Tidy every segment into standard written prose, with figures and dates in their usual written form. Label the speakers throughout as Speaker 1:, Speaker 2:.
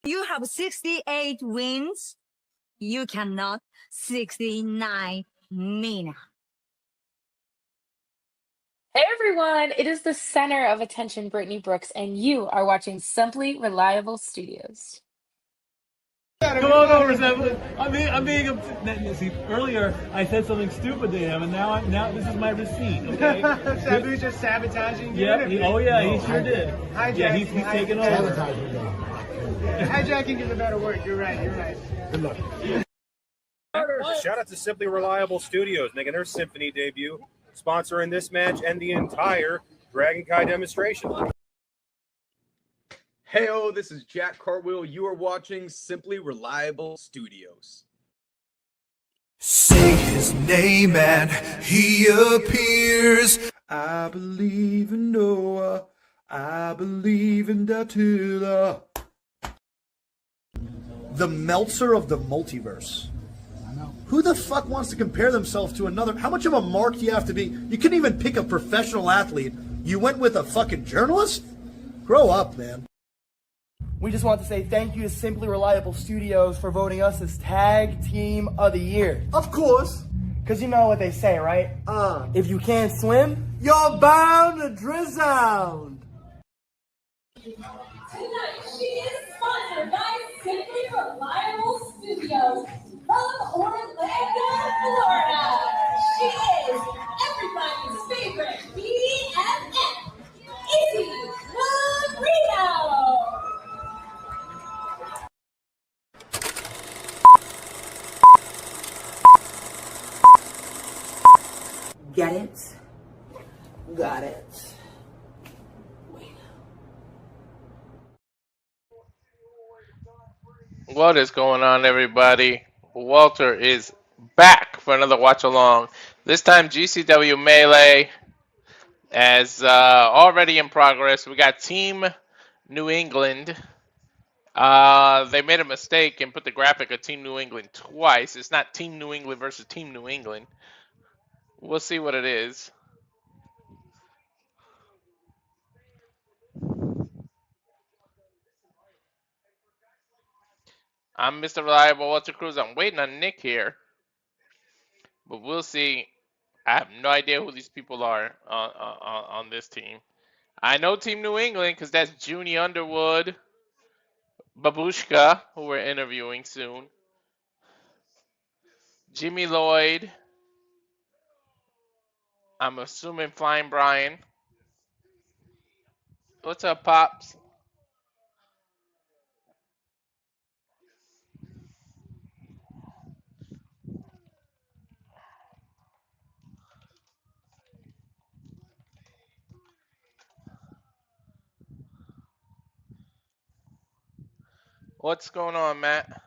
Speaker 1: You have 68 wins. You cannot 69 Mina.
Speaker 2: Hey everyone, it is the center of attention, Brittany Brooks, and you are watching Simply Reliable Studios.
Speaker 3: Come on over, Simply. I'm being see, earlier I said something stupid to him, and now this is my receipt. Okay.
Speaker 4: Sabu's just sabotaging you.
Speaker 3: Yep. He sure did.
Speaker 4: Hijacking.
Speaker 3: Yeah, he's taking over.
Speaker 4: Hijacking is a better word. You're right.
Speaker 3: Good luck.
Speaker 5: Shout out to Simply Reliable Studios making their Symphony debut, sponsoring this match and the entire Dragon Kai demonstration.
Speaker 6: Hey-o, this is Jack Cartwheel. You are watching Simply Reliable Studios.
Speaker 7: Say his name and he appears. I believe in Noah. I believe in Datula. The Meltzer of the multiverse. Who the fuck wants to compare themselves to another? How much of a mark do you have to be? You couldn't even pick a professional athlete. You went with a fucking journalist? Grow up, man.
Speaker 8: We just want to say thank you to Simply Reliable Studios for voting us as Tag Team of the Year.
Speaker 7: Of course.
Speaker 8: Because you know what they say, right? If you can't swim,
Speaker 7: You're bound to drown.
Speaker 9: Tonight, she is sponsored by Simply Reliable Studios from Orlando, Florida. She is everybody's favorite BFF, Izzy Labrito.
Speaker 10: Get it? Got it.
Speaker 11: What is going on, everybody? Walter is back for another watch along. This time GCW Melee as already in progress. We got Team New England. They made a mistake and put the graphic of Team New England twice. It's not Team New England versus Team New England. We'll see what it is. I'm Mr. Reliable Walter Cruz. I'm waiting on Nick here. But we'll see. I have no idea who these people are on this team. I know Team New England because that's Junie Underwood, Babushka, who we're interviewing soon, Jimmy Lloyd, I'm assuming Flying Brian. What's up, Pops? What's going on, Matt?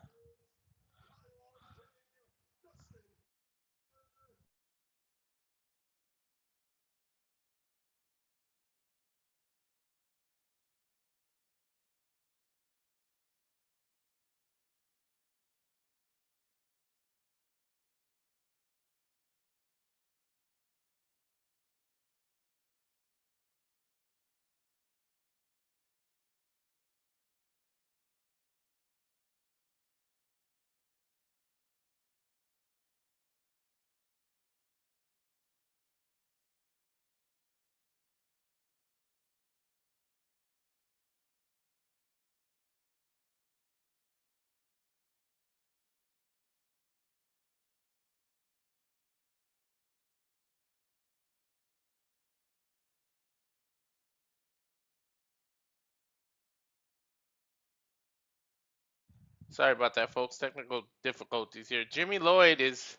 Speaker 11: Sorry about that, folks. Technical difficulties here. Jimmy Lloyd is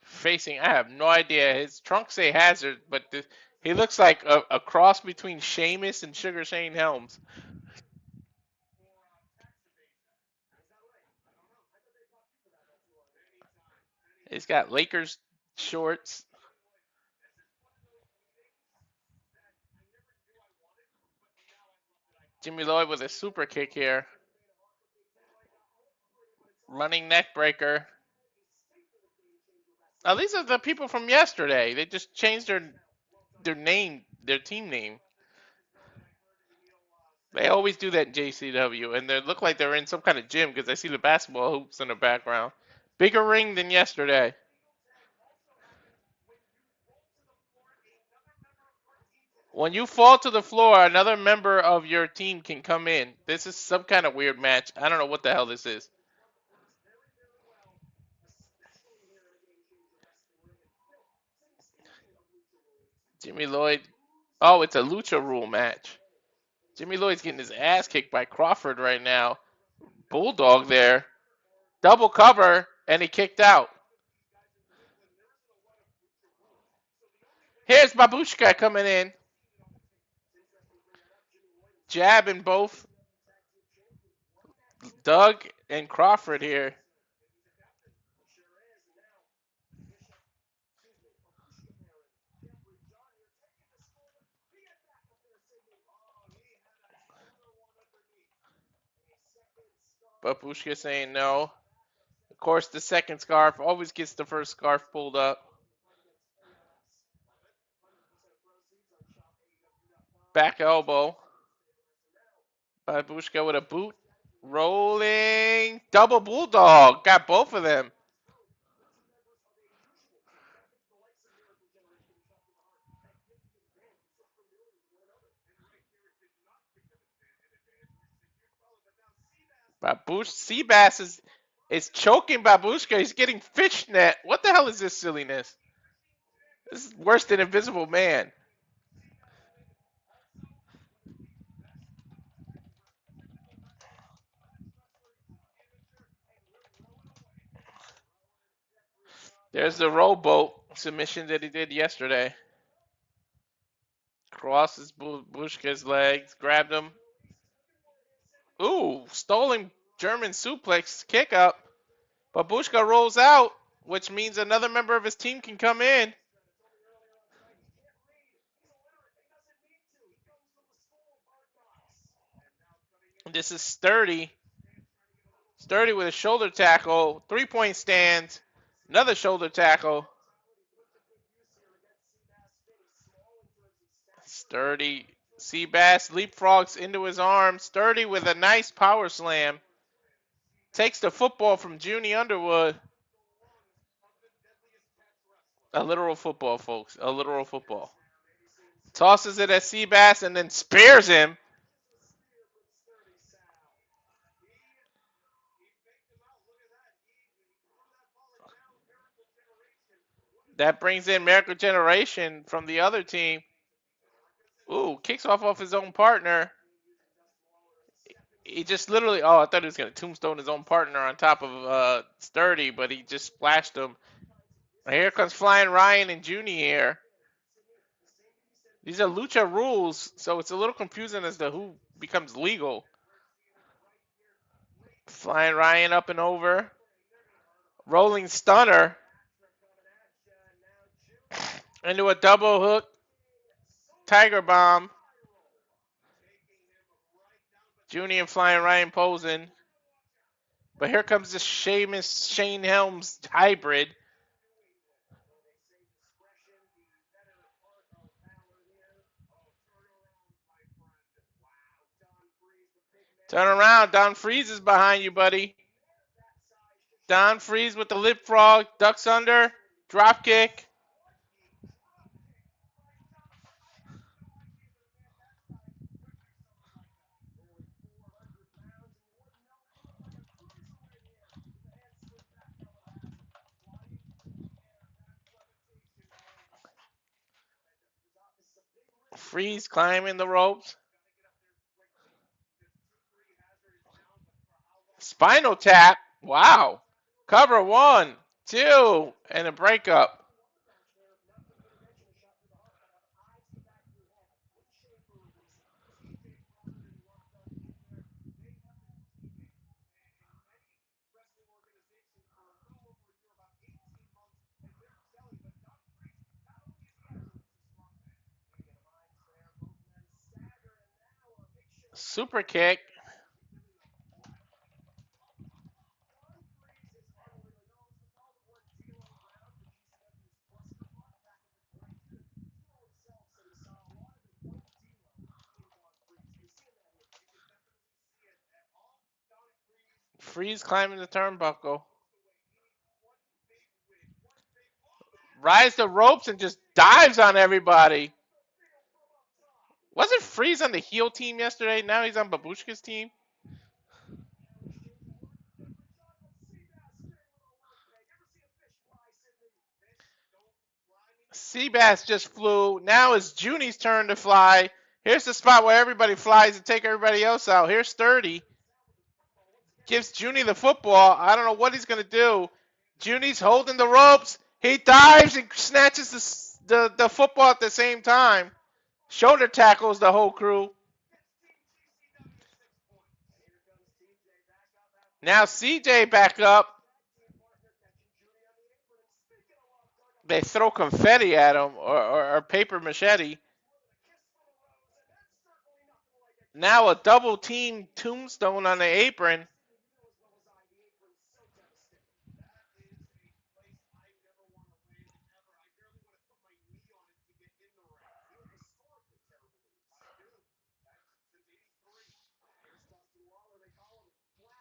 Speaker 11: facing, I have no idea. His trunks say Hazard, but he looks like a cross between Sheamus and Sugar Shane Helms. He's got Lakers shorts. Jimmy Lloyd with a super kick here. Running neck breaker. Now these are the people from yesterday. They just changed their name, their team name. They always do that in JCW, and they look like they're in some kind of gym because I see the basketball hoops in the background. Bigger ring than yesterday. When you fall to the floor, another member of your team can come in. This is some kind of weird match. I don't know what the hell this is. Jimmy Lloyd. Oh, it's a lucha rule match. Jimmy Lloyd's getting his ass kicked by Crawford right now. Bulldog there. Double cover, and he kicked out. Here's Babushka coming in. Jabbing both Doug and Crawford here. Babushka saying no. Of course, the second scarf always gets the first scarf pulled up. Back elbow. Babushka with a boot. Rolling. Double bulldog. Got both of them. Seabass is choking Babushka. He's getting fishnet. What the hell is this silliness? This is worse than Invisible Man. There's the rowboat submission that he did yesterday. Crosses Babushka's legs. Grabbed him. Ooh, stolen German suplex kick up. Babushka rolls out, which means another member of his team can come in. This is Sturdy. Sturdy with a shoulder tackle. 3-point stand. Another shoulder tackle. Sturdy. Seabass leapfrogs into his arms. Sturdy with a nice power slam. Takes the football from Junie Underwood. A literal football, folks. A literal football. Tosses it at Seabass and then spears him. That brings in Miracle Generation from the other team. Ooh, kicks off his own partner. He just literally, I thought he was going to tombstone his own partner on top of Sturdy, but he just splashed him. Here comes Flying Ryan and Junie here. These are lucha rules, so it's a little confusing as to who becomes legal. Flying Ryan up and over. Rolling stunner. Into a double hook. Tiger bomb. Junie and Flying Ryan posing. But here comes the Sheamus Shane Helms hybrid. Turn around. Don Freeze is behind you, buddy. Don Freeze with the lip frog. Ducks under. Drop kick. Freeze climbing the ropes. Spinal tap. Wow. Cover 1, 2, and a breakup. Super kick. Freeze climbing the turnbuckle. Rides the ropes and just dives on everybody. Wasn't Freeze on the heel team yesterday? Now he's on Babushka's team. Seabass just flew. Now it's Junie's turn to fly. Here's the spot where everybody flies and take everybody else out. Here's Sturdy. Gives Junie the football. I don't know what he's going to do. Junie's holding the ropes. He dives and snatches the football at the same time. Shoulder tackles the whole crew. Now CJ back up. They throw confetti at him or paper machete. Now a double team tombstone on the apron.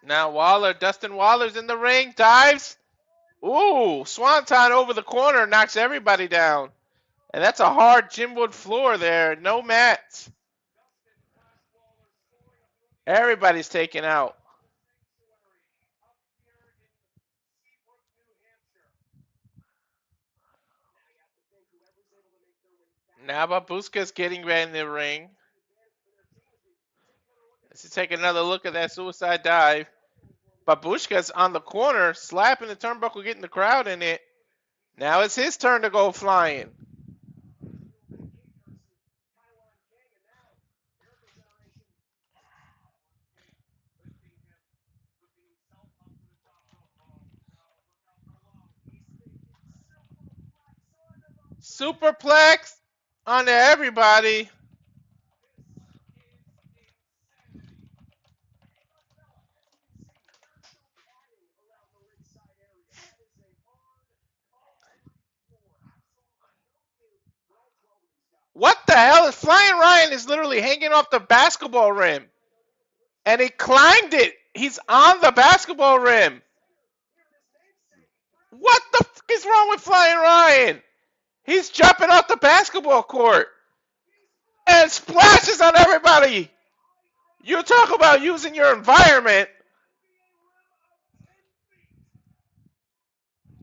Speaker 11: Now Dustin Waller's in the ring, dives. Ooh, Swanton over the corner, knocks everybody down. And that's a hard gymwood floor there, no mats. Everybody's taken out. Now Babushka's getting back in the ring. Let's take another look at that suicide dive. Babushka's on the corner, slapping the turnbuckle, getting the crowd in it. Now it's his turn to go flying. Superplex onto everybody. What the hell? Flying Ryan is literally hanging off the basketball rim. And he climbed it. He's on the basketball rim. What the fuck is wrong with Flying Ryan? He's jumping off the basketball court. And splashes on everybody. You talk about using your environment.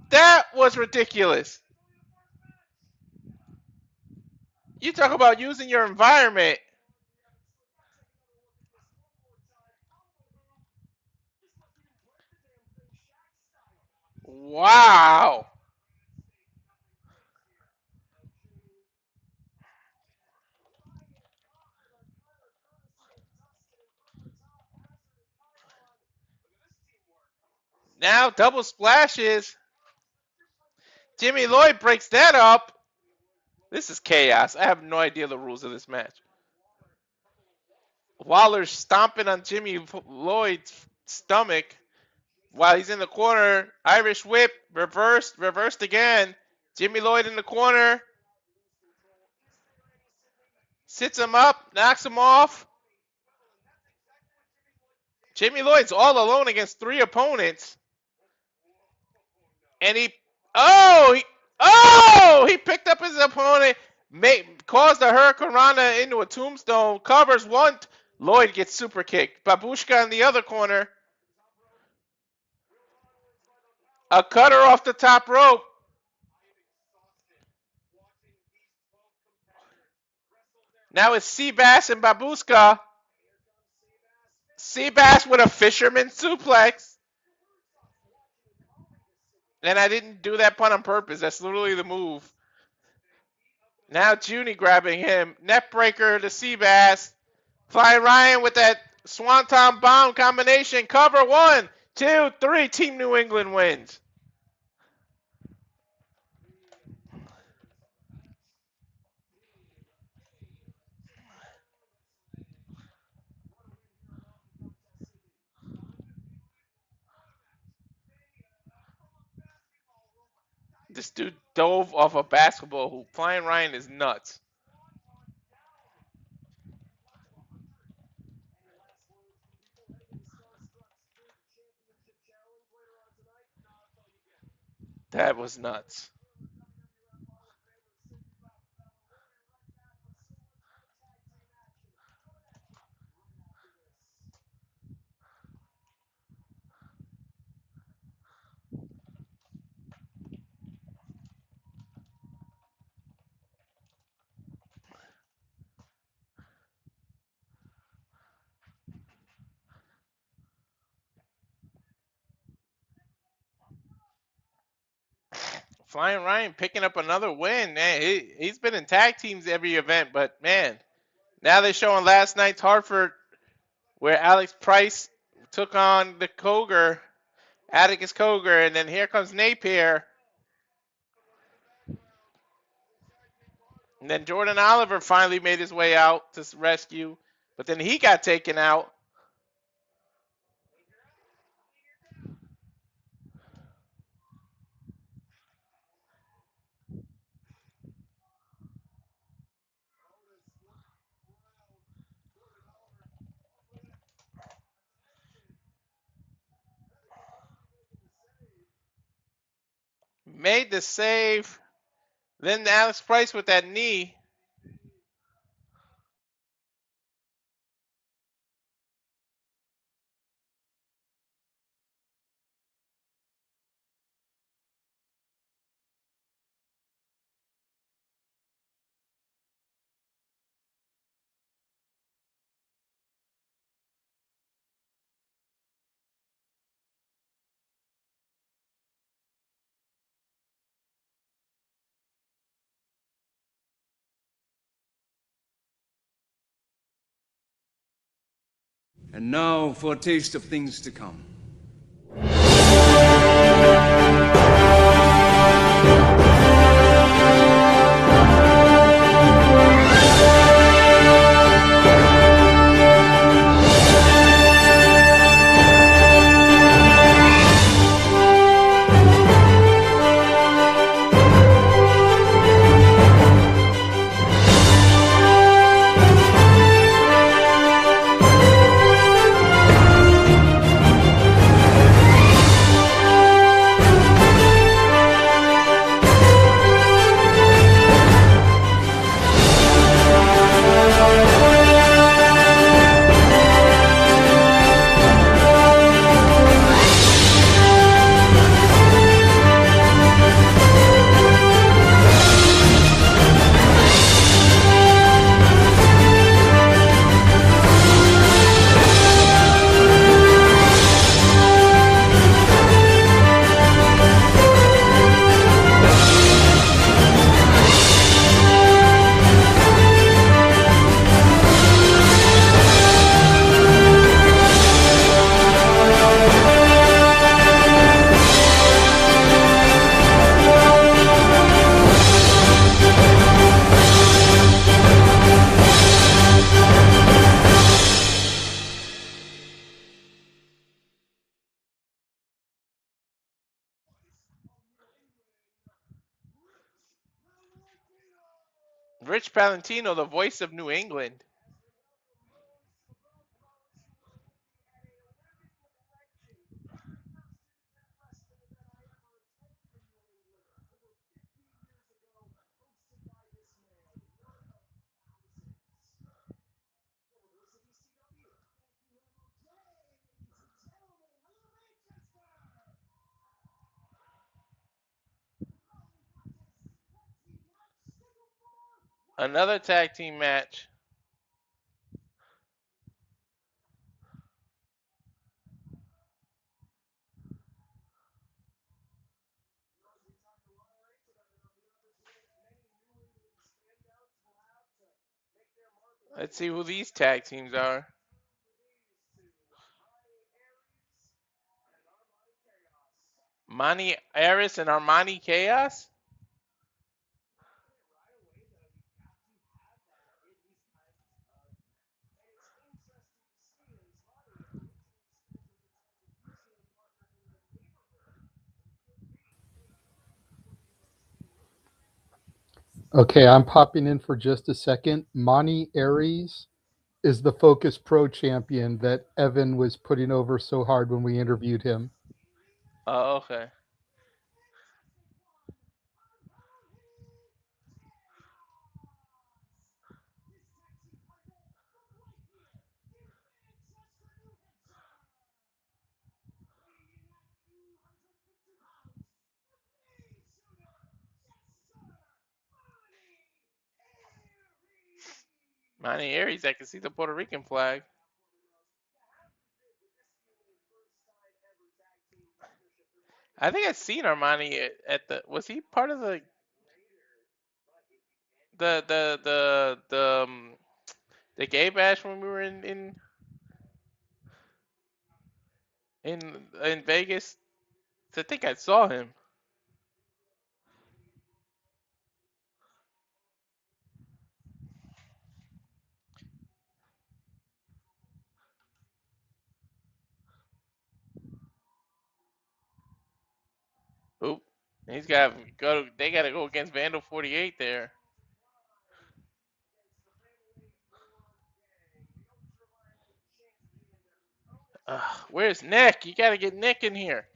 Speaker 11: That was ridiculous. You talk about using your environment. Wow. Now double splashes. Jimmy Lloyd breaks that up. This is chaos. I have no idea the rules of this match. Waller's stomping on Jimmy Lloyd's stomach while he's in the corner. Irish whip, reversed again. Jimmy Lloyd in the corner. Sits him up, knocks him off. Jimmy Lloyd's all alone against 3 opponents. And he picked up his opponent, caused a Hurricane Rana into a tombstone, covers one. Lloyd gets super kicked. Babushka in the other corner. A cutter off the top rope. Now it's Seabass and Babushka. Seabass with a fisherman suplex. And I didn't do that pun on purpose. That's literally the move. Now Junie grabbing him. Neckbreaker to Seabass. Flying Ryan with that Swanton bomb combination. Cover 1, 2, 3. Team New England wins. This dude dove off a basketball hoop. Flying Ryan is nuts. That was nuts. Flying Ryan picking up another win. Man, he's been in tag teams every event, but man, now they're showing last night's Hartford where Alex Price took on the Cogar, Atticus Cogar, and then here comes Napier. And then Jordan Oliver finally made his way out to rescue, but then he got taken out. Made the save. Then Alex Price with that knee.
Speaker 12: And now for a taste of things to come. Rich Valentino, the voice of New England. Another tag team match. Let's see who these tag teams are. Monty Aris and Armani Chaos?
Speaker 13: Okay, I'm popping in for just a second. Monty Aries is the Focus Pro champion that Evan was putting over so hard when we interviewed him.
Speaker 11: Oh, okay.
Speaker 12: Monty Aries, I can see the Puerto Rican flag. I think I've seen Armani at the. Was he part of the gay bash when we were in Vegas? I think I saw him. Oop. He's got go. They got to go against Vandal 48 there. Where's Nick? You got to get Nick in here.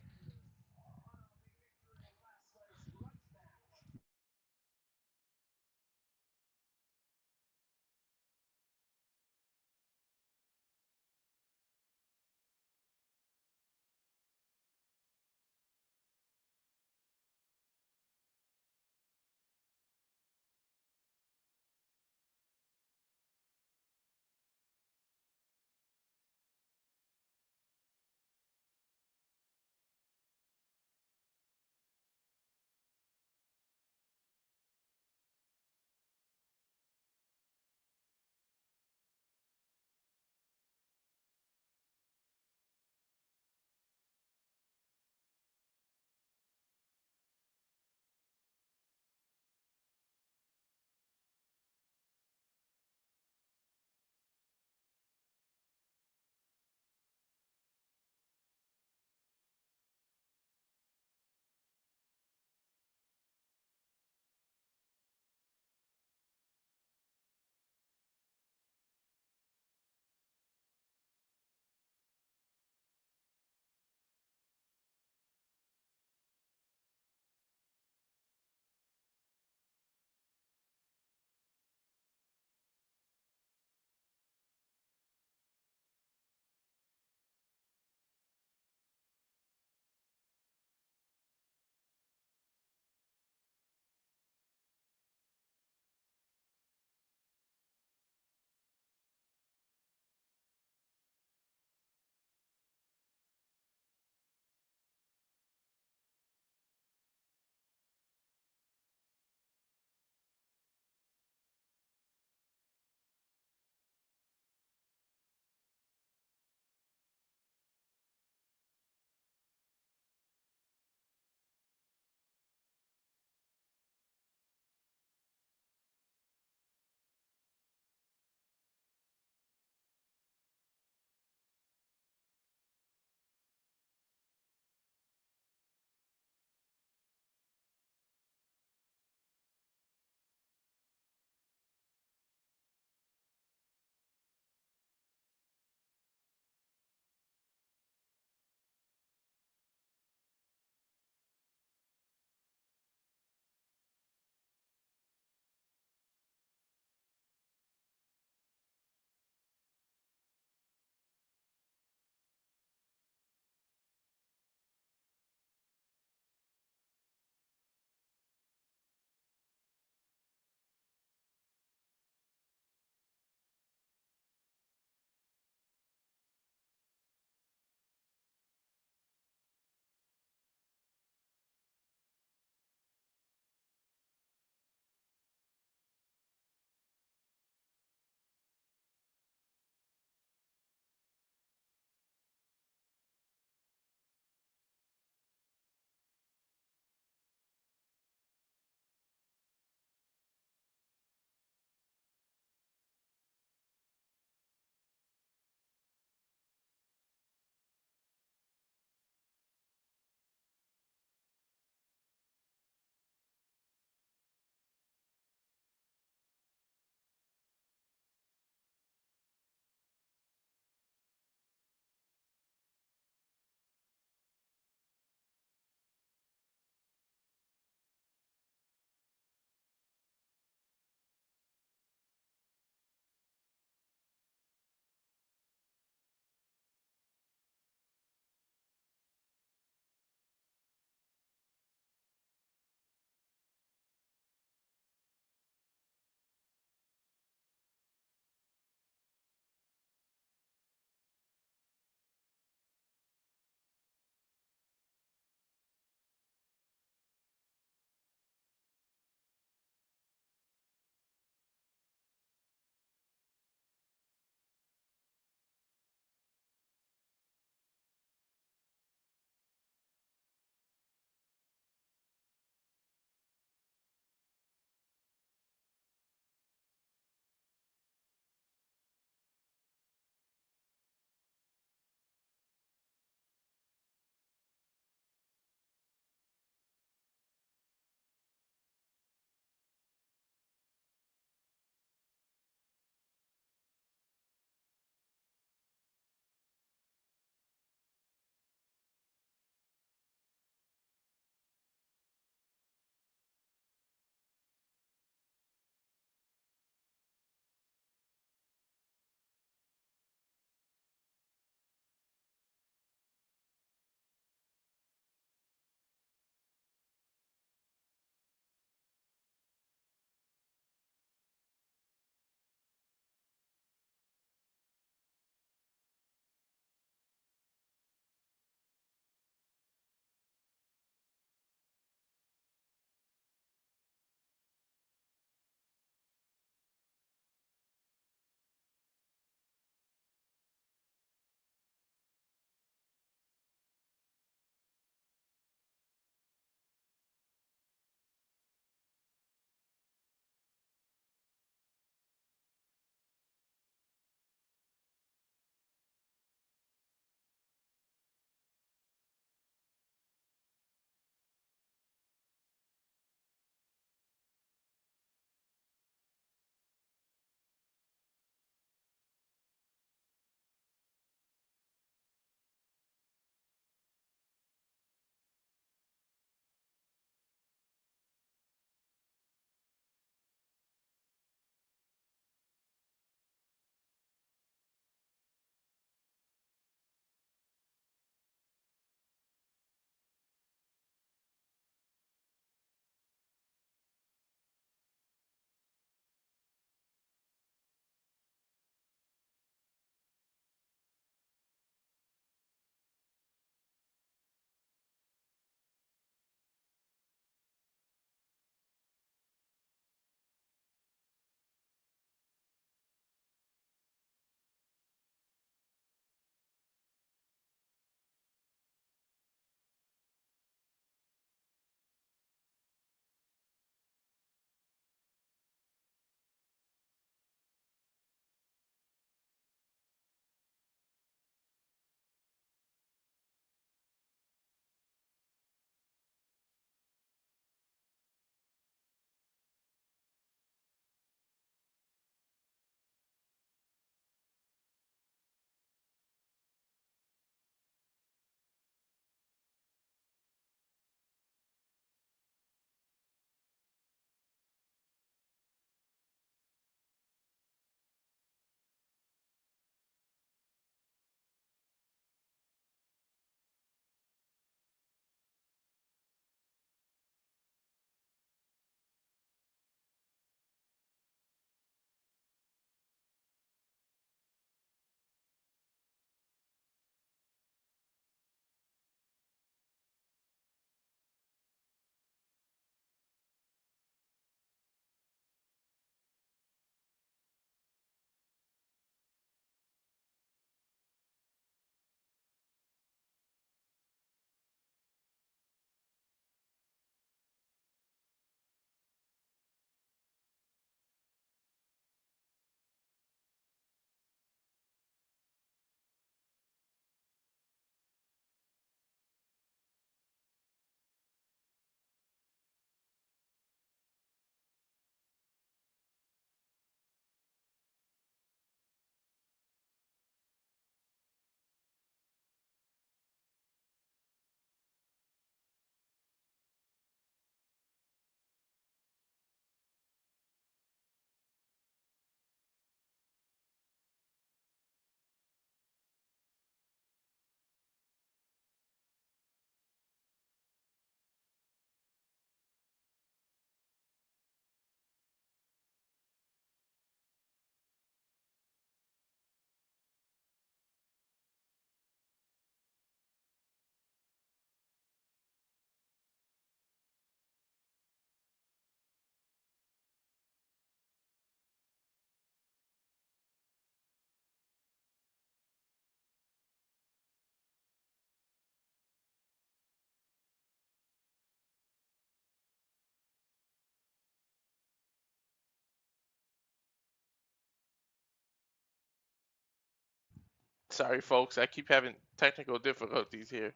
Speaker 12: Sorry, folks. I keep having technical difficulties here.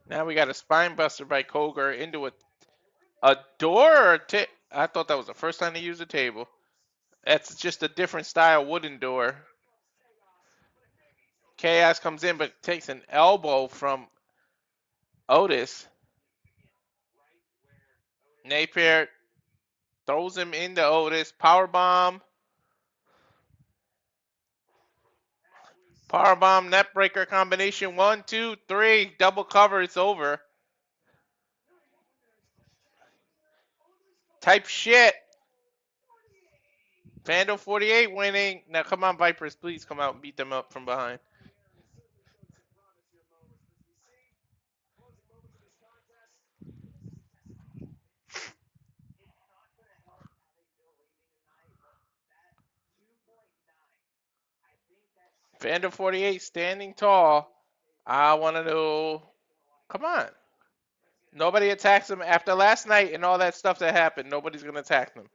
Speaker 12: Now we got a spine buster by Cogar into a door or I thought that was the first time they used a table. That's just a different style wooden door. Chaos comes in but takes an elbow from Otis. Napier throws him into Otis. Powerbomb. Powerbomb, neckbreaker combination. 1, 2, 3. Double cover. It's over. Type shit. Vandal 48 winning. Now come on, Vipress. Please come out and beat them up from behind. Vandal 48 standing tall. I want to know. Come on. Nobody attacks him after last night and all that stuff that happened. Nobody's going to attack them.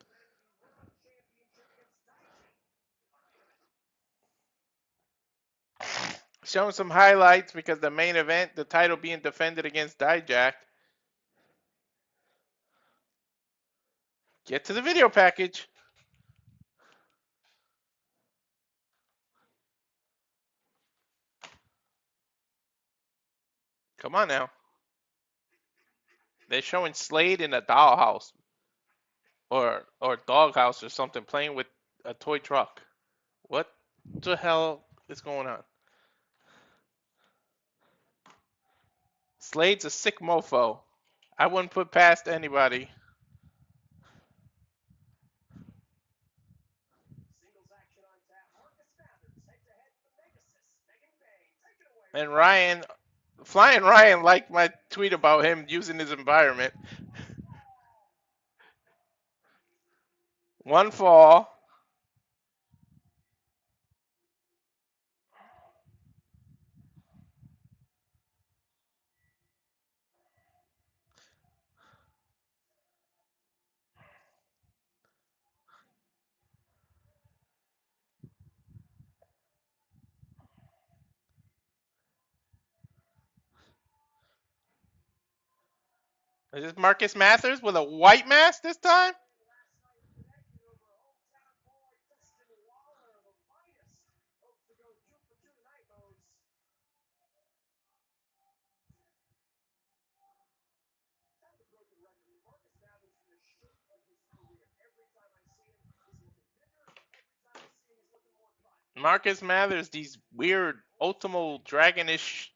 Speaker 12: Showing some highlights because the main event, the title being defended against Dijak. Get to the video package. Come on now. They're showing Slade in a dollhouse or doghouse or something, playing with a toy truck. What the hell is going on? Slade's a sick mofo. I wouldn't put past anybody. And Ryan, Flying Ryan liked my tweet about him using his environment. One fall. Is this Marcus Mathers with a white mask this time? Marcus Mathers, these weird Ultimo Dragonish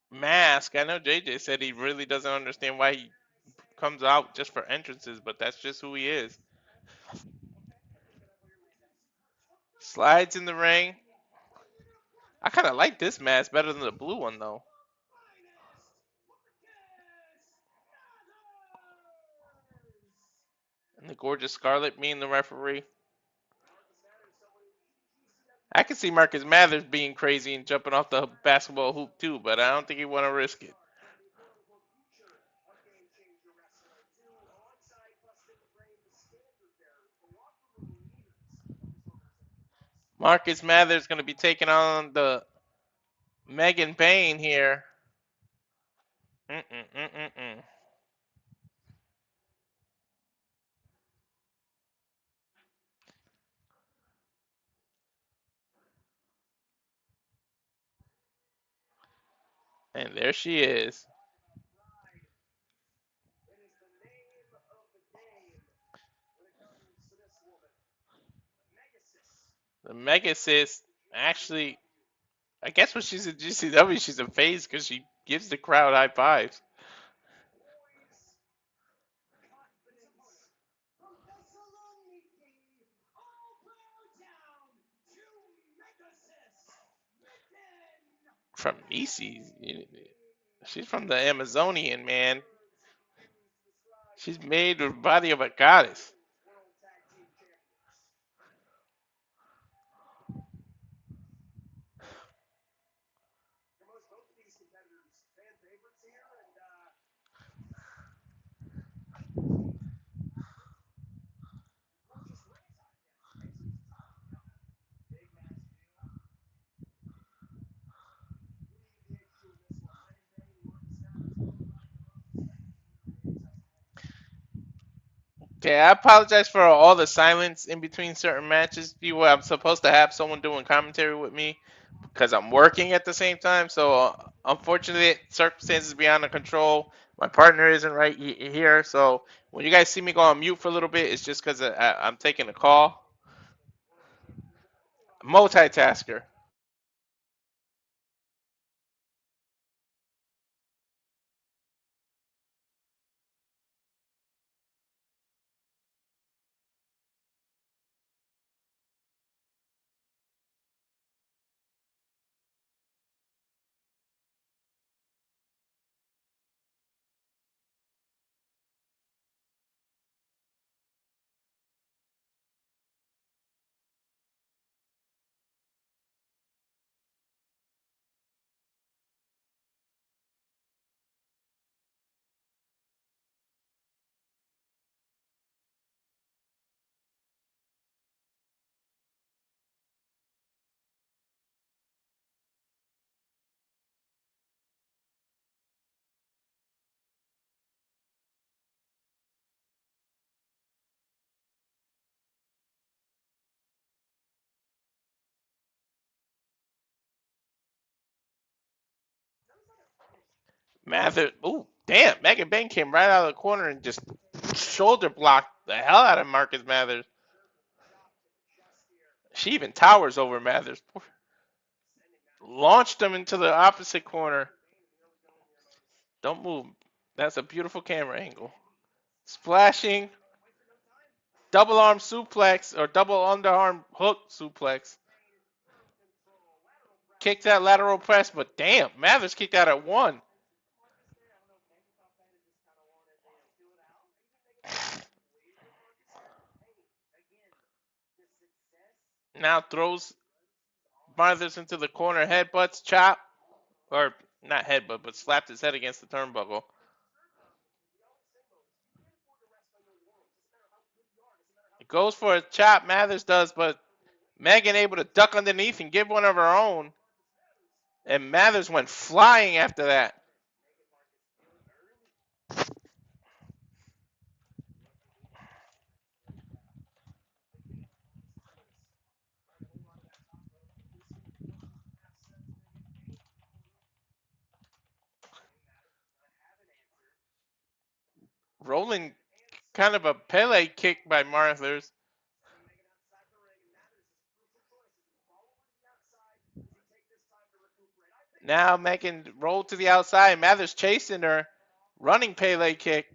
Speaker 12: mask. I know JJ said he really doesn't understand why he comes out just for entrances, but that's just who he is. Slides in the ring. I kind of like this mask better than the blue one, though. And the gorgeous Scarlet being the referee. I can see Marcus Mathers being crazy and jumping off the basketball hoop too, but I don't think he want to risk it. Marcus Mathers going to be taking on the Megan Bayne here. And there she is. The Megasis, actually, I guess when she's in GCW, she's a phase because she gives the crowd high fives. From Macy's. She's from the Amazonian, man. She's made with the body of a goddess. Okay, I apologize for all the silence in between certain matches. I'm supposed to have someone doing commentary with me because I'm working at the same time. So, unfortunately, circumstances beyond the control. My partner isn't right here. So, when you guys see me go on mute for a little bit, it's just because I'm taking a call. Multitasker. Mather. Ooh, damn. Megan Bayne came right out of the corner and just shoulder blocked the hell out of Marcus Mathers. She even towers over Mathers. Launched him into the opposite corner. Don't move. That's a beautiful camera angle. Splashing. Double arm suplex or double underarm hook suplex. Kicked that lateral press, but damn, Mathers kicked out at one. Now throws Mathers into the corner, headbutts, chop. Or not headbutt, but slapped his head against the turnbuckle. It goes for a chop, Mathers does, but Megan able to duck underneath and give one of her own. And Mathers went flying after that. Rolling kind of a Pele kick by Mathers. Now Megan rolled to the outside. Mathers chasing her. Running Pele kick.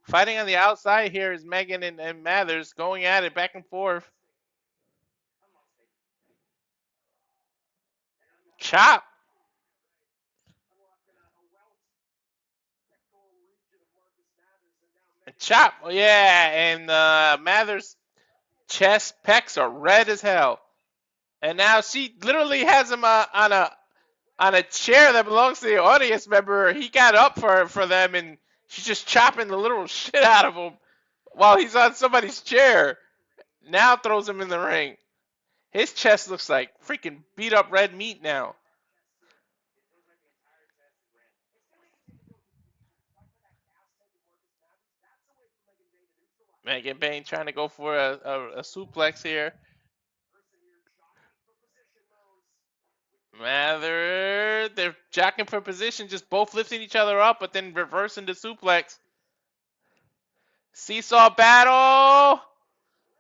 Speaker 12: Fighting on the outside here is Megan and Mathers going at it back and forth. Chop. Chop. Oh, yeah, and Mathers' chest pecs are red as hell. And now she literally has him on a chair that belongs to the audience member. He got up for them, and she's just chopping the literal shit out of him while he's on somebody's chair. Now throws him in the ring. His chest looks like freaking beat up red meat now. Megan Bayne trying to go for a suplex here. Mather, they're jacking for position, just both lifting each other up, but then reversing the suplex. Seesaw battle.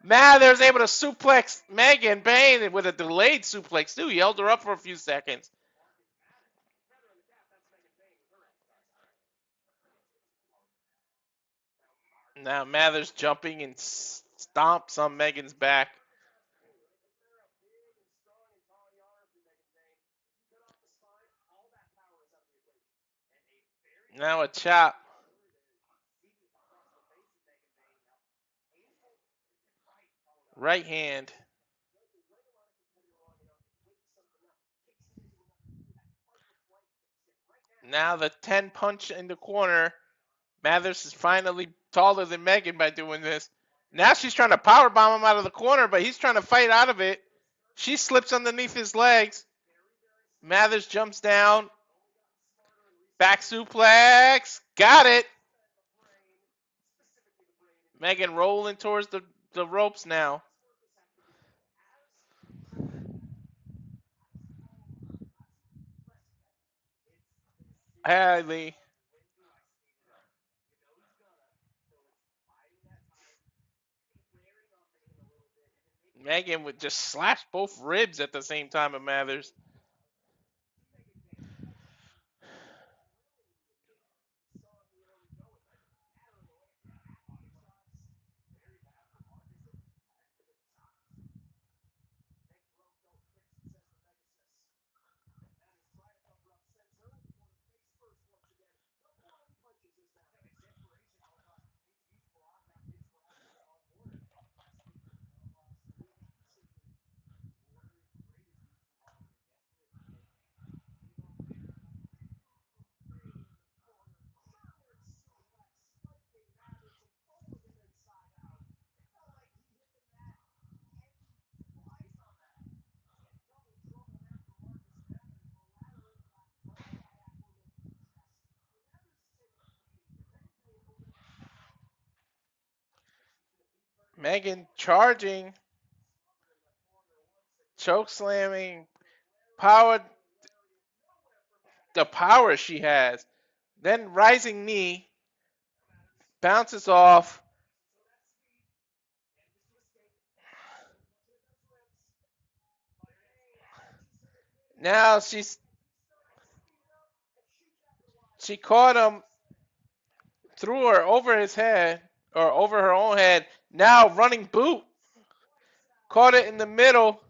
Speaker 12: Mather's able to suplex Megan Bayne with a delayed suplex too. He held her up for a few seconds. Now Mather's jumping and stomps on Megan's back. Now a chop. Right hand. Now the 10 punch in the corner. Mathers is finally taller than Megan by doing this. Now she's trying to power bomb him out of the corner, but he's trying to fight out of it. She slips underneath his legs. Mathers jumps down. Back suplex. Got it. Megan rolling towards the ropes now. Hadley. Megan would just slash both ribs at the same time of Mathers. Megan charging, choke slamming, power, the power she has. Then rising knee, bounces off. Now she caught him, threw her over his head, or over her own head. Now running boot. Caught it in the middle.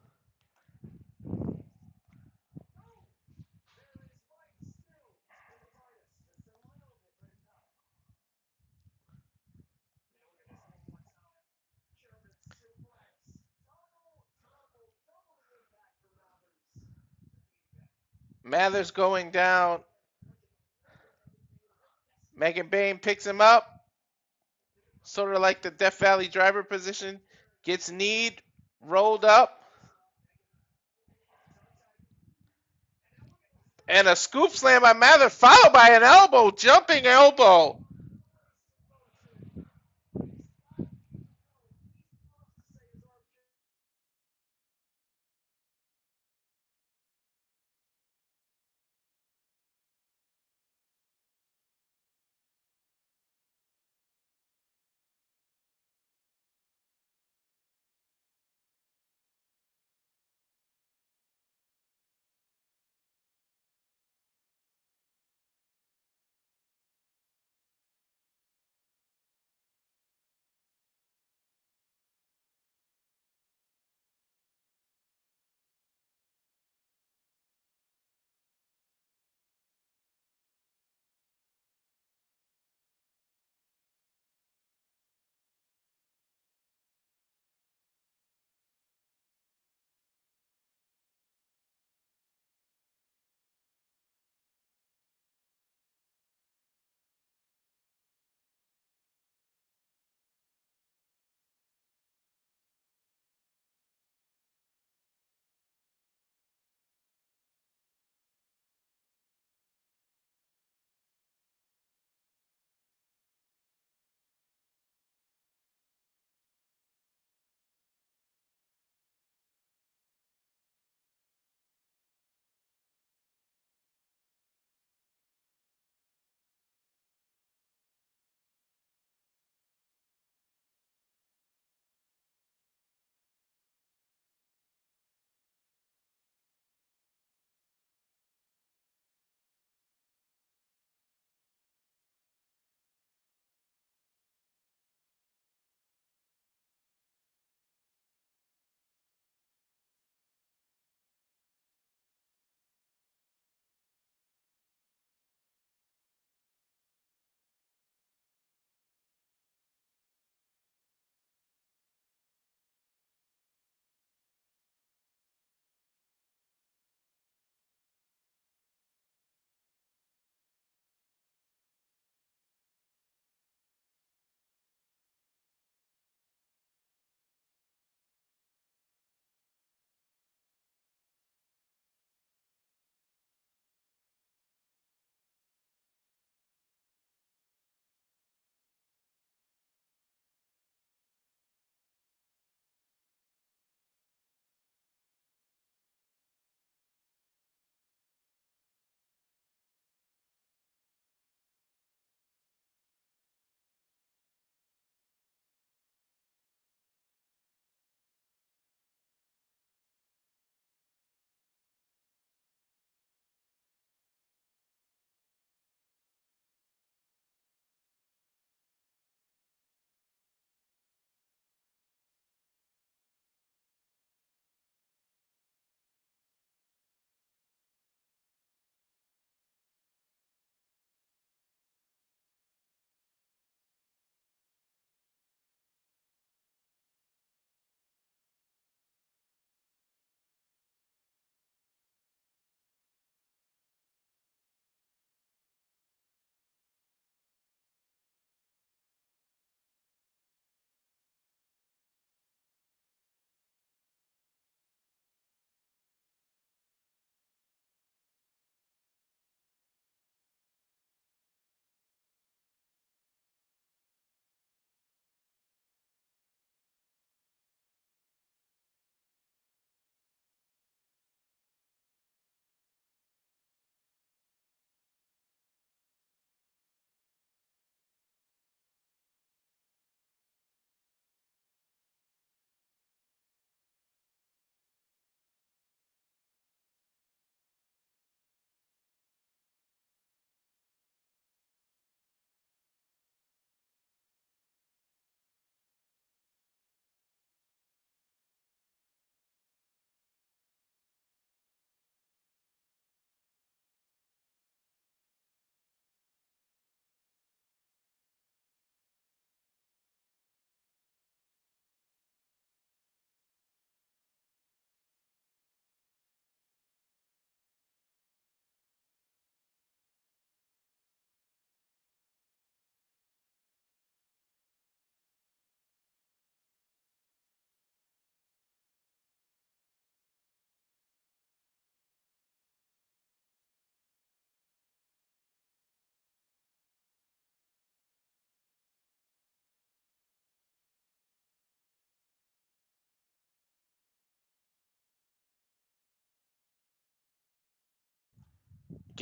Speaker 12: Mathers going down. Megan Bayne picks him up. Sort of like the Death Valley driver position. Gets kneed, rolled up. And a scoop slam by Mather, followed by an elbow, jumping elbow.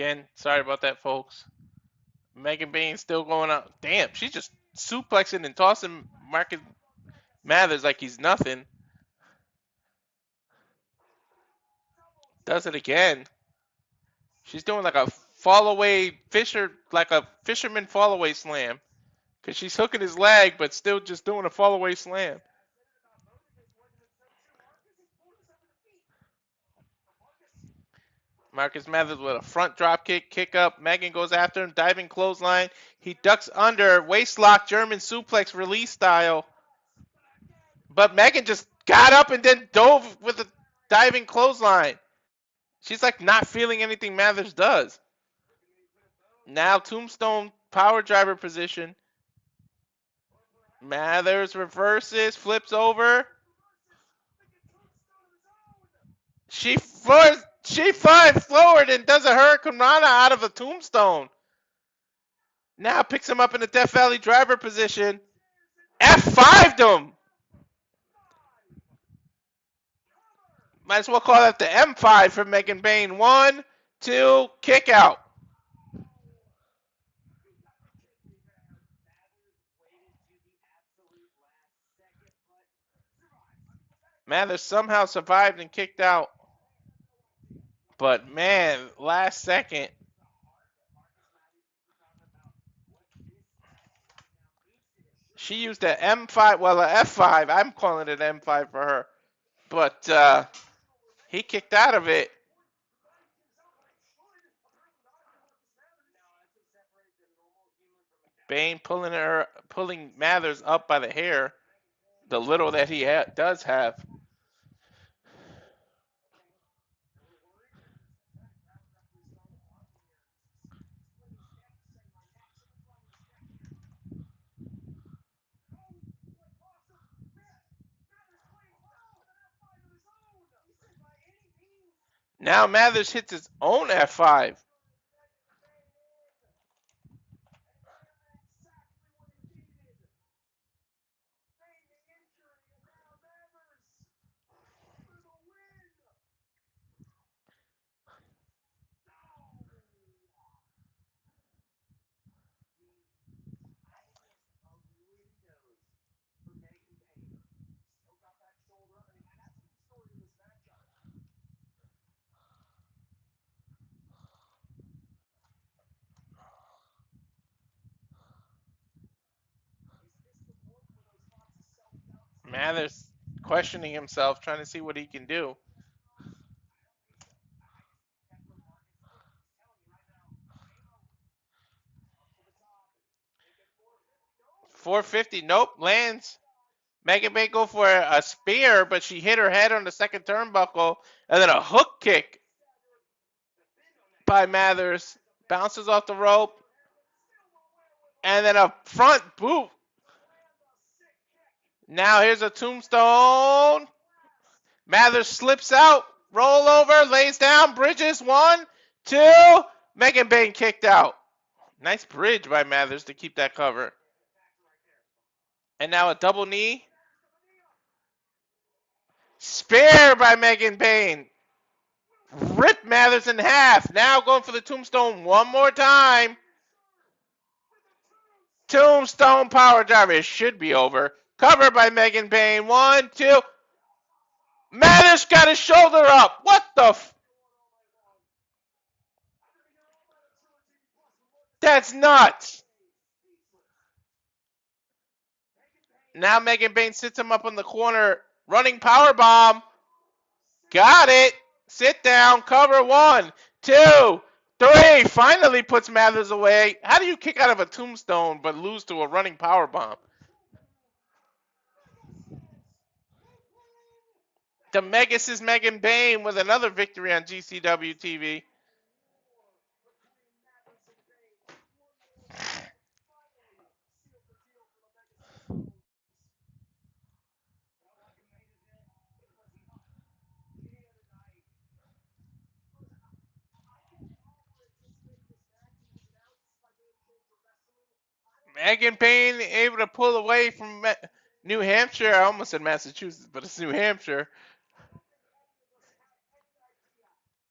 Speaker 12: Again, sorry about that, folks. Megan Bayne still going out. Damn, she's just suplexing and tossing Marcus Mathers like he's nothing. Does it again. She's doing like a fall away like a fisherman fall away slam. Because she's hooking his leg, but still just doing a fall away slam. Marcus Mathers with a front drop kick up. Megan goes after him, diving clothesline. He ducks under, waist lock, German suplex release style. But Megan just got up and then dove with a diving clothesline. She's like not feeling anything Mathers does. Now tombstone power driver position. Mathers reverses, flips over. She flies forward and does a Hurricane Rana out of a tombstone. Now picks him up in the Death Valley driver position. F5'd him. Might as well call that the M5 for Megan Bayne. 1, 2, kick out. Mathers somehow survived and kicked out. But man, last second. She used an M5, well, an F5. I'm calling it an M5 for her. But he kicked out of it. Bayne pulling Mathers up by the hair. The little that he does have. Now Mathers hits his own F5. Mathers questioning himself, trying to see what he can do. $450, nope, lands. Megan Bayne go for a spear, but she hit her head on the second turnbuckle, and then a hook kick by Mathers. Bounces off the rope, and then a front boot. Now here's a tombstone. Mathers slips out, roll over, lays down, bridges. 1, 2. Megan Bayne kicked out. Nice bridge by Mathers to keep that cover. And now a double knee. Spear by Megan Bayne. Rip Mathers in half. Now going for the tombstone one more time. Tombstone power driver. It should be over. Covered by Megan Bayne. 1, 2. Mathers got his shoulder up. What the That's nuts. Now Megan Bayne sits him up in the corner. Running power bomb. Got it. Sit down. Cover. 1, 2, 3. Finally puts Mathers away. How do you kick out of a tombstone but lose to a running power bomb? The Megas is Megan Bayne with another victory on GCW TV. Megan Bayne able to pull away from New Hampshire. I almost said Massachusetts, but it's New Hampshire.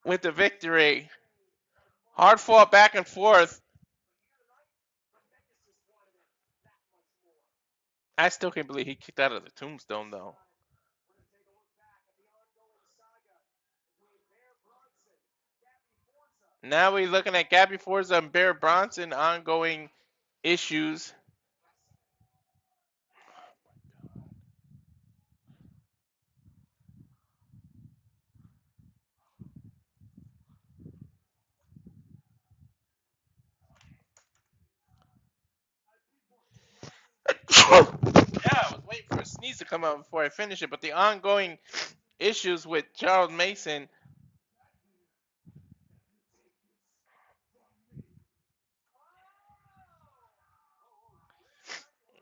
Speaker 12: With the victory. Hard fought back and forth. I still can't believe he kicked out of the tombstone, though. Now we're looking at Gabby, Forza, and Bear Bronson ongoing issues. Yeah, I was waiting for a sneeze to come out before I finish it, but the ongoing issues with Charles Mason.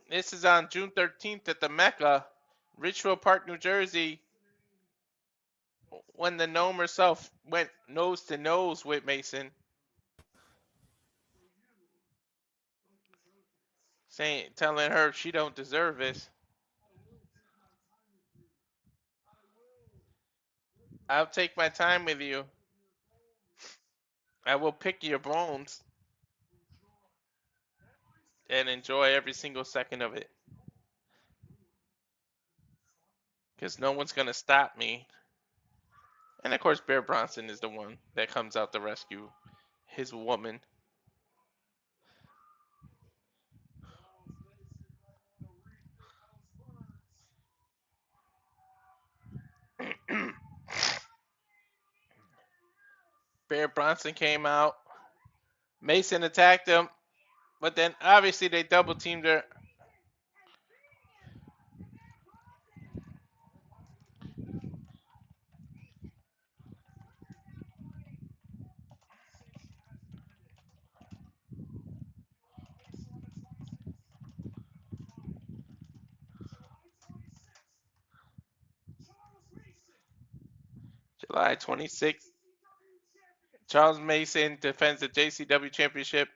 Speaker 12: This is on June 13th at the Mecca, Richfield Park, New Jersey, when the gnome herself went nose to nose with Mason, telling her she don't deserve this. I'll take my time with you. I will pick your bones and enjoy every single second of it. Because no one's going to stop me. And of course, Bear Bronson is the one that comes out to rescue his woman. Bear Bronson came out. Mason attacked him. But then obviously they double teamed her. July 26th. Charles Mason defends the JCW championship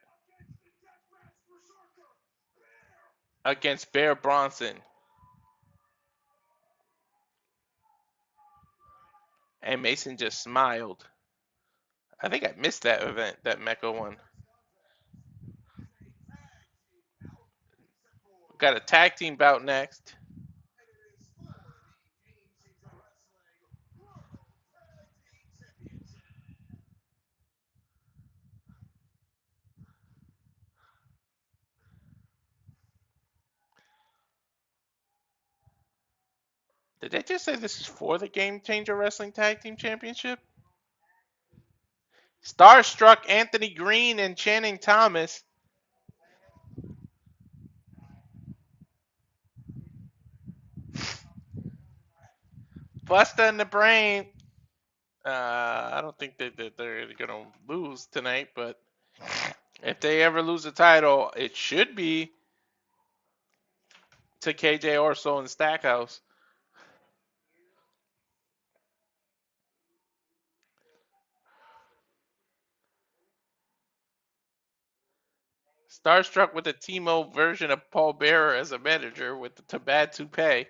Speaker 12: against Bear Bronson. And Mason just smiled. I think I missed that event, that Mecca one. Got a tag team bout next. Did they just say this is for the Game Changer Wrestling Tag Team Championship? Starstruck, Anthony Green, and Channing Thomas. Bustah and the Brain. I don't think that they're going to lose tonight, but if they ever lose the title, it should be to KJ Orso and Stackhouse. Starstruck with a Timo version of Paul Bearer as a manager with the Tabad Toupee.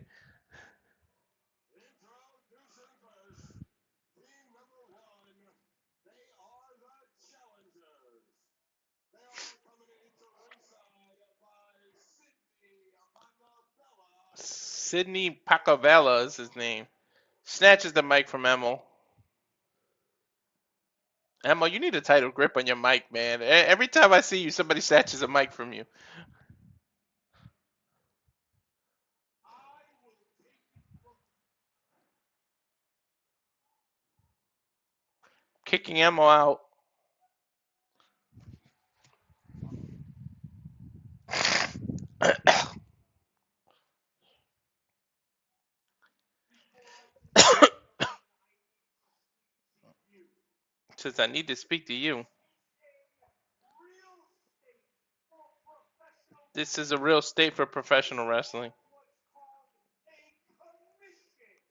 Speaker 12: Sidney Pacavella is his name. Snatches the mic from Emil. Emil, you need a tighter grip on your mic, man. Every time I see you, somebody snatches a mic from you. Kicking Emil out. Says, I need to speak to you. This is a real state for professional wrestling.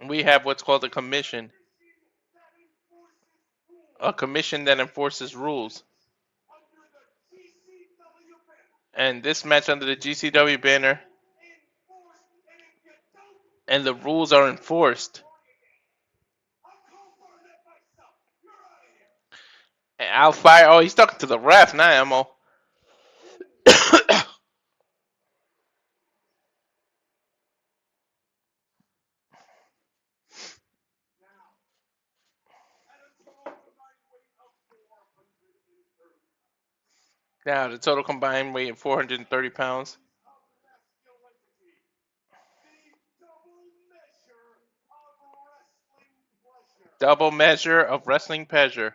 Speaker 12: We have what's called a commission. A commission that enforces rules. And this match under the GCW banner. And the rules are enforced. I'll fire. Oh, he's talking to the ref, not Emo. Now the total combined weight of 430 pounds. Double measure of wrestling pleasure.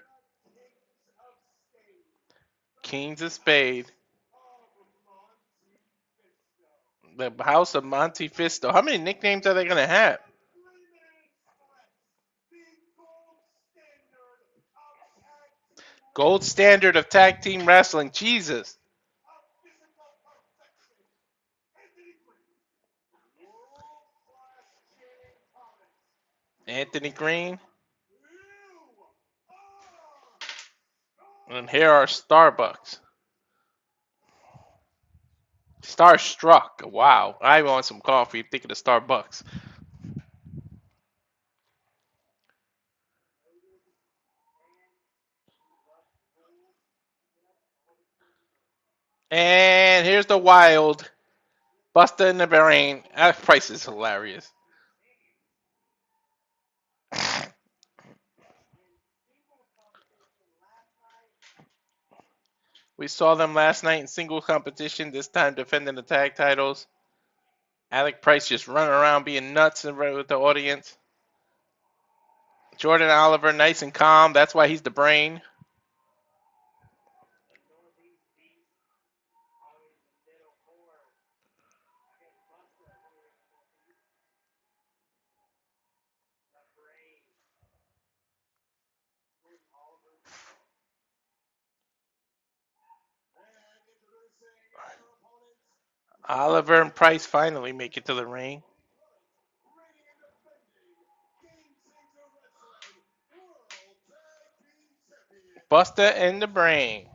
Speaker 12: Kings of Spade. The House of Monte Fisto. How many nicknames are they going to have? Gold standard of tag team wrestling. Jesus. Anthony Green. And here are Starbucks. Starstruck. Wow. I want some coffee. Thinking of Starbucks. And here's the Wild. Bustah in the Bahrain. That price is hilarious. We saw them last night in single competition, this time defending the tag titles. Alec Price just running around being nuts with the audience. Jordan Oliver, nice and calm. That's why he's the brain. Oliver and Price finally make it to the ring. Bustah and the Brain.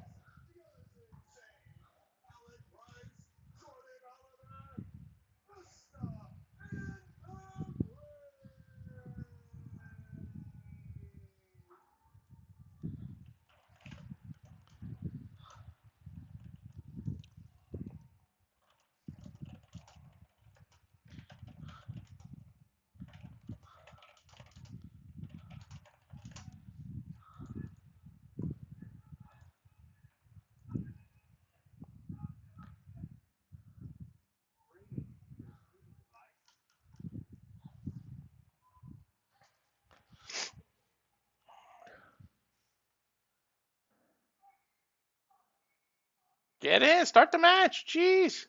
Speaker 12: Get in, start the match. Jeez.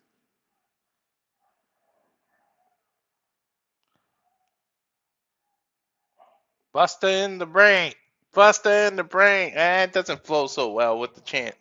Speaker 12: Bustah in the Brain. Bustah in the Brain. It doesn't flow so well with the chant.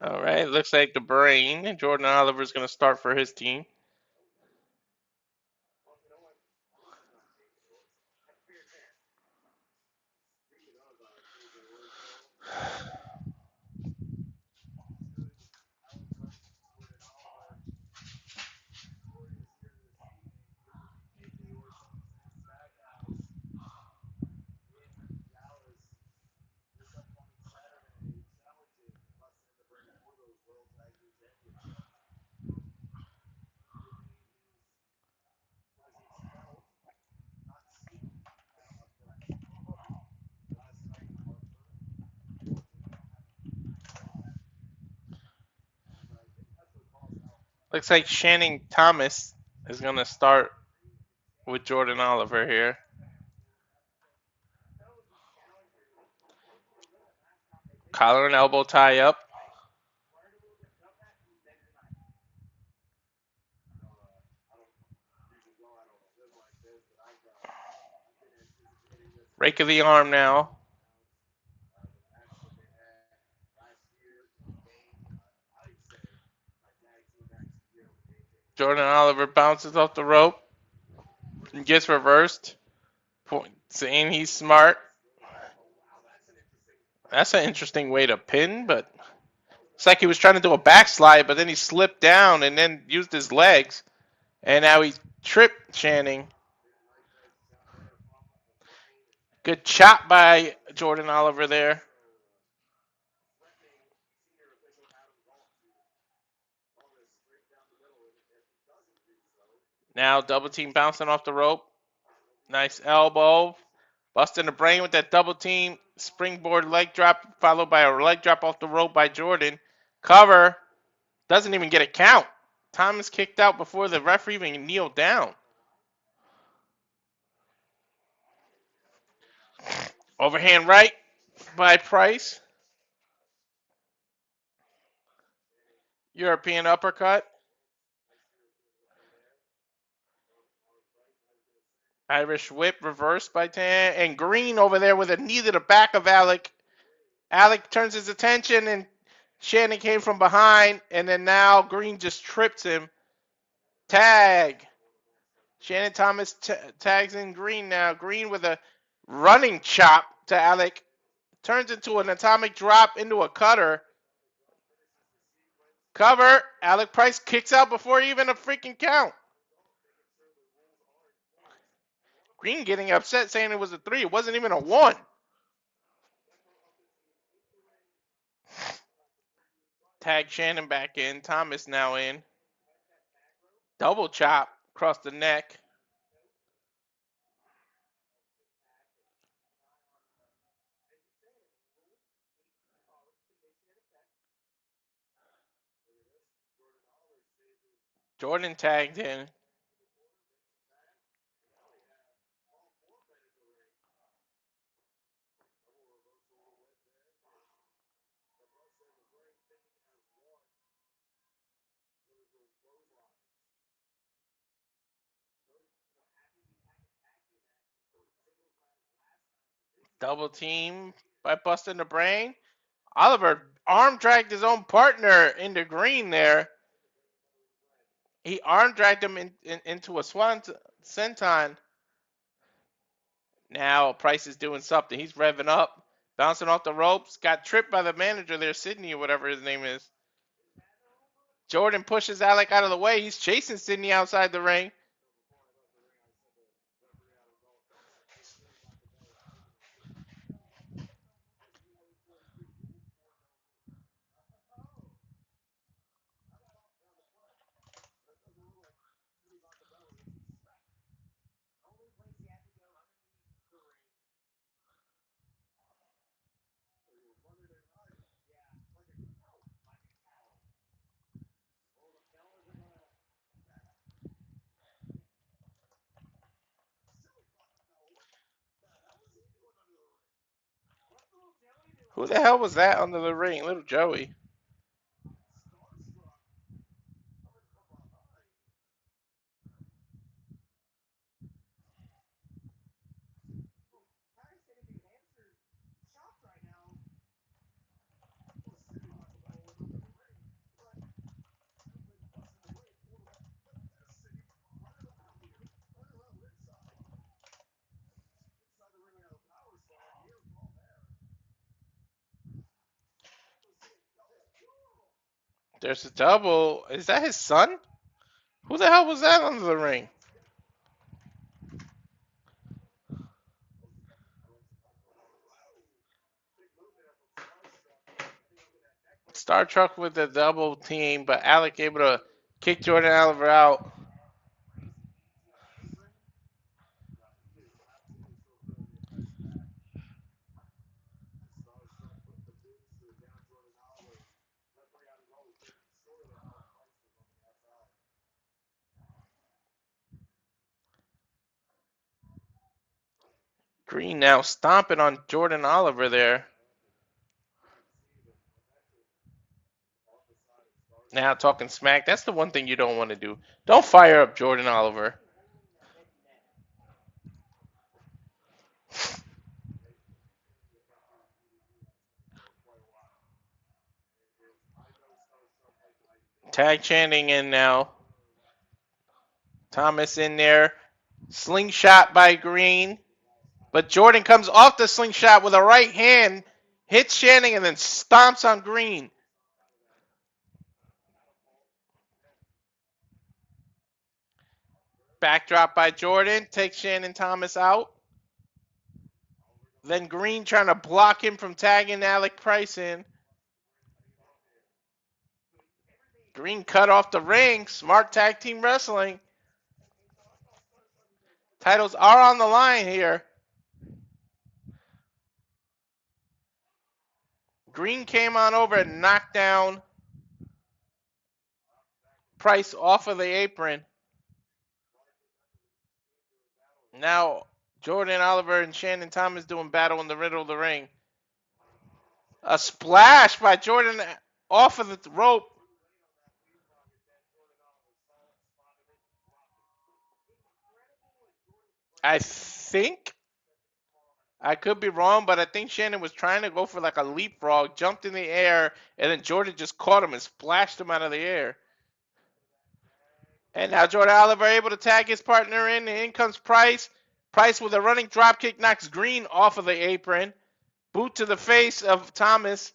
Speaker 12: All right, looks like the Brain. Jordan Oliver's going to start for his team. Looks like Shannon Thomas is going to start with Jordan Oliver here. Collar and elbow tie up. Rake of the arm now. Jordan Oliver bounces off the rope and gets reversed, saying he's smart. That's an interesting way to pin, but it's like he was trying to do a backslide, but then he slipped down and then used his legs, and now he tripped Channing. Good chop by Jordan Oliver there. Now double team bouncing off the rope. Nice elbow. Busting the brain with that double team. Springboard leg drop followed by a leg drop off the rope by Jordan. Cover. Doesn't even get a count. Thomas kicked out before the referee even kneeled down. Overhand right by Price. European uppercut. Irish whip reversed by Tan. And Green over there with a knee to the back of Alec. Alec turns his attention and Shannon came from behind. And then now Green just trips him. Tag. Shannon Thomas tags in Green now. Green with a running chop to Alec. Turns into an atomic drop into a cutter. Cover. Alec Price kicks out before even a freaking count. Green getting upset saying it was a 3. It wasn't even a 1. Tag Shannon back in. Thomas now in. Double chop across the neck. Jordan tagged in. Double team by busting the brain. Oliver arm dragged his own partner into Green there. He arm dragged him into a swan senton. Now Price is doing something. He's revving up, bouncing off the ropes. Got tripped by the manager there, Sidney or whatever his name is. Jordan pushes Alec out of the way. He's chasing Sidney outside the ring. Who the hell was that under the ring? Little Joey. There's a double. Is that his son? Who the hell was that under the ring? Starstruck with the double team, but Alec able to kick Jordan Oliver out. Green now stomping on Jordan Oliver there. Now talking smack. That's the one thing you don't want to do. Don't fire up Jordan Oliver. Tag chanting in now. Thomas in there. Slingshot by Green. But Jordan comes off the slingshot with a right hand. hits Shannon, and then stomps on Green. Backdrop by Jordan, takes Shannon Thomas out. Then Green trying to block him from tagging Alec Price in. Green cut off the ring. Smart tag team wrestling. Titles are on the line here. Green came on over and knocked down Price off of the apron. Now Jordan Oliver and Shannon Thomas doing battle in the middle of the ring. A splash by Jordan off of the rope. I think, I could be wrong, but I think Shannon was trying to go for like a leapfrog, jumped in the air, and then Jordan just caught him and splashed him out of the air. And now Jordan Oliver able to tag his partner in, and in comes Price. Price with a running dropkick knocks Green off of the apron. Boot to the face of Thomas.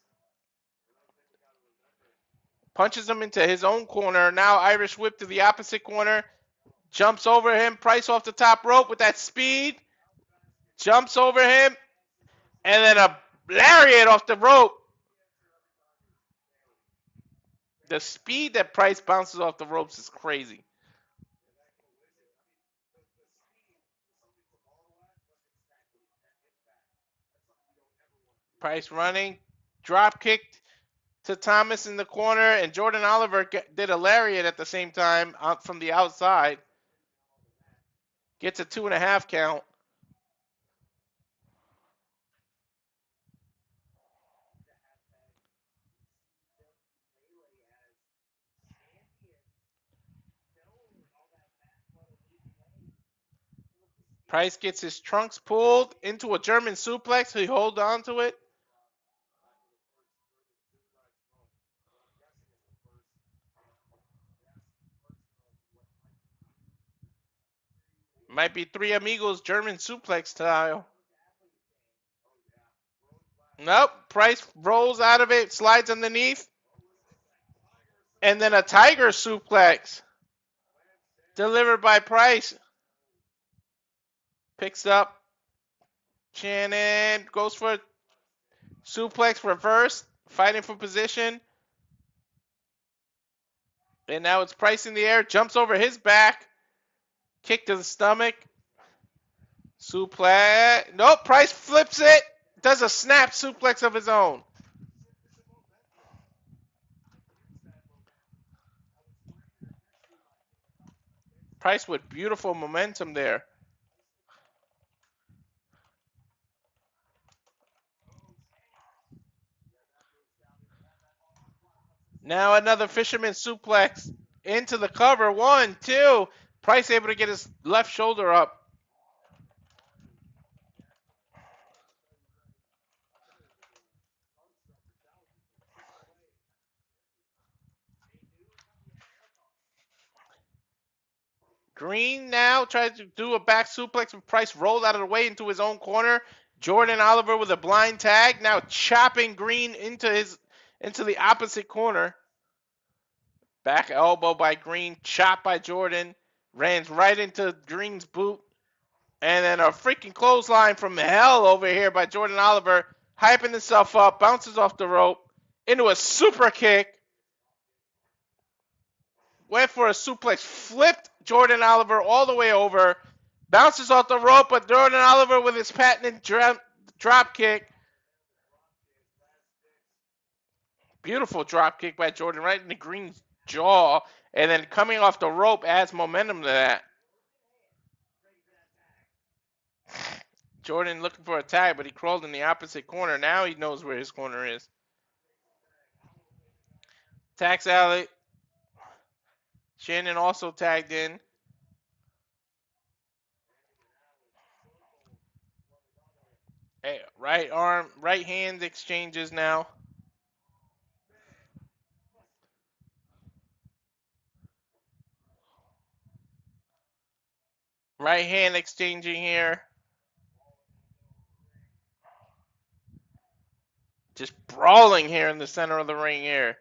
Speaker 12: Punches him into his own corner. Now Irish whip to the opposite corner. Jumps over him. Price off the top rope with that speed. Jumps over him. And then a lariat off the rope. The speed that Price bounces off the ropes is crazy. Price running. Drop kicked to Thomas in the corner. And Jordan Oliver did a lariat at the same time out from the outside. Gets a 2.5 count. Price gets his trunks pulled into a German suplex. He holds on to it. Might be Three Amigos German suplex style. Nope. Price rolls out of it, slides underneath. And then a Tiger suplex. Delivered by Price. Picks up. Shannon goes for suplex reverse. Fighting for position. And now it's Price in the air. Jumps over his back. Kick to the stomach. Suplex. Nope. Price flips it. Does a snap suplex of his own. Price with beautiful momentum there. Now another fisherman suplex into the cover. 1, 2. Price able to get his left shoulder up. Green now tries to do a back suplex, but Price rolled out of the way into his own corner. Jordan Oliver with a blind tag, now chopping Green into the opposite corner. Back elbow by Green, chop by Jordan, ran right into Green's boot. And then a freaking clothesline from hell over here by Jordan Oliver, hyping himself up, bounces off the rope into a super kick. Went for a suplex, flipped Jordan Oliver all the way over, bounces off the rope, but Jordan Oliver with his patented drop kick. Beautiful drop kick by Jordan right in the Green's jaw, and then coming off the rope adds momentum to that. Jordan looking for a tag, but he crawled in the opposite corner. Now he knows where his corner is. Tags Alec. Shannon also tagged in. Hey, right arm, right hand exchanges now. Right hand exchanging here. Just brawling here in the center of the ring here.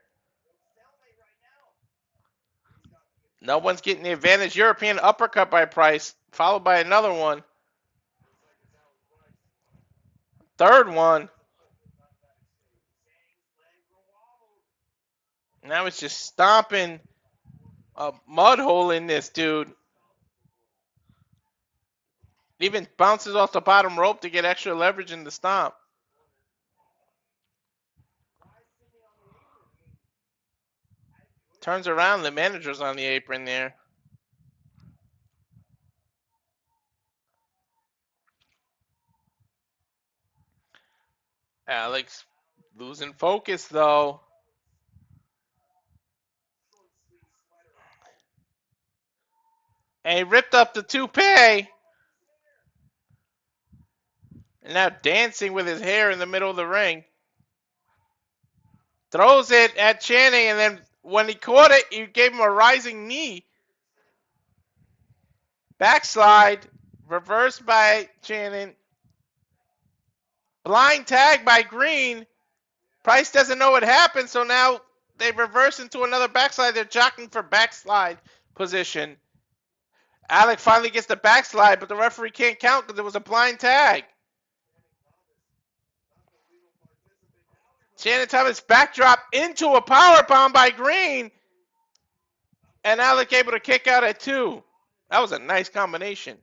Speaker 12: No one's getting the advantage. European uppercut by Price, followed by another one. Third one. Now it's just stomping a mud hole in this dude. Even bounces off the bottom rope to get extra leverage in the stomp. Turns around, the manager's on the apron there. Alex losing focus though. And he ripped up the toupee. And now dancing with his hair in the middle of the ring. Throws it at Channing, and then when he caught it, he gave him a rising knee. Backslide. Reversed by Channing. Blind tag by Green. Price doesn't know what happened, so now they reverse into another backslide. They're jockeying for backslide position. Alec finally gets the backslide, but the referee can't count because it was a blind tag. Shannon Thomas backdrop into a powerbomb by Green. And Alec able to kick out at 2. That was a nice combination.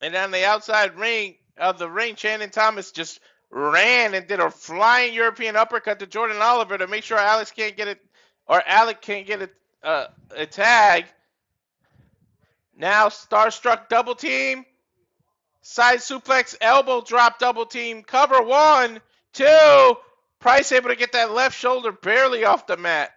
Speaker 12: And on the outside of the ring, Shannon Thomas just ran and did a flying European uppercut to Jordan Oliver to make sure Alex can't get it, or Alec can't get a tag. Now Starstruck double team, side suplex, elbow drop double team, cover 1, 2. Price able to get that left shoulder barely off the mat.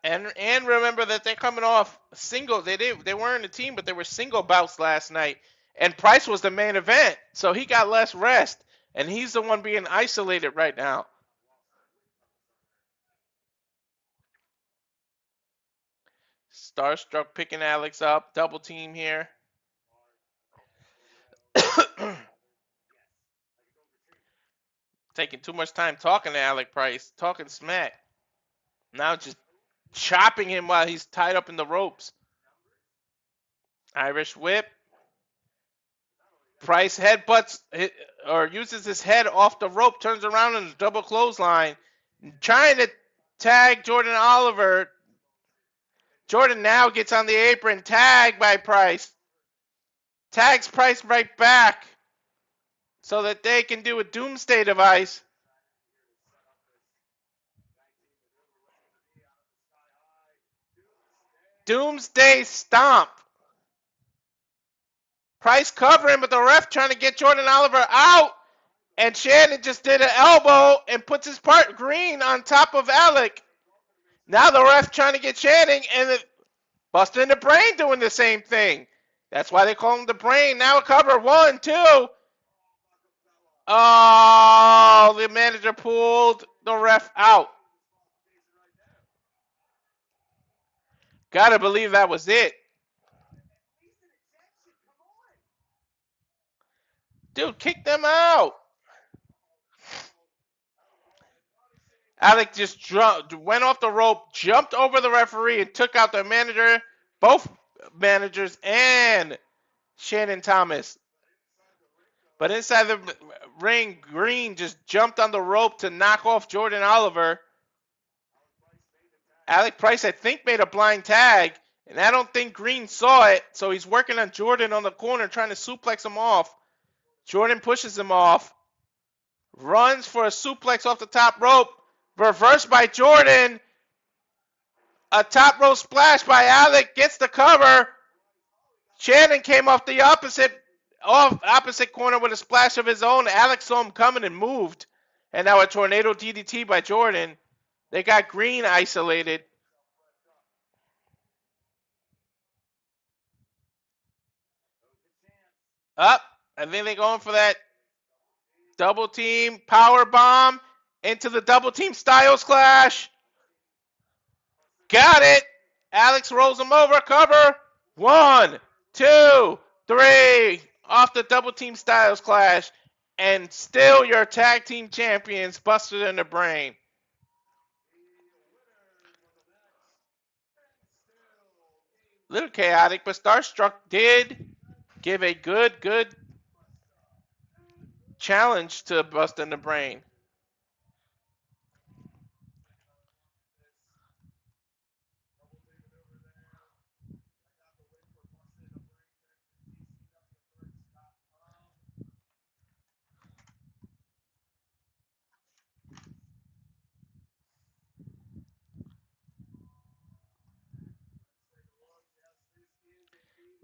Speaker 12: And remember that they're coming off single. They weren't a team, but they were single bouts last night. And Price was the main event, so he got less rest. And he's the one being isolated right now. Starstruck picking Alex up. Double team here. Taking too much time talking to Alec Price. Talking smack. Now just chopping him while he's tied up in the ropes. Irish whip. Price headbutts or uses his head off the rope, turns around in a double clothesline, trying to tag Jordan Oliver. Jordan now gets on the apron, tagged by Price. Tags Price right back so that they can do a doomsday device. Doomsday stomp. Price covering, but the ref trying to get Jordan Oliver out. And Shannon just did an elbow and puts his part Green on top of Alec. Now the ref trying to get Shannon and Bustah in the Brain doing the same thing. That's why they call him the Brain. Now a cover. 1, 2. Oh, the manager pulled the ref out. Gotta believe that was it. Dude, kick them out. Alec just went off the rope, jumped over the referee, and took out the manager, both managers, and Shannon Thomas. But inside the ring, Green just jumped on the rope to knock off Jordan Oliver. Alec Price, I think, made a blind tag, and I don't think Green saw it, so he's working on Jordan on the corner, trying to suplex him off. Jordan pushes him off, runs for a suplex off the top rope, reversed by Jordan, a top rope splash by Alec, gets the cover. Shannon came off the opposite corner with a splash of his own. Alec saw him coming and moved, and now a tornado DDT by Jordan. They got Green isolated. Up. I think they're going for that double team power bomb into the double team Styles Clash. got it. Alex rolls him over. Cover. 1, 2, 3. Off the double team styles clash. And still your tag team champions, busted in the brain. Little chaotic, but Starstruck did give a good challenge to Bust in the Brain.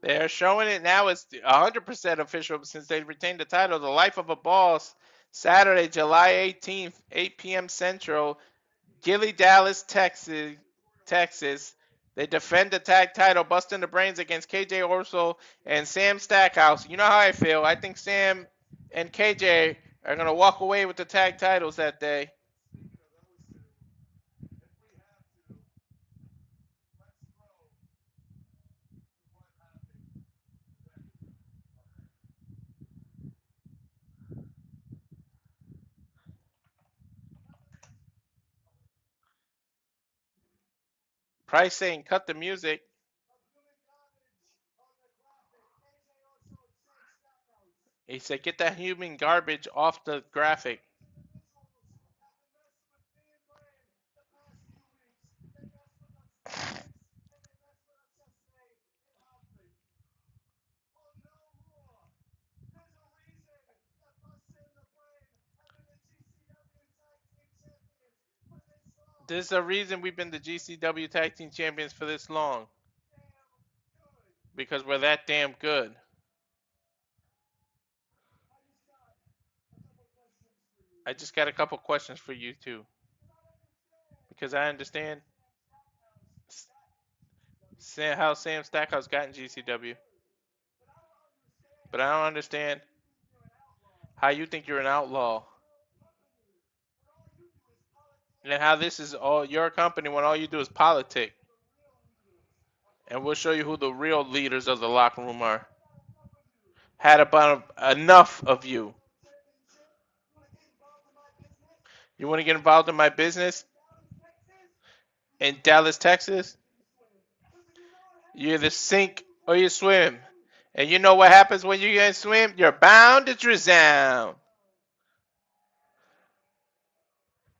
Speaker 12: They're showing it now. It's 100% official since they retained the title. The Life of a Boss, Saturday, July 18th, 8 p.m. Central, Gilly, Dallas, Texas. They defend the tag title, busting the brains against KJ Orso and Sam Stackhouse. You know how I feel. I think Sam and KJ are going to walk away with the tag titles that day. Price saying cut the music. He said get that human garbage off the graphic. There's a reason we've been the GCW Tag Team Champions for this long. Because we're that damn good. I just got a couple questions for you too. Because I understand how Sam Stackhouse got in GCW. But I don't understand how you think you're an outlaw. And how this is all your company when all you do is politic. And we'll show you who the real leaders of the locker room are. Had about enough of you. You want to get involved in my business? In Dallas, Texas? You either sink or you swim. And you know what happens when you get swim? You're bound to drown.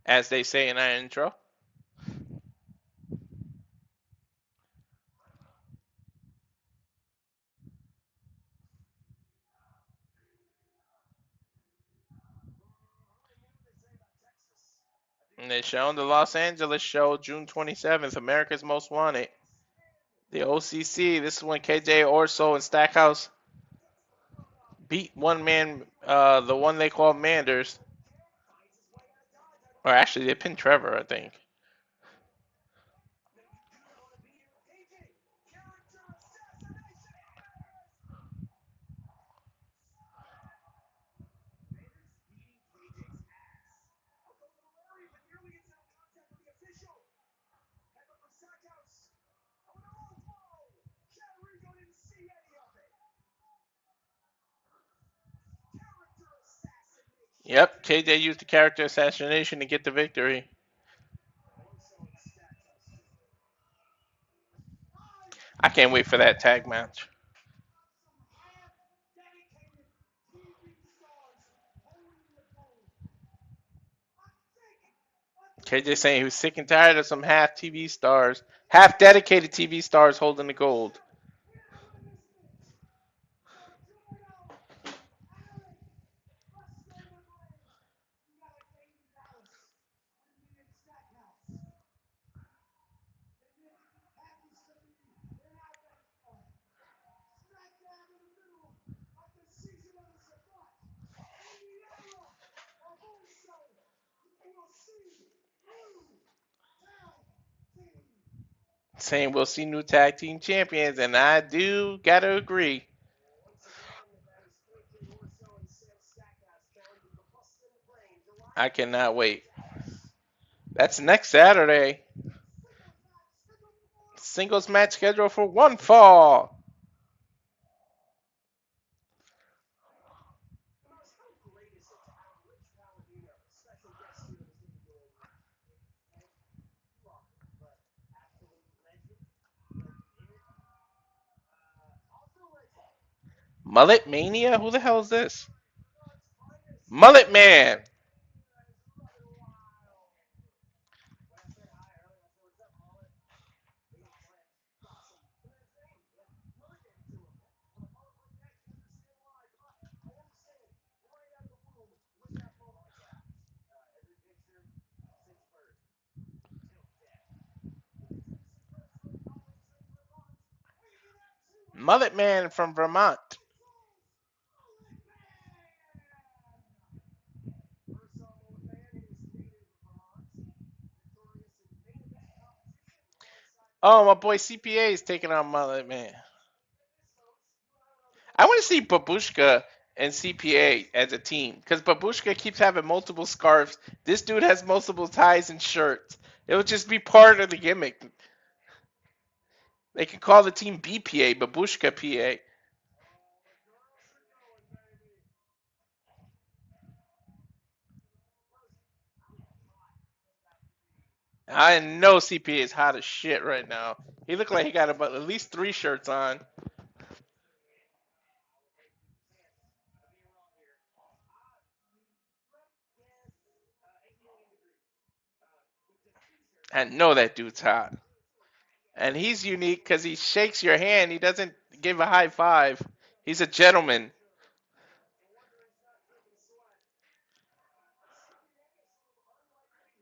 Speaker 12: As they say in our intro. And they're showing the Los Angeles show June 27th, America's Most Wanted. The OCC, this is when KJ Orso and Stackhouse beat one man, the one they call Manders. Or actually, they pinned Trevor, I think. Yep, KJ used the character assassination to get the victory. I can't wait for that tag match. KJ saying he was sick and tired of some half dedicated TV stars holding the gold. Saying we'll see new tag team champions, and I do gotta agree. I cannot wait. That's next Saturday. Singles match scheduled for one fall. Mullet Mania? Who the hell is this? Mullet Man. Mullet Man from Vermont. Oh, my boy CPA is taking on Mullet Man. I want to see Babushka and CPA as a team because Babushka keeps having multiple scarves. This dude has multiple ties and shirts. It would just be part of the gimmick. They could call the team BPA, Babushka PA. I know CPA is hot as shit right now. He looked like he got about at least 3 shirts on. I know that dude's hot. And he's unique because he shakes your hand. He doesn't give a high five. He's a gentleman.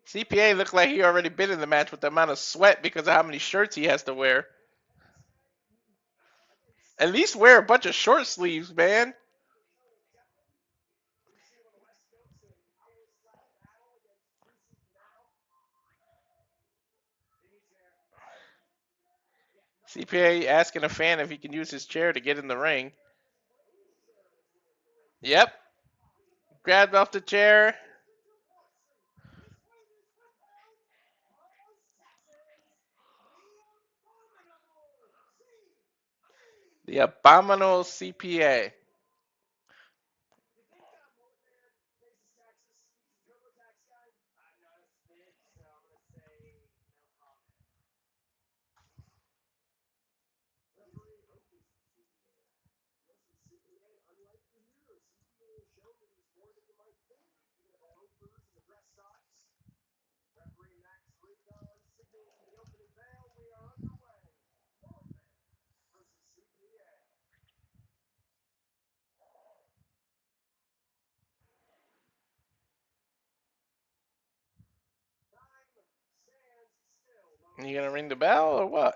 Speaker 12: CPA looked like he already been in the match with the amount of sweat because of how many shirts he has to wear. At least wear a bunch of short sleeves, man. CPA asking a fan if he can use his chair to get in the ring. Yep. Grabbed off the chair. The abominable CPA. You gonna ring the bell or what?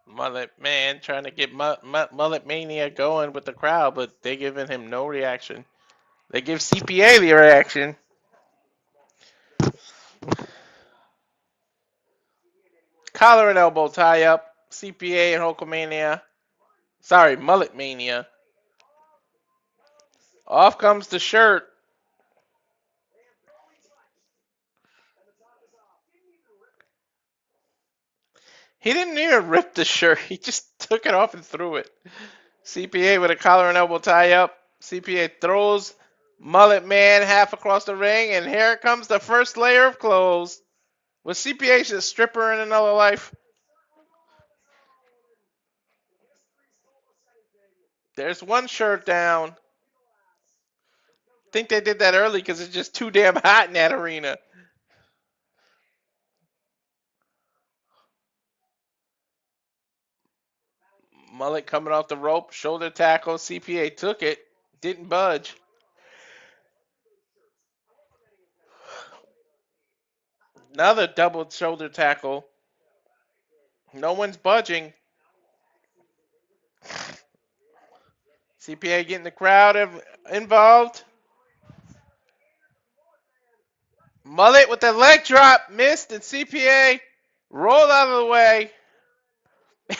Speaker 12: Mullet Man trying to get Mullet Mania going with the crowd, but they giving him no reaction. They give CPA the reaction. Collar and elbow tie up. CPA and Hulkamania. Sorry, Mullet Mania. Off comes the shirt. He didn't even rip the shirt. He just took it off and threw it. CPA with a collar and elbow tie up. CPA throws Mullet Man half across the ring, and here comes the first layer of clothes. Was CPA a stripper in another life? There's one shirt down. Think they did that early because it's just too damn hot in that arena. Mullet coming off the rope, shoulder tackle. CPA took it, didn't budge. Another double shoulder tackle. No one's budging. CPA getting the crowd involved. Mullet with the leg drop, missed, and CPA rolled out of the way.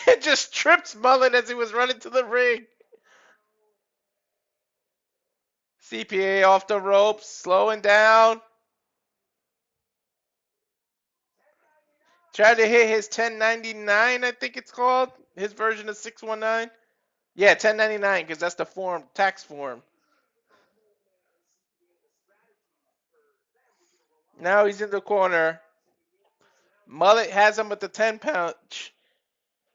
Speaker 12: It just tripped Mullet as he was running to the ring. CPA off the ropes, slowing down. Tried to hit his 1099, I think it's called. His version of 619. Yeah, 1099, because that's the form, tax form. Now he's in the corner. Mullet has him with the 10 punch.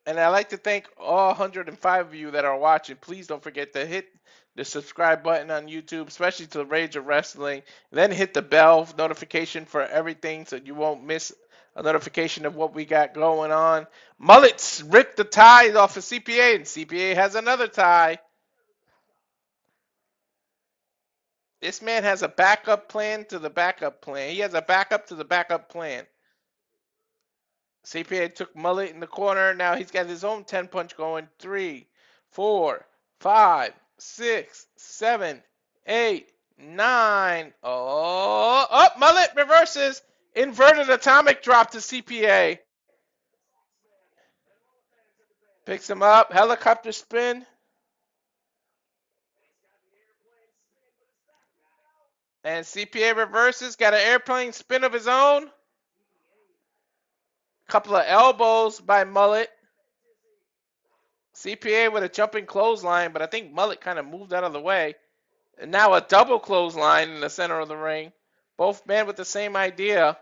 Speaker 12: And I'd like to thank all 105 of you that are watching. Please don't forget to hit the subscribe button on YouTube, especially to Rage of Wrestling. Then hit the bell notification for everything so you won't miss a notification of what we got going on. Mullets ripped the tie off of CPA, and CPA has another tie. This man has a backup plan to the backup plan. He has a backup to the backup plan. CPA took Mullet in the corner. Now he's got his own 10 punch going. 3, 4, 5, 6, 7, 8, 9. Oh, up! Mullet reverses. Inverted atomic drop to CPA. Picks him up. Helicopter spin. And CPA reverses. Got an airplane spin of his own. Couple of elbows by Mullet. CPA with a jumping clothesline, but I think Mullet kind of moved out of the way. And now a double clothesline in the center of the ring. Both men with the same idea.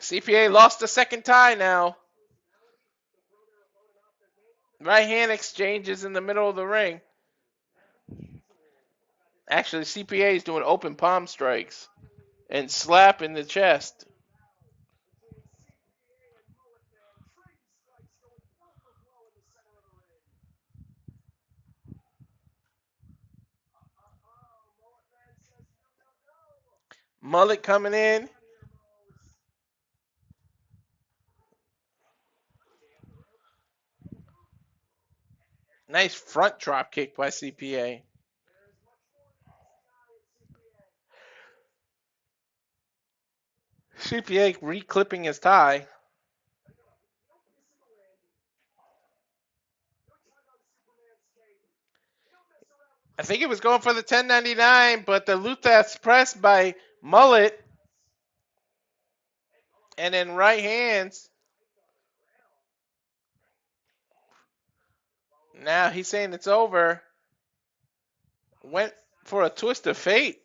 Speaker 12: CPA lost the second tie now. Right hand exchanges in the middle of the ring. Actually, CPA is doing open palm strikes and slap in the chest. Mullet coming in. Nice front drop kick by CPA. CPA re-clipping his tie. I think it was going for the 1099, but the Luthez press by Mullet. And then right hands. Now he's saying it's over. Went for a twist of fate.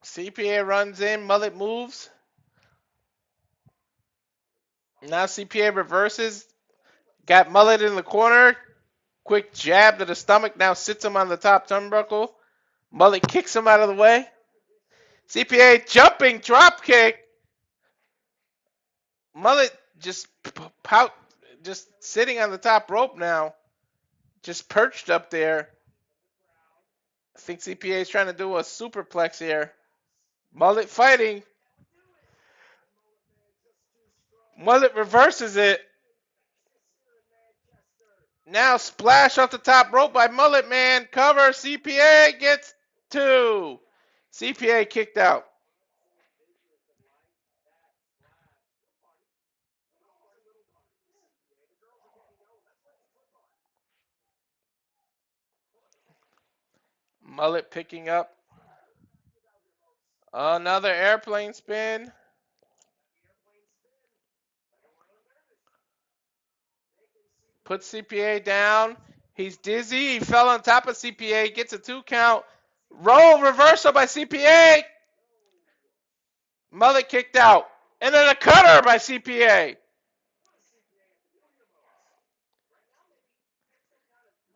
Speaker 12: CPA runs in. Mullet moves. Now CPA reverses. Got Mullet in the corner. Quick jab to the stomach. Now sits him on the top turnbuckle. Mullet kicks him out of the way. CPA jumping drop kick. Mullet just sitting on the top rope now. Just perched up there. I think CPA is trying to do a superplex here. Mullet fighting. Mullet reverses it. Now splash off the top rope by Mullet Man. Cover. CPA gets 2. CPA kicked out. Mullet picking up. Another airplane spin. Puts CPA down. He's dizzy. He fell on top of CPA. Gets a 2 count. Roll reversal by CPA. Mullet kicked out. And then a cutter by CPA.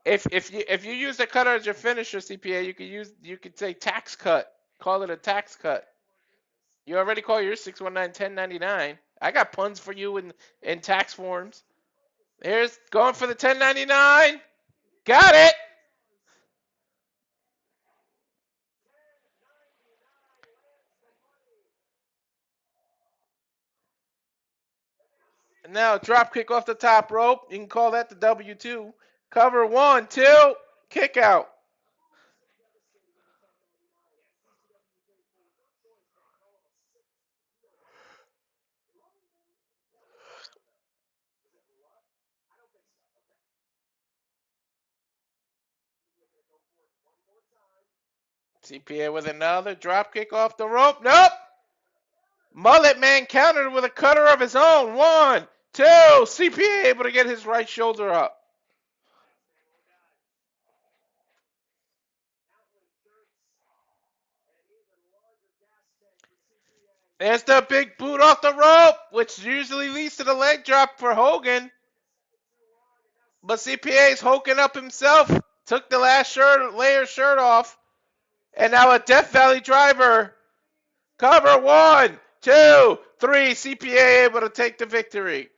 Speaker 12: If you use the cutter as your finisher, CPA, you could say tax cut. Call it a tax cut. You already call your 619 1099. I got puns for you in tax forms. Here's going for the 1099. Got it. And now drop kick off the top rope. You can call that the W2. Cover 1, 2, kick out. CPA with another drop kick off the rope. Nope. Mullet Man countered with a cutter of his own. 1, 2. CPA able to get his right shoulder up. There's the big boot off the rope, which usually leads to the leg drop for Hogan. But CPA's hulking up himself. Took the last layer shirt off. And now a Death Valley driver. Cover 1, 2, 3. CPA able to take the victory.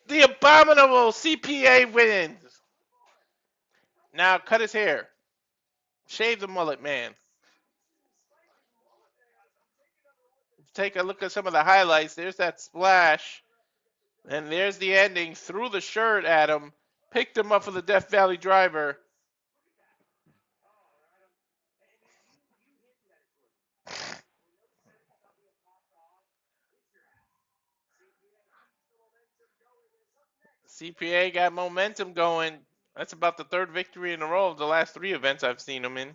Speaker 12: The abominable CPA wins. Now cut his hair. Shave the Mullet Man. Take a look at some of the highlights. There's that splash. And there's the ending. Threw the shirt at him. Picked him up for the Death Valley driver. CPA got momentum going. That's about the third victory in a row of the last 3 events I've seen him in.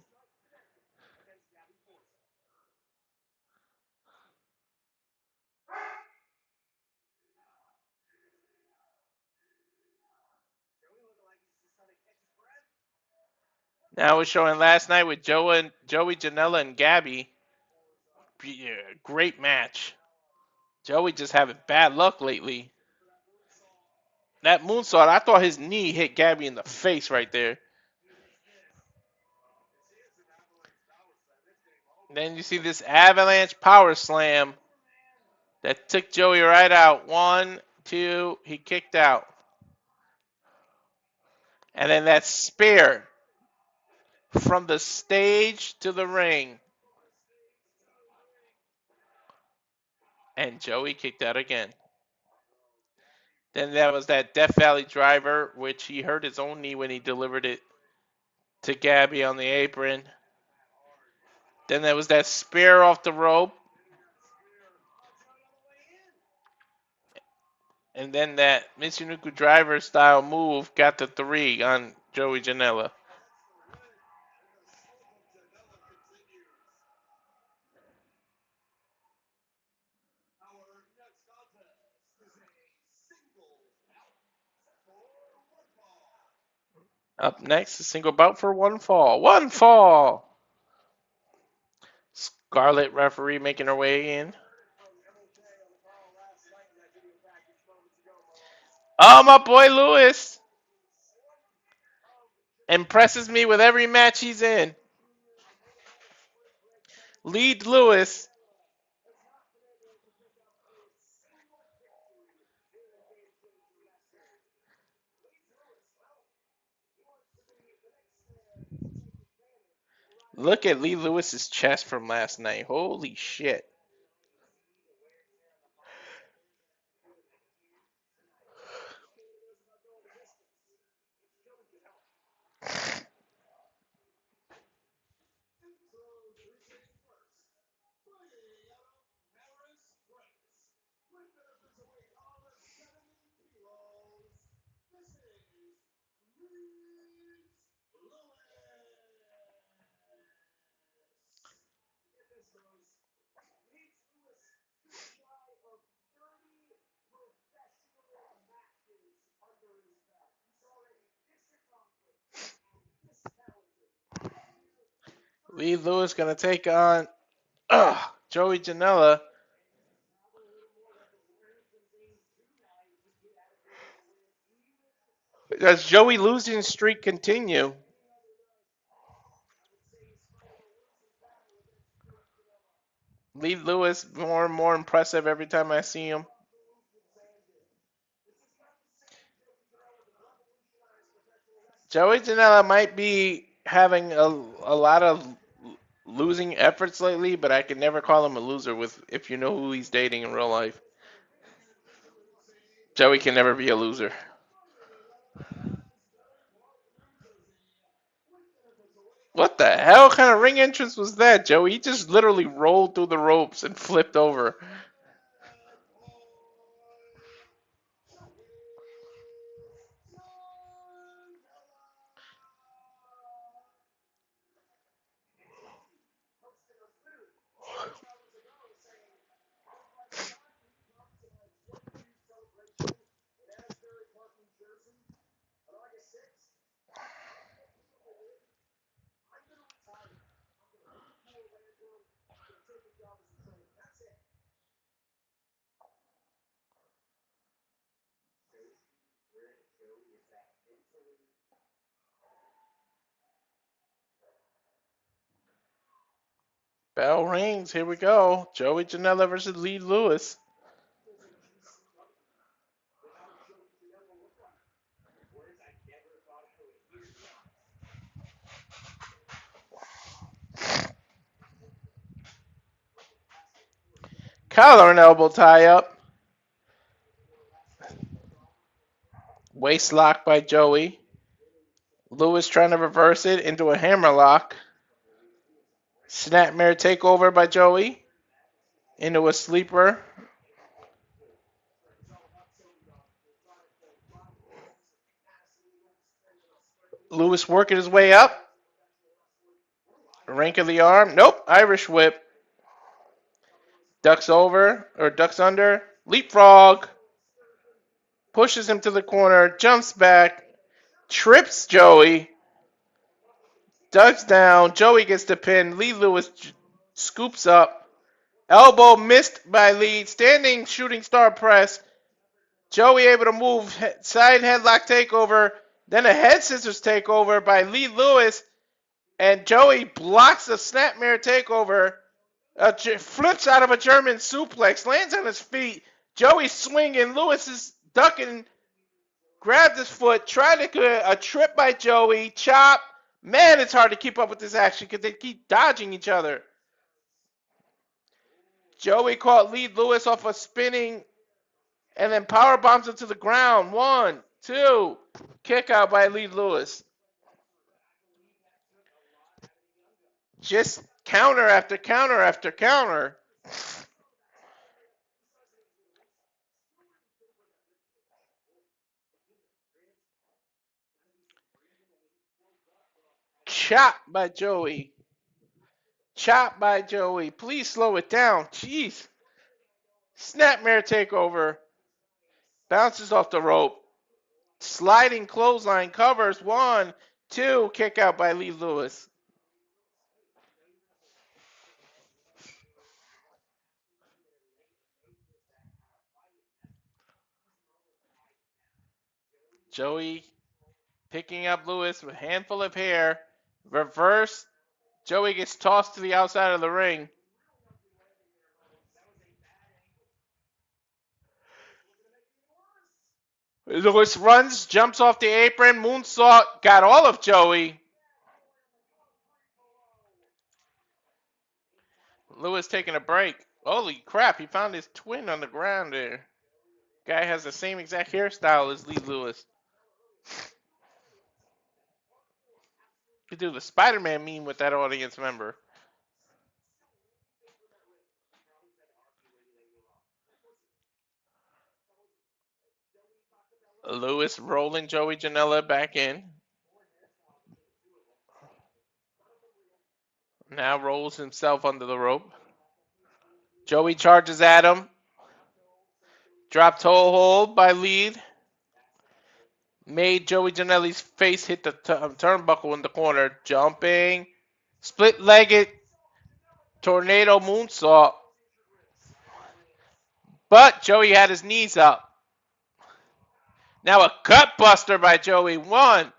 Speaker 12: Now we're showing last night with Joey, Janela, and Gabby. Great match. Joey just having bad luck lately. That moonsault, I thought his knee hit Gabby in the face right there. Then you see this avalanche power slam that took Joey right out. 1, 2, he kicked out. And then that spear from the stage to the ring. And Joey kicked out again. Then there was that Death Valley driver, which he hurt his own knee when he delivered it to Gabby on the apron. Then there was that spear off the rope. And then that Michinoku driver style move got the 3 on Joey Janela. Up next, a single bout for 1 fall. 1 fall! Scarlet referee making her way in. Oh, my boy Lewis impresses me with every match he's in. Leedz Lewis. Look at Leedz Lewis's chest from last night. Holy shit. Leedz Lewis going to take on Joey Janela. Does Joey losing streak continue? Leedz Lewis more and more impressive every time I see him. Joey Janela might be having a lot of losing efforts lately, but I can never call him a loser if you know who he's dating in real life. Joey can never be a loser. What the hell kind of ring entrance was that, Joey? He just literally rolled through the ropes and flipped over. Bell rings. Here we go. Joey Janela versus Leedz Lewis. Collar and elbow tie up. Waist lock by Joey. Lewis trying to reverse it into a hammerlock. Snapmare takeover by Joey. Into a sleeper. Lewis working his way up. Rank of the arm. Nope. Irish whip. Ducks over, or ducks under. Leapfrog. Pushes him to the corner. Jumps back. Trips Joey. Ducks down. Joey gets the pin. Leedz Lewis scoops up. Elbow missed by Leedz. Standing shooting star press. Joey able to move. Side headlock takeover. Then a head scissors takeover by Leedz Lewis. And Joey blocks a snapmare takeover. Flips out of a German suplex. Lands on his feet. Joey swinging. Lewis is ducking. Grabbed his foot. Tried to get a trip by Joey. Chop. Man, it's hard to keep up with this action because they keep dodging each other. Joey caught Leedz Lewis off a spinning and then power bombs him to the ground. 1, 2. Kick out by Leedz Lewis. Just counter after counter after counter. Chop by Joey. Chop by Joey. Please slow it down. Jeez. Snapmare takeover. Bounces off the rope. Sliding clothesline covers. 1, 2. Kick out by Leedz Lewis. Joey picking up Lewis with a handful of hair. Reverse. Joey gets tossed to the outside of the ring. Lewis runs, jumps off the apron, moonsault, got all of Joey. Lewis taking a break. Holy crap, he found his twin on the ground there. Guy has the same exact hairstyle as Leedz Lewis. Could do the Spider-Man meme with that audience member. Lewis rolling Joey Janela back in. Now rolls himself under the rope. Joey charges at him. Drop toe hold by Leedz. Made Joey Janela's face hit the turnbuckle in the corner. Jumping. Split-legged tornado moonsault. But Joey had his knees up. Now a gut buster by Joey. 1,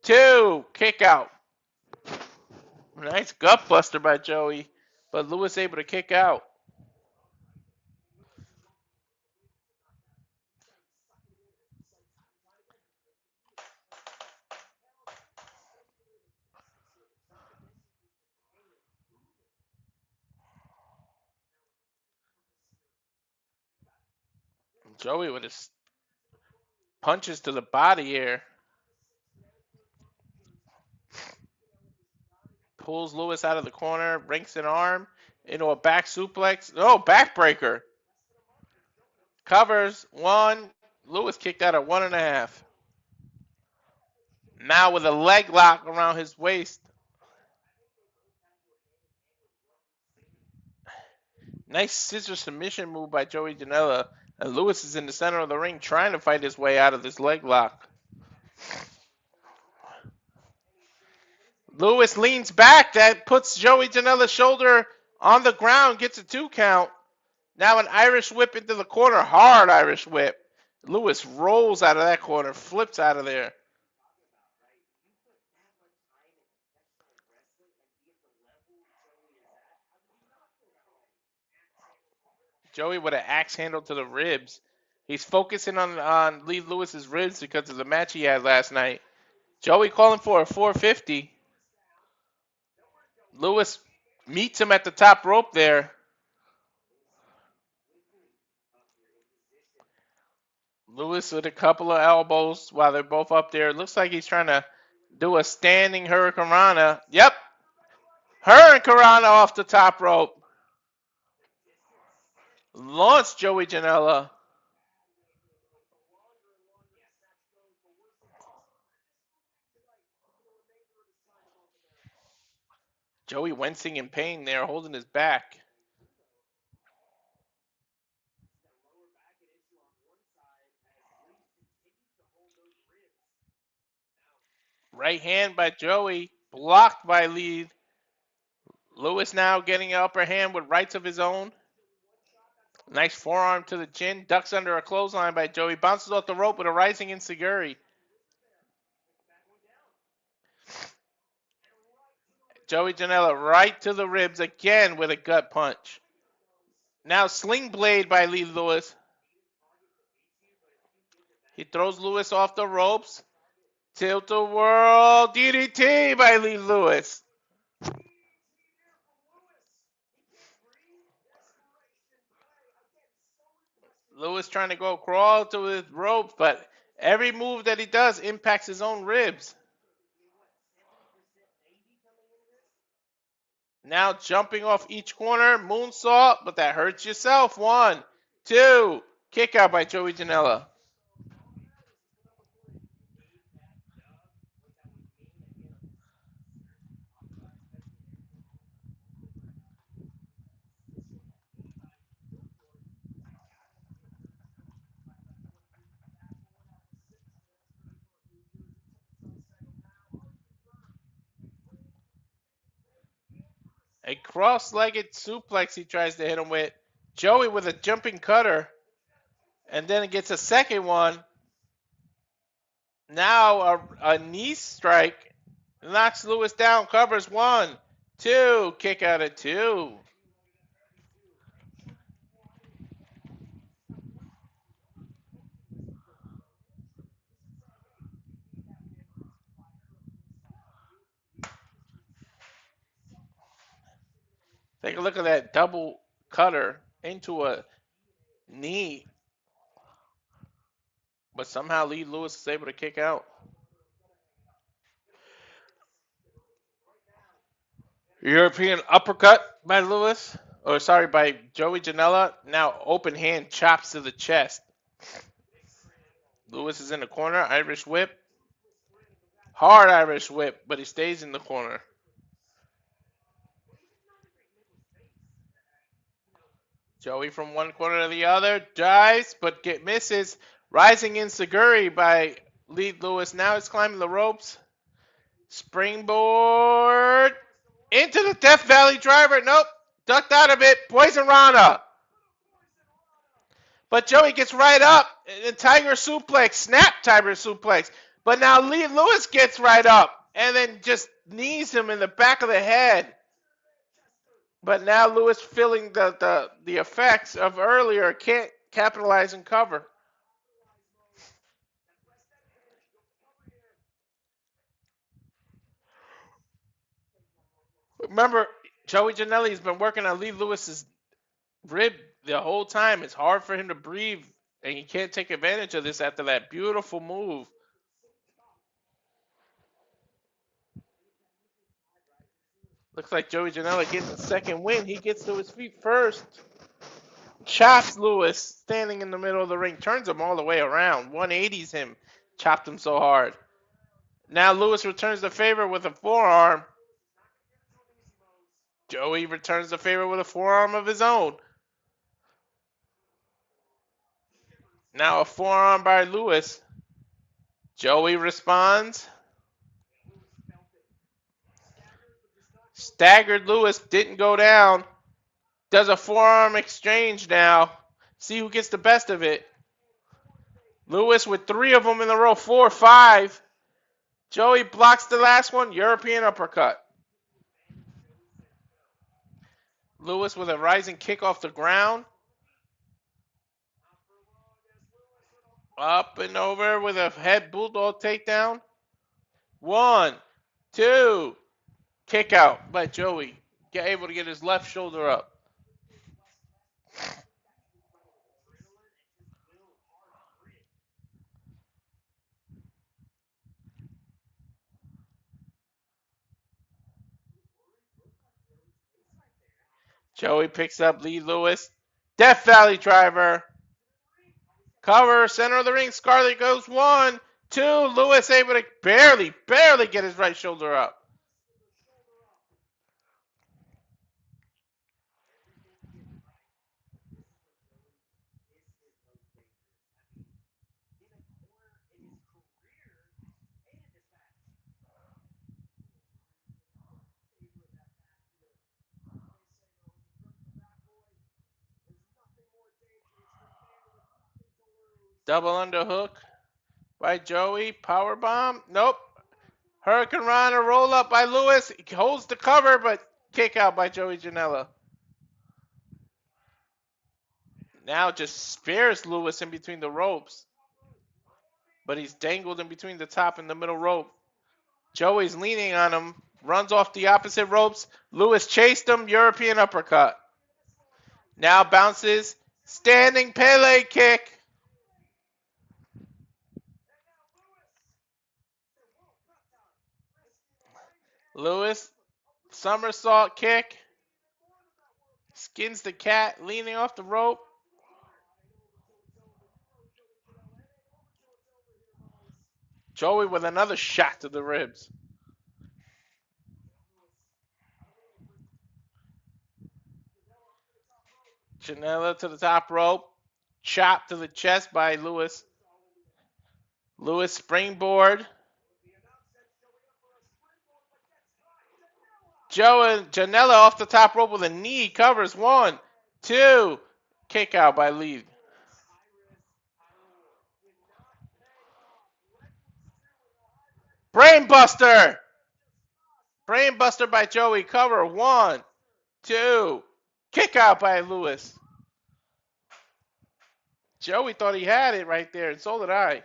Speaker 12: 2. Kick out. Nice gut buster by Joey. But Lewis able to kick out. Joey with his punches to the body here. Pulls Lewis out of the corner, rinks an arm into a back suplex. Oh, backbreaker. Covers. 1. Lewis kicked out at 1.5. Now with a leg lock around his waist. Nice scissor submission move by Joey Janela. And Lewis is in the center of the ring trying to fight his way out of this leg lock. Lewis leans back. That puts Joey Janela's shoulder on the ground. Gets a 2 count. Now an Irish whip into the corner. Hard Irish whip. Lewis rolls out of that corner. Flips out of there. Joey with an axe handle to the ribs. He's focusing on Leedz Lewis's ribs because of the match he had last night. Joey calling for a 450. Lewis meets him at the top rope there. Lewis with a couple of elbows while they're both up there. Looks like he's trying to do a standing hurricanrana. Yep. Hurricanrana off the top rope. Launch Joey Janela. Joey wincing in pain there, holding his back. Right hand by Joey, blocked by Leedz. Lewis now getting an upper hand with rights of his own. Nice forearm to the chin, ducks under a clothesline by Joey, bounces off the rope with a rising enziguri. Joey Janela right to the ribs again with a gut punch. Now sling blade by Leedz Lewis. He throws Lewis off the ropes. Tilt-a-whirl DDT by Leedz Lewis. Lewis trying to go crawl to his ropes, but every move that he does impacts his own ribs. Now jumping off each corner, moonsault, but that hurts yourself. 1, 2, kick out by Joey Janela. A cross-legged suplex he tries to hit him with. Joey with a jumping cutter. And then it gets a second one. Now a knee strike. Knocks Lewis down. Covers 1, 2. Kick out at 2. Take a look at that double cutter into a knee. But somehow Leedz Lewis is able to kick out. European uppercut by Lewis. Or sorry, by Joey Janela. Now open hand chops to the chest. Lewis is in the corner. Irish whip. Hard Irish whip, but he stays in the corner. Joey from one corner to the other, dives, but misses. Rising enziguri by Leedz Lewis. Now he's climbing the ropes. Springboard into the Death Valley driver. Nope, ducked out of it. Poison Rana. But Joey gets right up. The Tiger suplex, snap Tiger suplex. But now Leedz Lewis gets right up and then just knees him in the back of the head. But now Lewis, feeling the effects of earlier, can't capitalize and cover. Remember, Joey Janela's been working on Leedz Lewis's rib the whole time. It's hard for him to breathe, and he can't take advantage of this after that beautiful move. Looks like Joey Janela gets a second win. He gets to his feet first. Chops Lewis standing in the middle of the ring. Turns him all the way around. 180s him. Chopped him so hard. Now Lewis returns the favor with a forearm. Joey returns the favor with a forearm of his own. Now a forearm by Lewis. Joey responds. Staggered Lewis, didn't go down. Does a forearm exchange now. See who gets the best of it. Lewis with 3 of them in a row, 4, 5. Joey blocks the last one, European uppercut. Lewis with a rising kick off the ground. Up and over with a head bulldog takedown. 1, 2. Kick out by Joey. Able to get his left shoulder up. Joey picks up Lee Lewis. Death Valley driver. Cover, center of the ring. Scarlett goes 1, 2. Lewis able to barely get his right shoulder up. Double underhook by Joey. Powerbomb. Nope. Hurricane Rana roll up by Lewis. He holds the cover, but kick out by Joey Janela. Now just spears Lewis in between the ropes. But he's dangled in between the top and the middle rope. Joey's leaning on him. Runs off the opposite ropes. Lewis chased him. European uppercut. Now bounces. Standing Pele kick. Lewis, somersault kick. Skins the cat, leaning off the rope. Joey with another shot to the ribs. Janela to the top rope. Chop to the chest by Lewis. Lewis springboard. Janela off the top rope with a knee. Covers 1, 2. Kick out by Leedz. Brainbuster. Brainbuster by Joey. Cover 1, 2. Kick out by Lewis. Joey thought he had it right there, and so did I.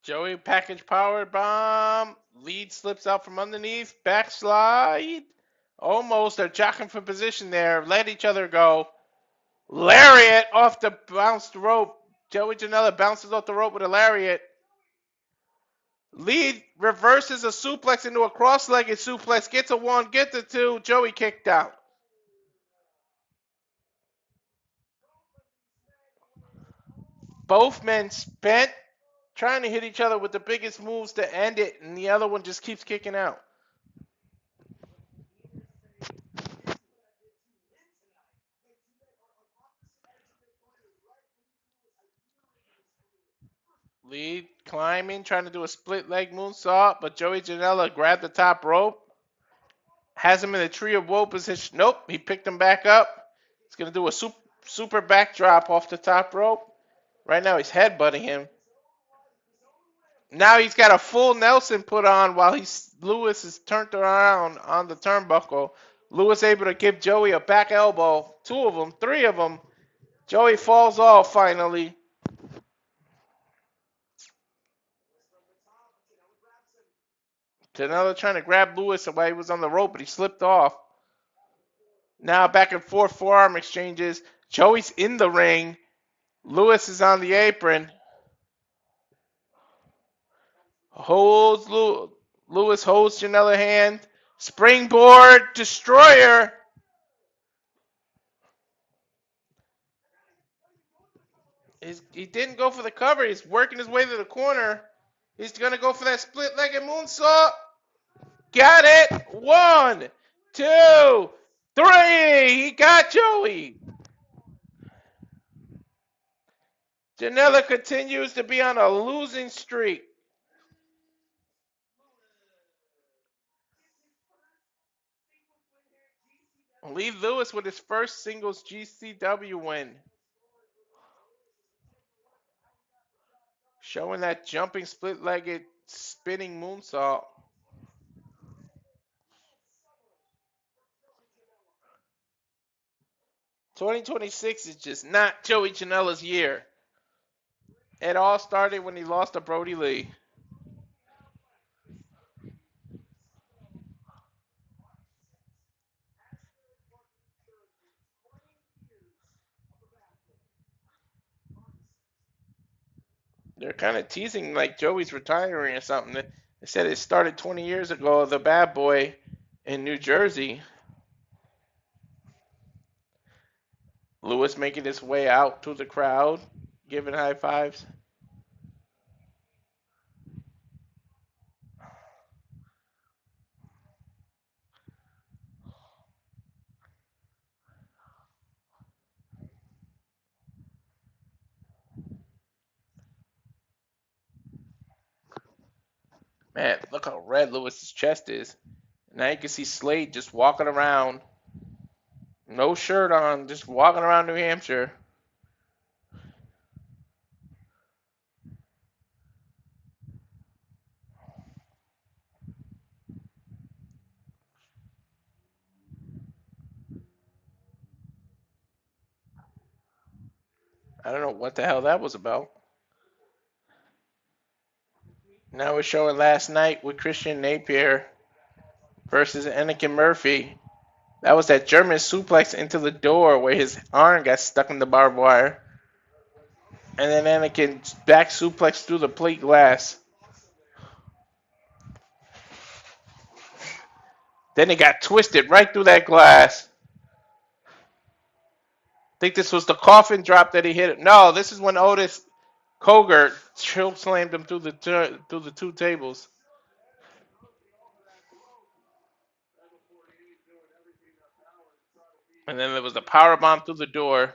Speaker 12: Joey package power bomb. Leedz slips out from underneath. Backslide. Almost. They're jockeying for position there. Let each other go. Lariat off the bounced rope. Joey Janela bounces off the rope with a lariat. Leedz reverses a suplex into a cross-legged suplex. Gets a 1, gets a 2. Joey kicked out. Both men spent trying to hit each other with the biggest moves to end it, and the other one just keeps kicking out. Leedz climbing, trying to do a split leg moonsault, but Joey Janela grabbed the top rope. Has him in a tree of woe position. Nope, he picked him back up. He's going to do a super backdrop off the top rope. Right now he's headbutting him. Now he's got a full Nelson put on while Lewis is turned around on the turnbuckle. Lewis able to give Joey a back elbow. 2 of them, 3 of them. Joey falls off finally. Janela trying to grab Lewis while he was on the rope, but he slipped off. Now back and forth forearm exchanges. Joey's in the ring. Lewis is on the apron.
Speaker 11: Lewis holds Janela hand. Springboard destroyer. He didn't go for the cover. He's working his way to the corner. He's going to go for that split-legged moonsault. Got it. 1, 2, 3. He got Joey. Janela continues to be on a losing streak. Leedz Lewis with his first singles GCW win. Showing that jumping split-legged spinning moonsault. '26 is just not Joey Janela's year. It all started when he lost to Brody Lee. They're kind of teasing like Joey's retiring or something. They said it started 20 years ago, the bad boy in New Jersey. Lewis making his way out to the crowd, giving high fives. Man, look how red Lewis's chest is. Now you can see Slade just walking around. No shirt on, just walking around New Hampshire. I don't know what the hell that was about. Now we're showing last night with Christian Napier versus Anakin Murphy. That was that German suplex into the door where his arm got stuck in the barbed wire. And then Anakin back suplex through the plate glass. Then it got twisted right through that glass. I think this was the coffin drop that he hit. No, this is when Otis Cogar choke slammed him through the two tables. And then there was the power bomb through the door.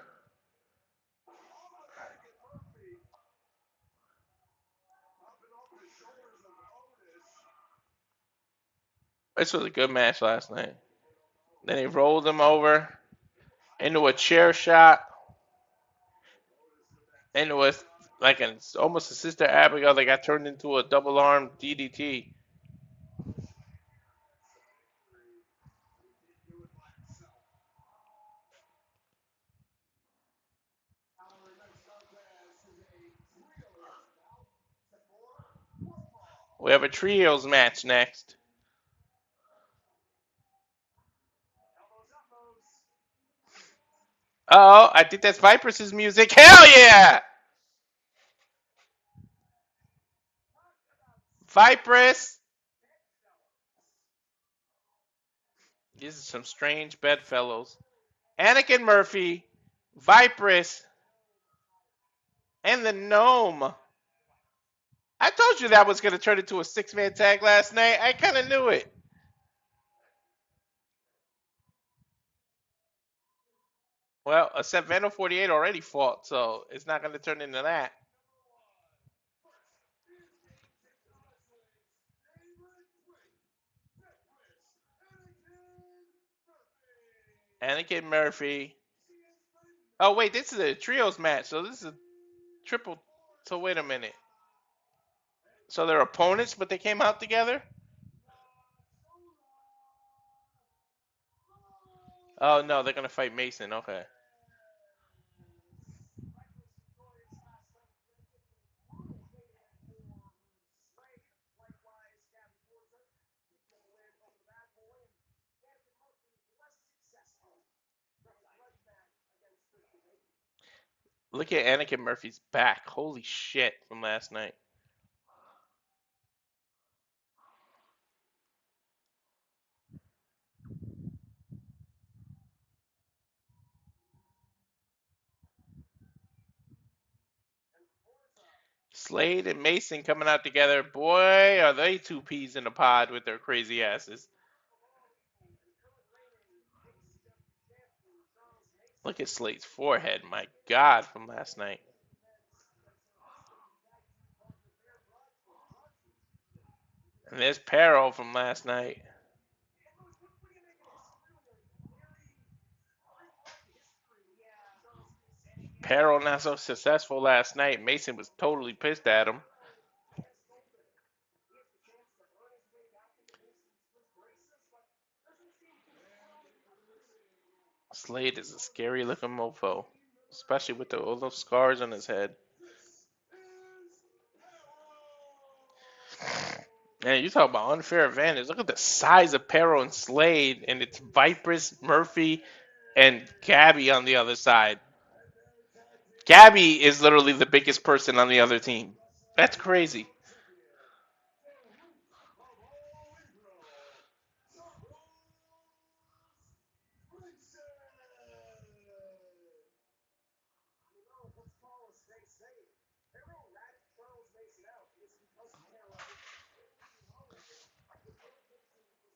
Speaker 11: This was a good match last night. Then he rolled him over into a chair shot. Into a almost a Sister Abigail that got turned into a double arm DDT. We have a trios match next. Oh, I think that's Vipress' music. Hell yeah! Vipress. These are some strange bedfellows. Anakin Murphy, Vipress, and the Gnome. I told you that was going to turn into a 6-man tag last night. I kind of knew it. Well, a Savannah 48 already fought, so it's not going to turn into that. Anakin Murphy. Oh, wait, this is a trios match, so this is a triple. So wait a minute. So they're opponents, but they came out together? Oh, no, they're going to fight Mason. Okay. Look at Anakin Murphy's back. Holy shit from last night.
Speaker 12: Slade and Mason coming out together. Boy, are they two peas in a pod with their crazy asses. Look at Slade's forehead. My God, from last night. And there's Parrow from last night. Parrow not so successful last night. Mason was totally pissed at him. Slade is a scary looking mofo, especially with all those scars on his head. Man, you talk about unfair advantage. Look at the size of Parrow and Slade, and it's Vipress, Murphy, and Gabby on the other side. Gabby is literally the biggest person on the other team. That's crazy.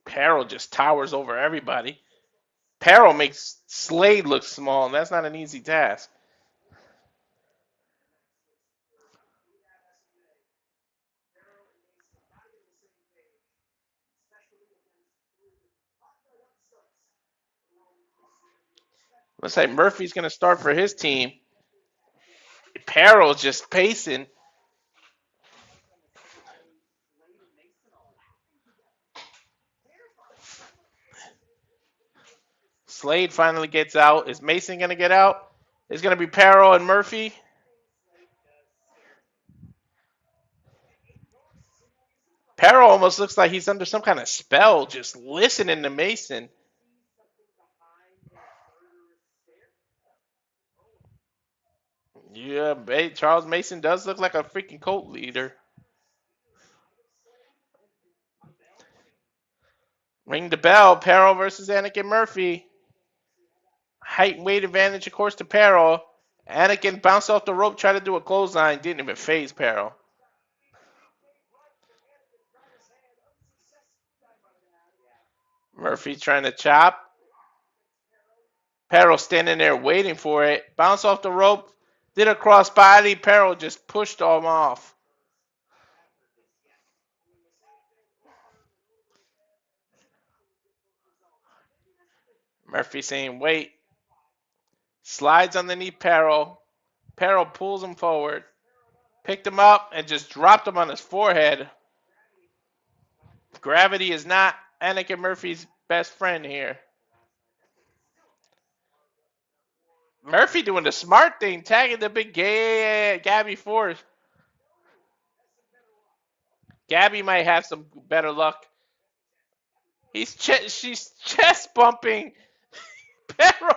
Speaker 12: Parrow just towers over everybody. Parrow makes Slade look small, and that's not an easy task. Looks like Murphy's going to start for his team. Parrow's just pacing. Slade finally gets out. Is Mason going to get out? It's going to be Parrow and Murphy. Parrow almost looks like he's under some kind of spell, just listening to Mason. Yeah, Charles Mason does look like a freaking cult leader. Ring the bell. Parrow versus Anakin Murphy. Height and weight advantage, of course, to Parrow. Anakin bounced off the rope, tried to do a clothesline. Didn't even phase Parrow. Murphy trying to chop. Parrow standing there waiting for it. Bounced off the rope. Did a crossbody. Parrow just pushed him off. Murphy saying, wait. Slides underneath Parrow. Parrow pulls him forward. Picked him up and just dropped him on his forehead. Gravity is not Anakin Murphy's best friend here. Murphy doing the smart thing, tagging the big Gabby Force. Gabby might have some better luck. She's chest bumping Parrow.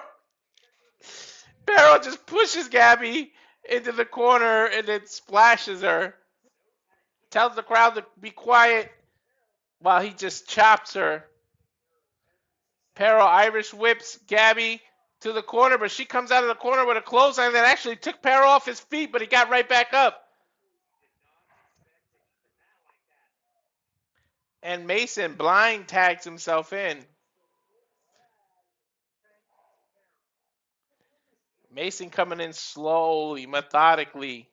Speaker 12: Parrow just pushes Gabby into the corner and then splashes her. Tells the crowd to be quiet while he just chops her. Parrow Irish whips Gabby to the corner, but she comes out of the corner with a clothesline that actually took Parrow off his feet, but he got right back up. And Mason blind tags himself in. Mason coming in slowly, methodically.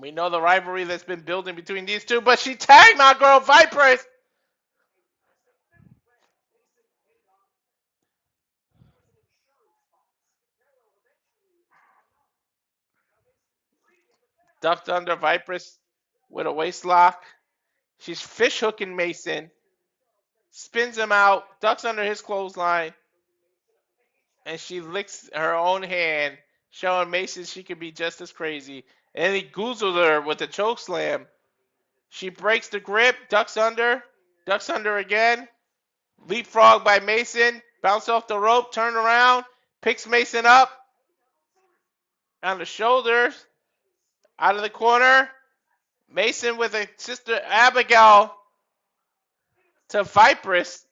Speaker 12: We know the rivalry that's been building between these two, but she tagged my girl Vipress. Ducked under Vipress with a waist lock. She's fish hooking Mason. Spins him out, ducks under his clothesline. And she licks her own hand, showing Mason she can be just as crazy. And he goozled her with a choke slam. She breaks the grip, ducks under again. Leapfrog by Mason, bounce off the rope, turn around, picks Mason up on the shoulders, out of the corner. Mason with a sister Abigail to Vipress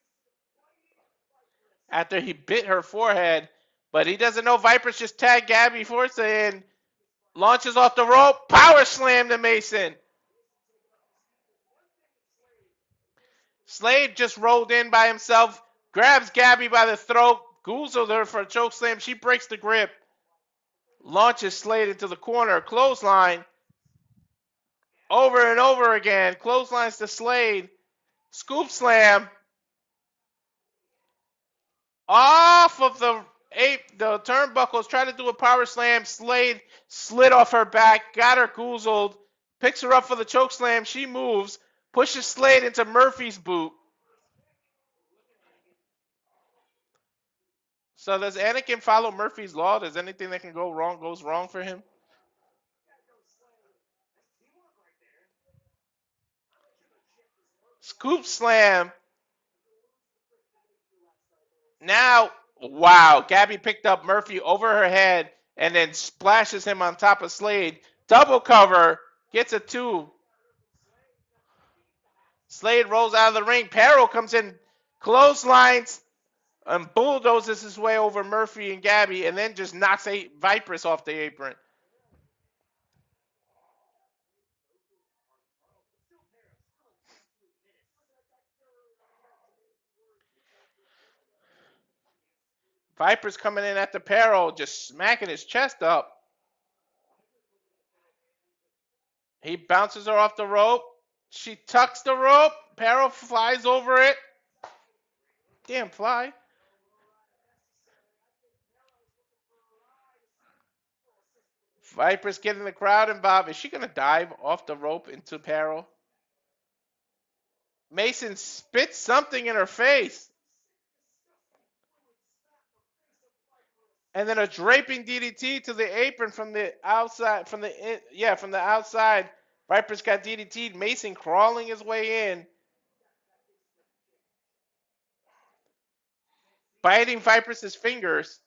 Speaker 12: after he bit her forehead. But he doesn't know Vipress just tagged Gabby Forza in. Launches off the rope. Power slam to Mason. Slade just rolled in by himself. Grabs Gabby by the throat. Goozled her for a choke slam. She breaks the grip. Launches Slade into the corner. Clothesline. Over and over again. Clotheslines to Slade. Scoop slam. Off of the turnbuckles. Tried to do a power slam. Slade slid off her back. Got her goozled. Picks her up for the choke slam. She moves. Pushes Slade into Murphy's boot. So does Anakin follow Murphy's law? Does anything that can go wrong goes wrong for him? Scoop slam. Now, wow. Gabby picked up Murphy over her head and then splashes him on top of Slade. Double cover. Gets a 2. Slade rolls out of the ring. Parrow comes in. Clotheslines. And bulldozes his way over Murphy and Gabby and then just knocks Vipress off the apron. Vipress coming in at the Parrow, just smacking his chest up. He bounces her off the rope. She tucks the rope. Parrow flies over it. Damn fly. Vipress getting the crowd involved. Is she going to dive off the rope into Parrow? Mason spits something in her face. And then a draping DDT to the apron from the outside. From the outside. Vipress got DDT'd. Mason crawling his way in. Biting Vipress's fingers.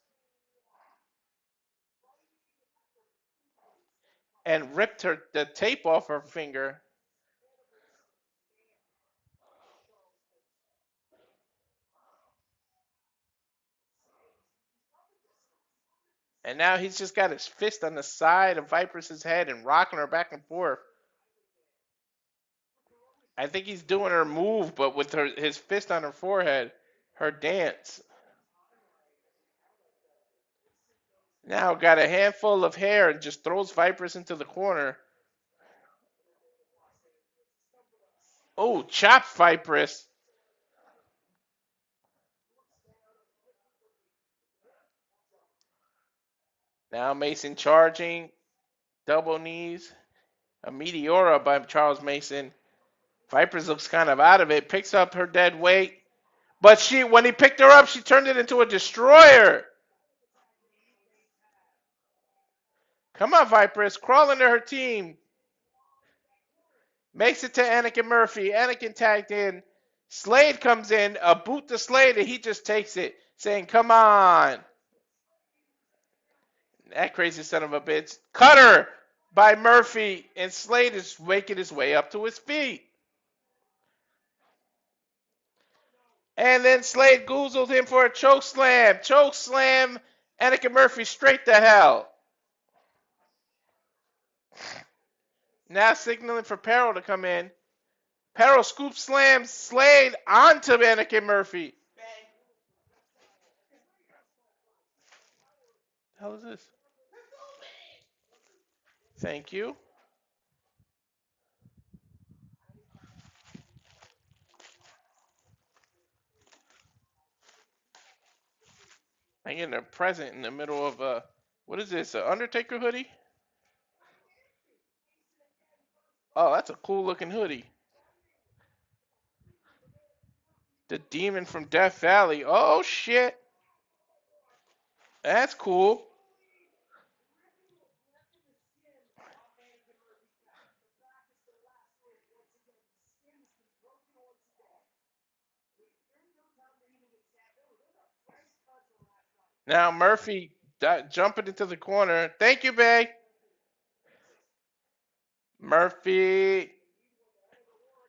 Speaker 12: And ripped the tape off her finger. And now he's just got his fist on the side of Vipress's head and rocking her back and forth. I think he's doing her move, but with his fist on her forehead, her dance. Now got a handful of hair and just throws Vipress into the corner. Oh, chop Vipress. Now Mason charging. Double knees. A Meteora by Charles Mason. Vipress looks kind of out of it. Picks up her dead weight. But when he picked her up, she turned it into a destroyer. Come on, Vipress. Crawl into her team. Makes it to Anakin Murphy. Anakin tagged in. Slade comes in. A boot to Slade, and he just takes it, saying, come on. That crazy son of a bitch. Cutter by Murphy, and Slade is making his way up to his feet. And then Slade goozled him for a choke slam. Choke slam. Anakin Murphy straight to hell. Now signaling for Parrow to come in. Parrow scoop slams Slade onto Anakin Murphy. What the hell is this? Thank you. I'm getting a present in the middle of a, what is this, an Undertaker hoodie? Oh, that's a cool looking hoodie. The Demon from Death Valley. Oh, shit. That's cool. Now Murphy jumping into the corner. Thank you, Bay. Murphy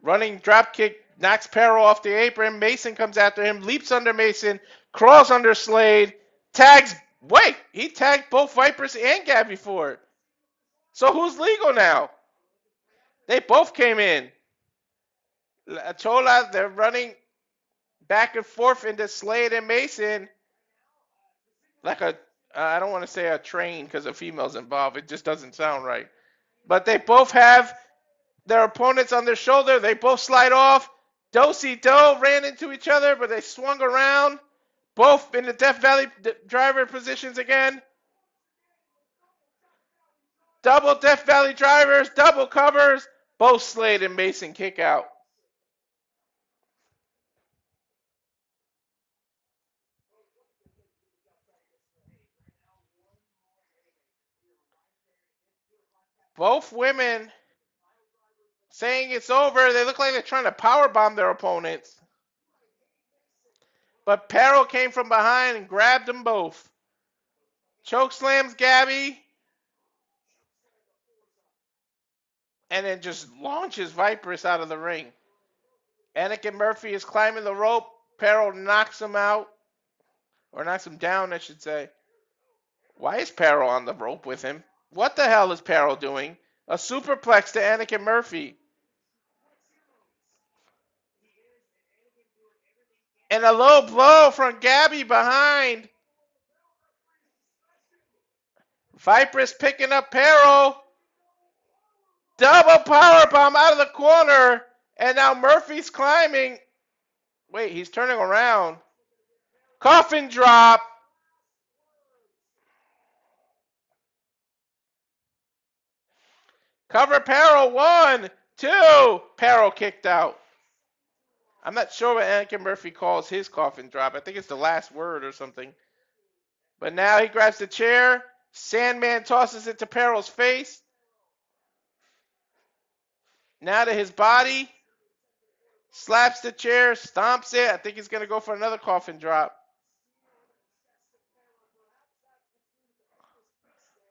Speaker 12: running drop kick, knocks Parrow off the apron. Mason comes after him, leaps under Mason, crawls under Slade, tags. Wait, he tagged both Vipress and Gabby for it. So who's legal now? They both came in. Chola, they're running back and forth into Slade and Mason like a, I don't want to say a train because a female's involved. It just doesn't sound right. But they both have their opponents on their shoulder. They both slide off. Do-si-do ran into each other, but they swung around. Both in the Death Valley driver positions again. Double Death Valley drivers, double covers. Both Slade and Mason kick out. Both women saying it's over. They look like they're trying to powerbomb their opponents. But Parrow came from behind and grabbed them both. Choke slams Gabby. And then just launches Vipress out of the ring. Anakin Murphy is climbing the rope. Parrow knocks him out. Or knocks him down, I should say. Why is Parrow on the rope with him? What the hell is Parrow doing? A superplex to Anakin Murphy. And a low blow from Gabby behind. Vipress picking up Parrow. Double powerbomb out of the corner. And now Murphy's climbing. Wait, he's turning around. Coffin drop. Cover Parrow. 1, 2. Parrow kicked out. I'm not sure what Anakin Murphy calls his coffin drop. I think it's the last word or something. But now he grabs the chair. Sandman tosses it to Parrow's face. Now to his body. Slaps the chair, stomps it. I think he's going to go for another coffin drop.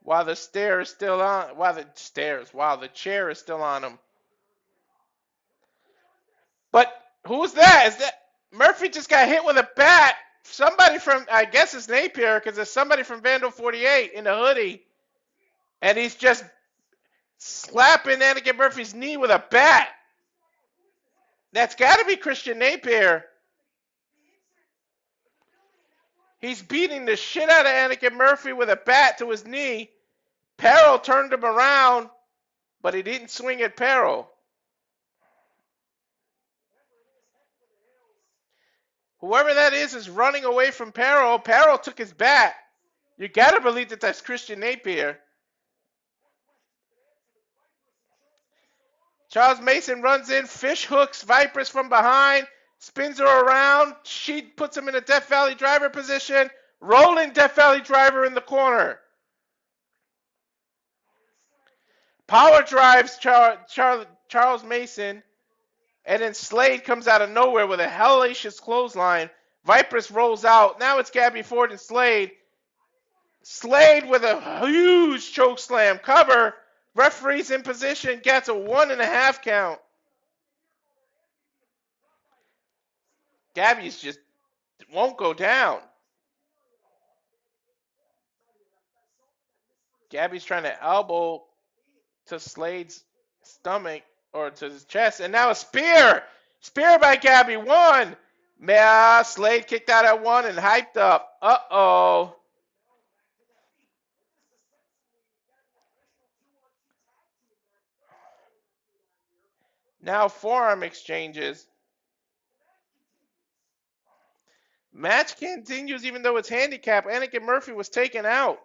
Speaker 12: While the chair is still on him. But who's that? Is that Murphy just got hit with a bat? Somebody from, I guess it's Napier, because there's somebody from Vandal 48 in a hoodie. And he's just slapping Anakin Murphy's knee with a bat. That's got to be Christian Napier. He's beating the shit out of Anakin Murphy with a bat to his knee. Parrow turned him around, but he didn't swing at Parrow. Whoever that is running away from Parrow. Parrow took his bat. You got to believe that that's Christian Napier. Charles Mason runs in, fish hooks Vipress from behind, spins her around. She puts him in a Death Valley driver position. Rolling Death Valley driver in the corner. Power drives Charles Mason. And then Slade comes out of nowhere with a hellacious clothesline. Vipress rolls out. Now it's Gabby Ford and Slade. Slade with a huge choke slam. Cover. Referee's in position. Gets a 1.5 count. Gabby's just won't go down. Gabby's trying to elbow to Slade's stomach. Or to his chest. And now a spear. Spear by Gabby. 1. Slade kicked out at 1 and hyped up. Uh-oh. Now forearm exchanges. Match continues even though it's handicap. Anakin Murphy was taken out.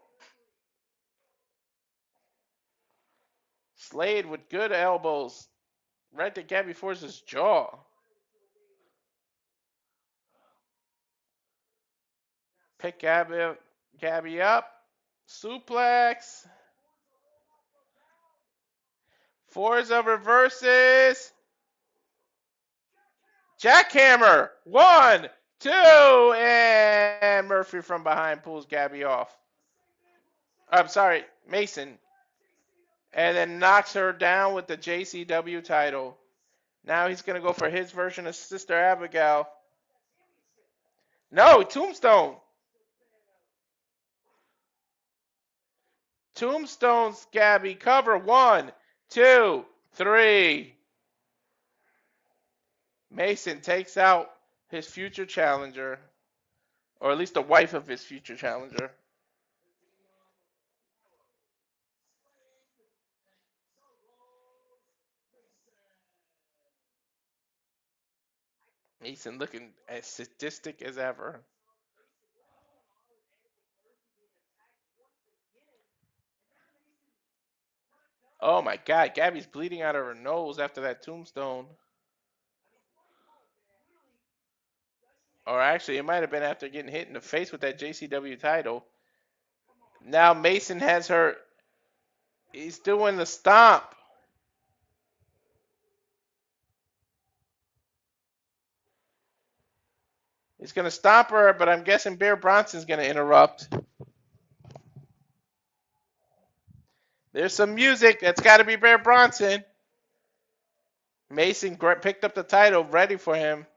Speaker 12: Slade with good elbows. Right to Gabby Ford's jaw. Pick Gabby up. Suplex. Forza reverses. Jackhammer. 1, 2. And Murphy from behind pulls Gabby off. I'm sorry, Mason. And then knocks her down with the GCW title. Now he's going to go for his version of Sister Abigail. No, Tombstone. Tombstones, Gabby. Cover. 1, 2, 3. Mason takes out his future challenger. Or at least the wife of his future challenger. Mason looking as sadistic as ever. Oh my God, Gabby's bleeding out of her nose after that tombstone. Or actually, it might have been after getting hit in the face with that JCW title. Now Mason has her. He's doing the stomp. He's going to stomp her, but I'm guessing Bear Bronson's going to interrupt. There's some music. That's got to be Bear Bronson. Mason picked up the title, ready for him.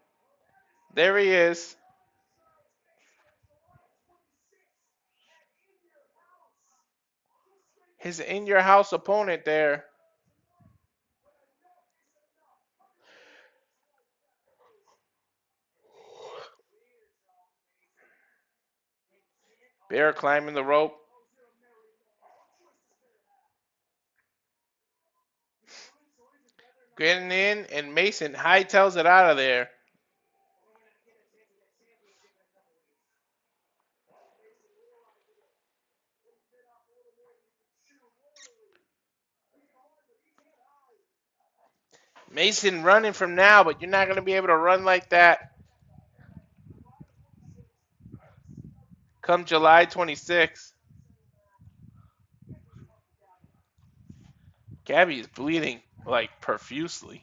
Speaker 12: There he is. His in-your-house opponent there. Bear climbing the rope. Getting in, and Mason hightails it out of there. Mason running from now, but you're not going to be able to run like that come July 26th. Gabby is bleeding like profusely.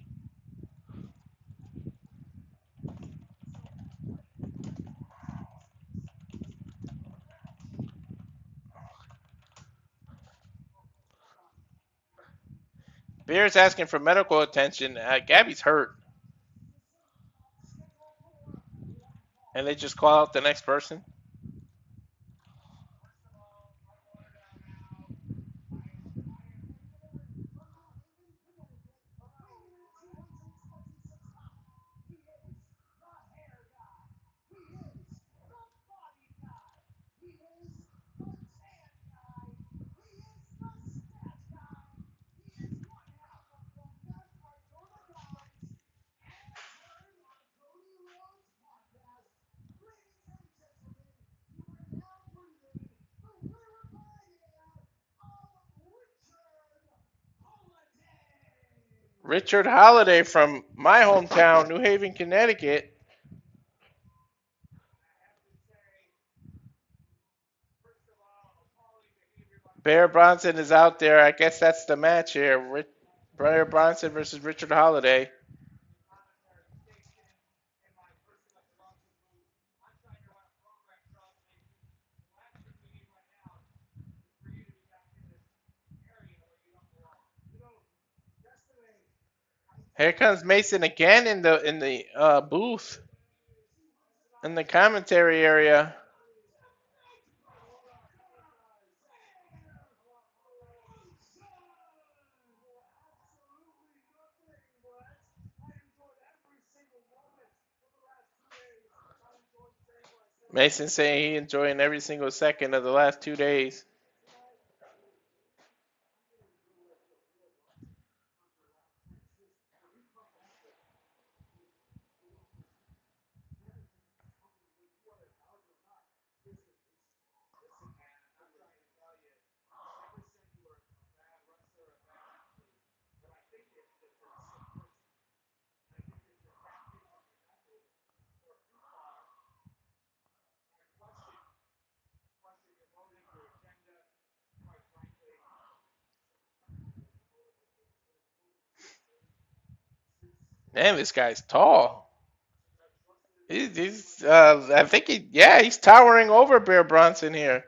Speaker 12: Bear's asking for medical attention. Gabby's hurt. And they just call out the next person. Richard Holliday from my hometown, New Haven, Connecticut. Bear Bronson is out there. I guess that's the match here. Bear Bronson versus Richard Holliday. Here comes Mason again in the booth, in the commentary area. Mason saying he enjoying every single second of the last 2 days. Man, this guy's tall. I think he's towering over Bear Bronson here.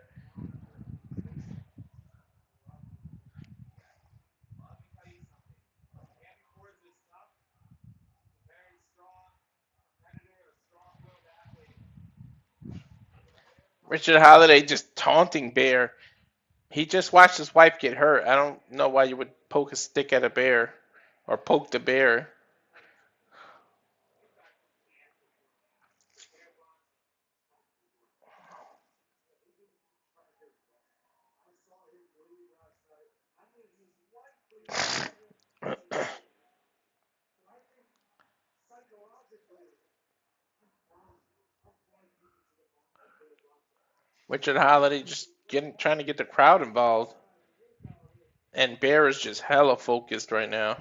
Speaker 12: Richard Holliday just taunting Bear. He just watched his wife get hurt. I don't know why you would poke a stick at a bear or poke the bear. Richard Holliday just trying to get the crowd involved. And Bear is just hella focused right now.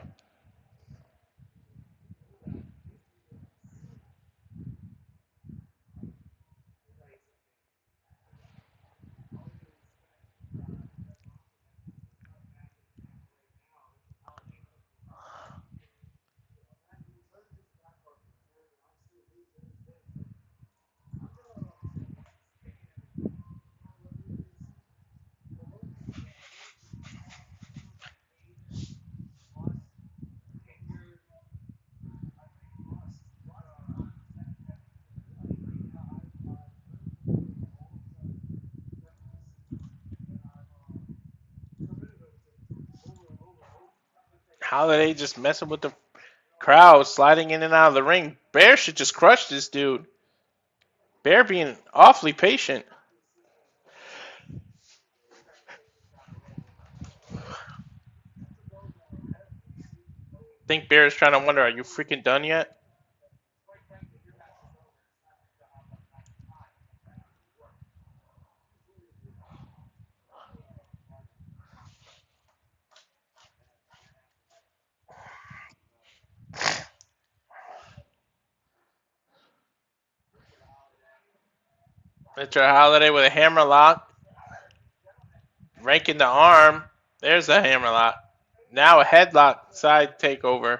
Speaker 12: Holliday just messing with the crowd, sliding in and out of the ring. Bear should just crush this dude. Bear being awfully patient. I think Bear is trying to wonder, are you freaking done yet? Richard Holliday with a hammer lock. Ranking the arm. There's a hammer lock. Now a headlock side takeover.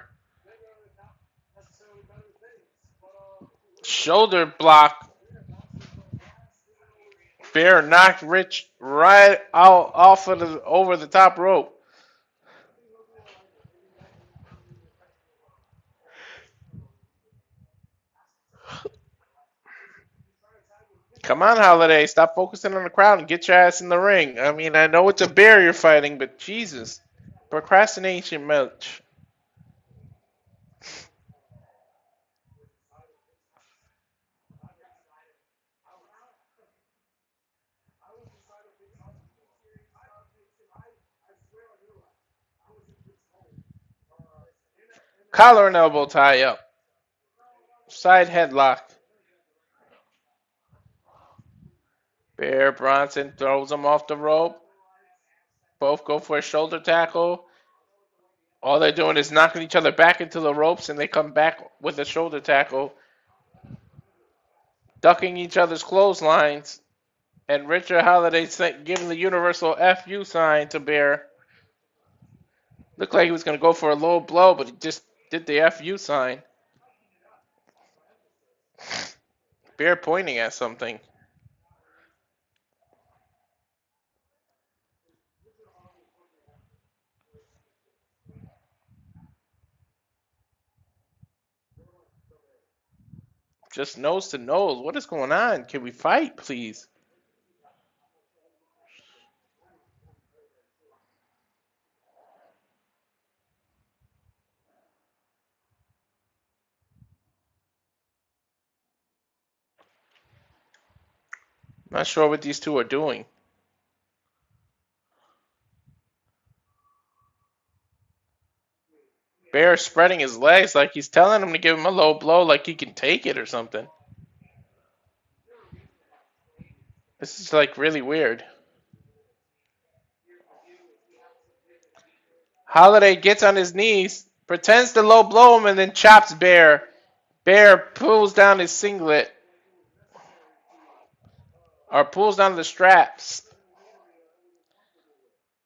Speaker 12: Shoulder block. Bear knocked Rich right out off of the over the top rope. Come on, Holliday. Stop focusing on the crowd and get your ass in the ring. I mean, I know it's a bear you're fighting, but Jesus. Procrastination much. Collar and elbow tie up. Side headlock. Bear Bronson throws him off the rope. Both go for a shoulder tackle. All they're doing is knocking each other back into the ropes, and they come back with a shoulder tackle. Ducking each other's clotheslines. And Richard Holliday giving the universal FU sign to Bear. Looked like he was going to go for a low blow, but he just did the FU sign. Bear pointing at something. Just nose to nose. What is going on? Can we fight, please? Not sure what these two are doing. Bear spreading his legs like he's telling him to give him a low blow like he can take it or something. This is like really weird. Holliday gets on his knees, pretends to low blow him, and then chops Bear. Bear pulls down his singlet. Or pulls down the straps.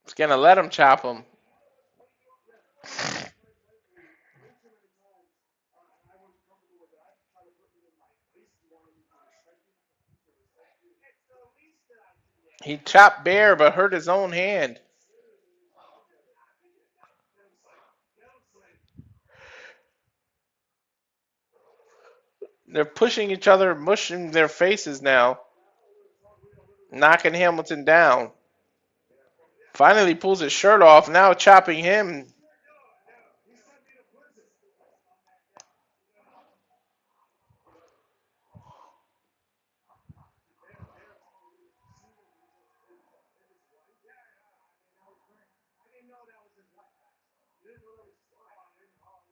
Speaker 12: He's gonna let him chop him. He chopped Bear but hurt his own hand. They're pushing each other, mushing their faces now. Knocking Hamilton down. Finally pulls his shirt off, now chopping him.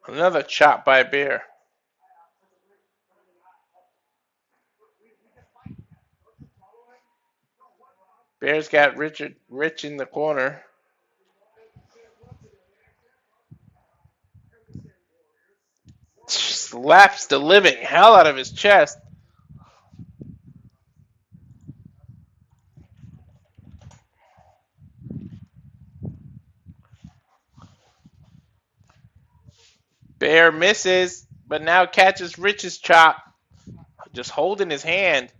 Speaker 12: Another chop by Bear. Bear's got Rich in the corner. Slaps the living hell out of his chest. Bear misses, but now catches Rich's chop. Just holding his hand.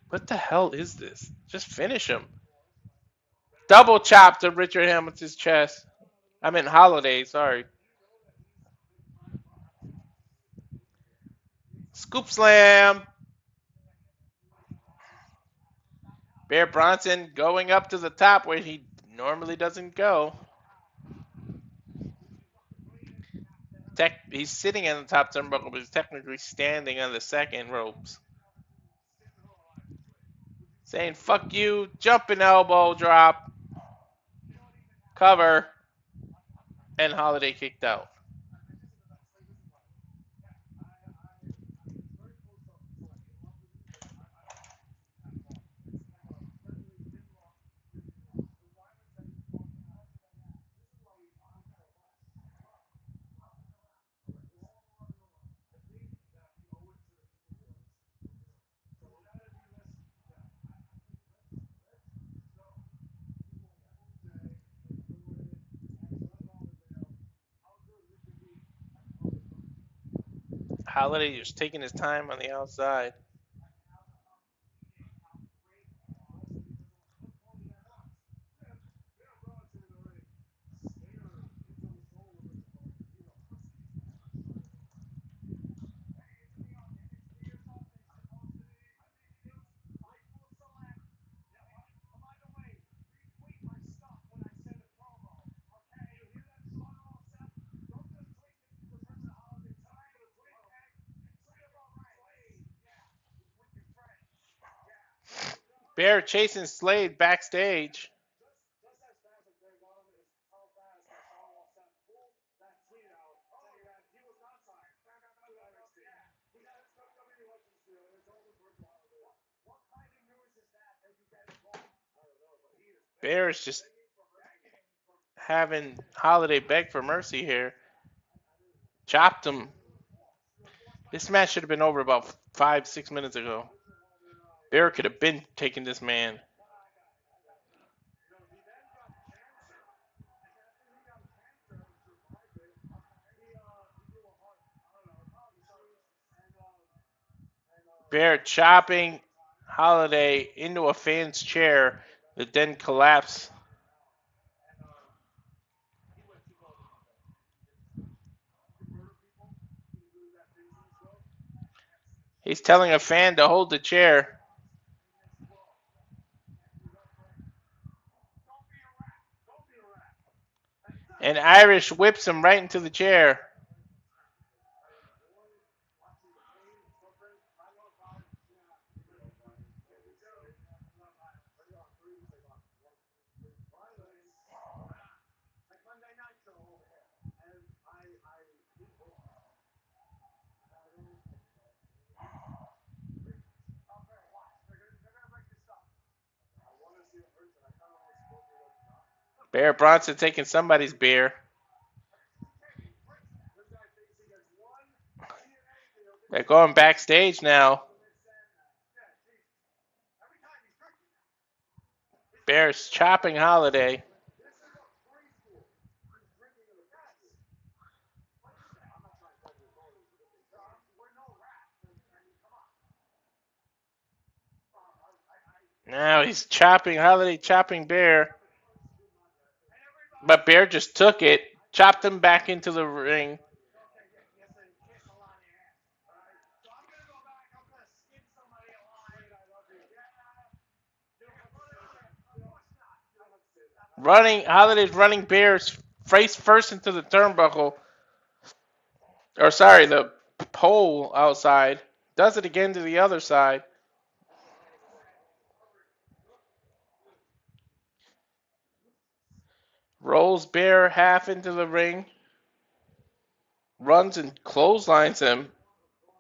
Speaker 12: What the hell is this? Just finish him. Double chop to Richard Hamilton's chest. I meant Holliday, sorry. Scoop slam. Bear Bronson going up to the top where he normally doesn't go. He's sitting in the top turnbuckle, but he's technically standing on the second ropes. Saying, fuck you, jumping elbow drop, cover, and Holliday kicked out. Holliday just taking his time on the outside. Bear chasing Slade backstage. Bear is just having Holliday beg for mercy here. Chopped him. This match should have been over about 5-6 minutes ago. Bear could have been taking this man. Bear chopping Holliday into a fan's chair that then collapsed. He's telling a fan to hold the chair. And Irish whips him right into the chair. Bear Bronson taking somebody's beer. They're going backstage now. Bear's chopping Holliday. Now he's chopping Holliday, chopping Bear. But Bear just took it, chopped him back into the ring. Holiday's running Bear's face first into the turnbuckle. Or sorry, the pole outside. Does it again to the other side. Rolls Bear half into the ring. Runs and clotheslines him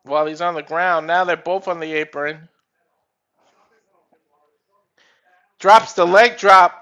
Speaker 12: while he's on the ground. Now they're both on the apron. Drops the leg drop.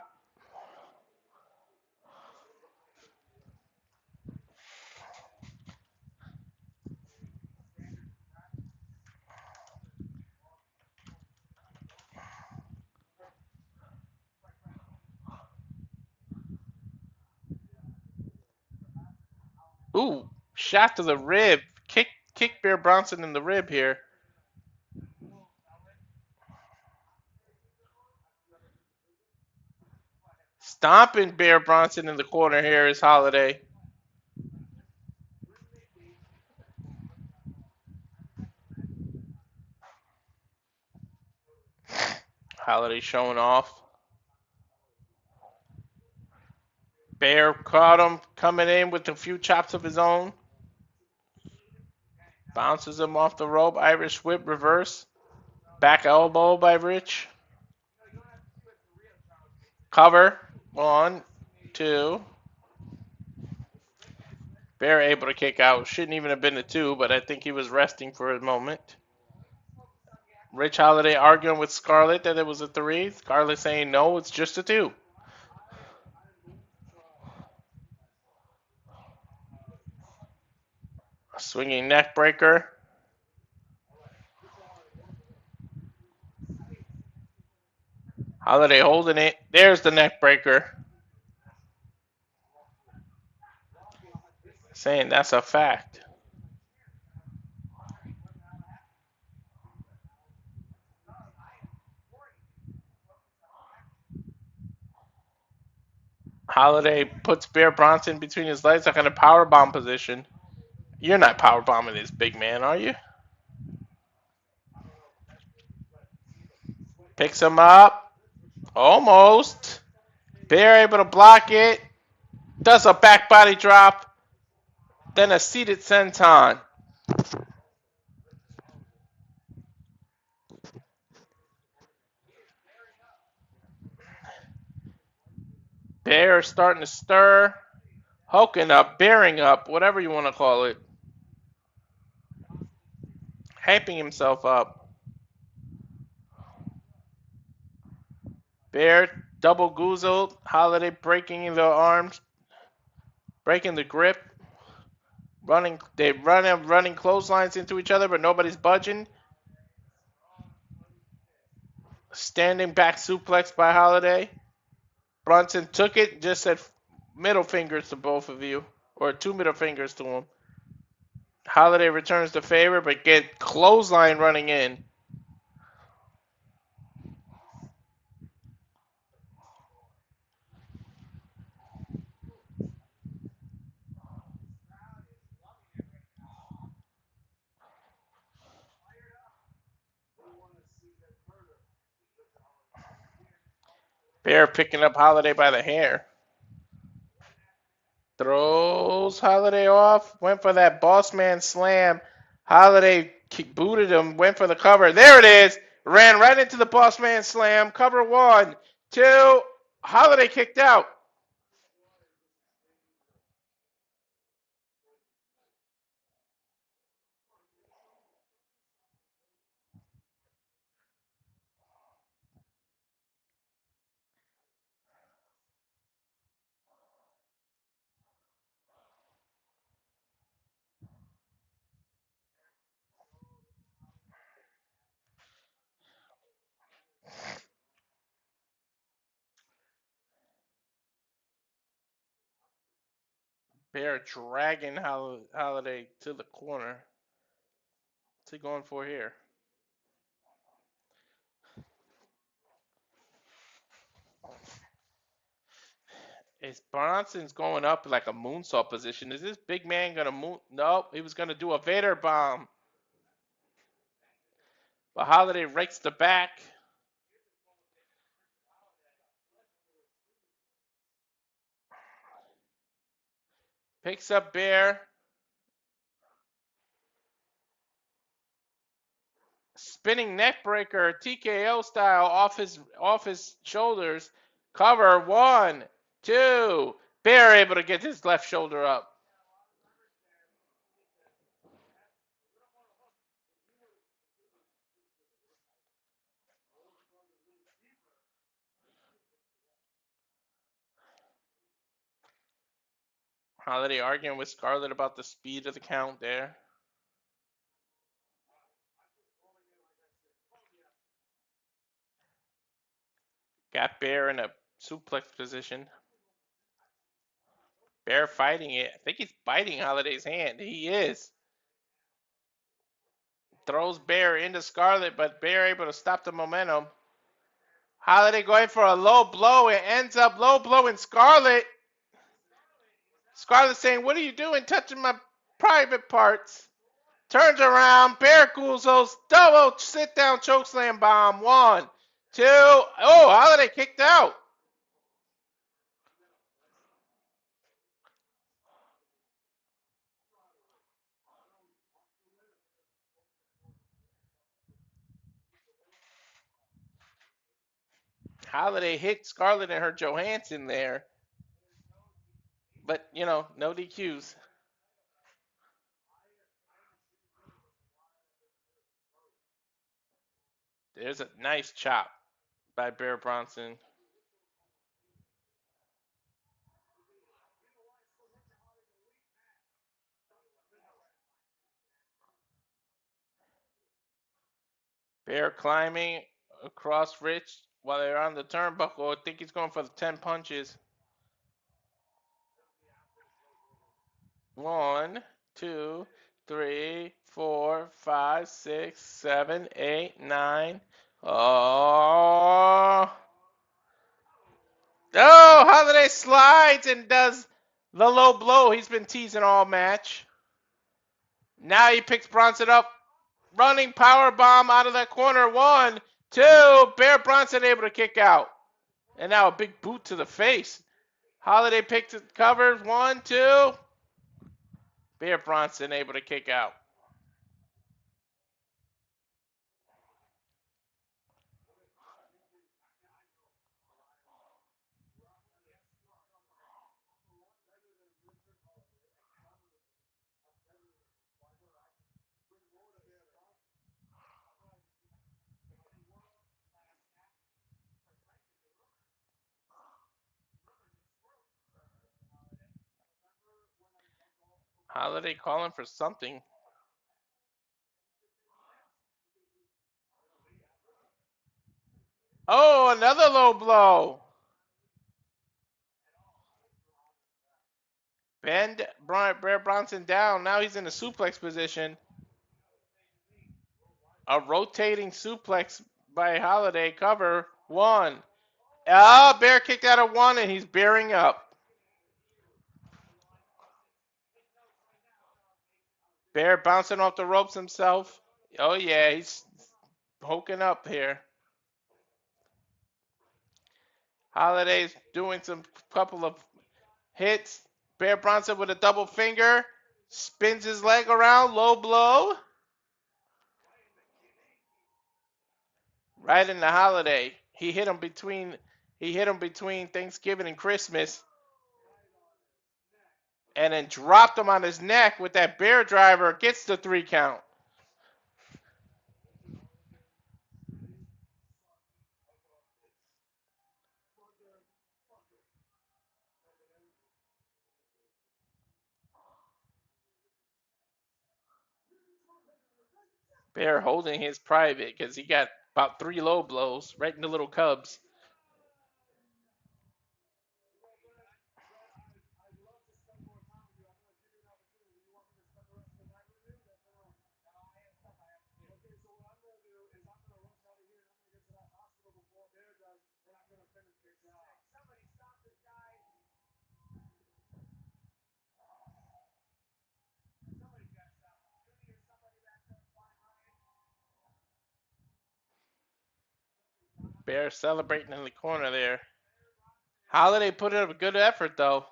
Speaker 12: Ooh, shot to the rib. Kick Bear Bronson in the rib here. Stomping Bear Bronson in the corner here is Holliday. Holliday showing off. Bear caught him coming in with a few chops of his own. Bounces him off the rope. Irish whip reverse. Back elbow by Rich. Cover. 1, 2. Bear able to kick out. Shouldn't even have been a 2, but I think he was resting for a moment. Rich Holliday arguing with Scarlett that it was a 3. Scarlett saying no, it's just a 2. A swinging neck breaker. Holliday holding it. There's the neck breaker. Saying that's a fact. Holliday puts Bear Bronson between his legs like in a powerbomb position. You're not powerbombing this big man, are you? Picks him up. Almost. Bear able to block it. Does a back body drop. Then a seated senton. Bear starting to stir. Hulking up, bearing up, whatever you want to call it. Hyping himself up. Bear double goozled. Holliday breaking the arms. Breaking the grip. Running clotheslines into each other, but nobody's budging. Standing back suplex by Holliday. Bronson took it, just said middle fingers to both of you. Or 2 middle fingers to him. Holliday returns the favor, but get clothesline running in. Bear picking up Holliday by the hair. Throws Holliday off. Went for that boss man slam. Holliday booted him. Went for the cover. There it is. Ran right into the boss man slam. Cover 1, 2. Holliday kicked out. Bear dragging Holliday to the corner. What's he going for here? Is Bronson's going up like a moonsault position? Is this big man going to moon? Nope, he was going to do a Vader bomb. But Holliday rakes the back. Picks up Bear. Spinning neck breaker, TKO style, off his shoulders. Cover 1, 2. Bear able to get his left shoulder up. Holliday arguing with Scarlett about the speed of the count there. Got Bear in a suplex position. Bear fighting it. I think he's biting Holliday's hand. He is. Throws Bear into Scarlett, but Bear able to stop the momentum. Holliday going for a low blow. It ends up low blowing Scarlett. Scarlett saying, "What are you doing touching my private parts?" Turns around. Bear Guzzo's double sit down chokeslam bomb. 1, 2. Oh, Holliday kicked out. Holliday hit Scarlett and her Johansson there. But, you know, no DQs. There's a nice chop by Bear Bronson. Bear climbing across Rich while they're on the turnbuckle. I think he's going for the 10 punches. 1, 2, 3, 4, 5, 6, 7, 8, 9. Oh, Holliday slides and does the low blow he's been teasing all match. Now he picks Bronson up. Running power bomb out of that corner. 1, 2. Bear Bronson able to kick out. And now a big boot to the face. Holliday picks it, covers. 1, 2. Bear Bronson able to kick out. Holliday calling for something. Oh, another low blow. Bend Bear Bronson down. Now he's in a suplex position. A rotating suplex by Holliday. Cover 1. Oh, Bear kicked out of 1 and he's bearing up. Bear bouncing off the ropes himself. Oh yeah, he's poking up here. Holliday's doing some couple of hits. Bear Bronson with a double finger. Spins his leg around. Low blow. Right into Holliday. He hit him between Thanksgiving and Christmas. And then dropped him on his neck with that bear driver. Gets the 3 count. Bear holding his private because he got about 3 low blows right in the little cubs. Bear celebrating in the corner there. Holliday put in a good effort though.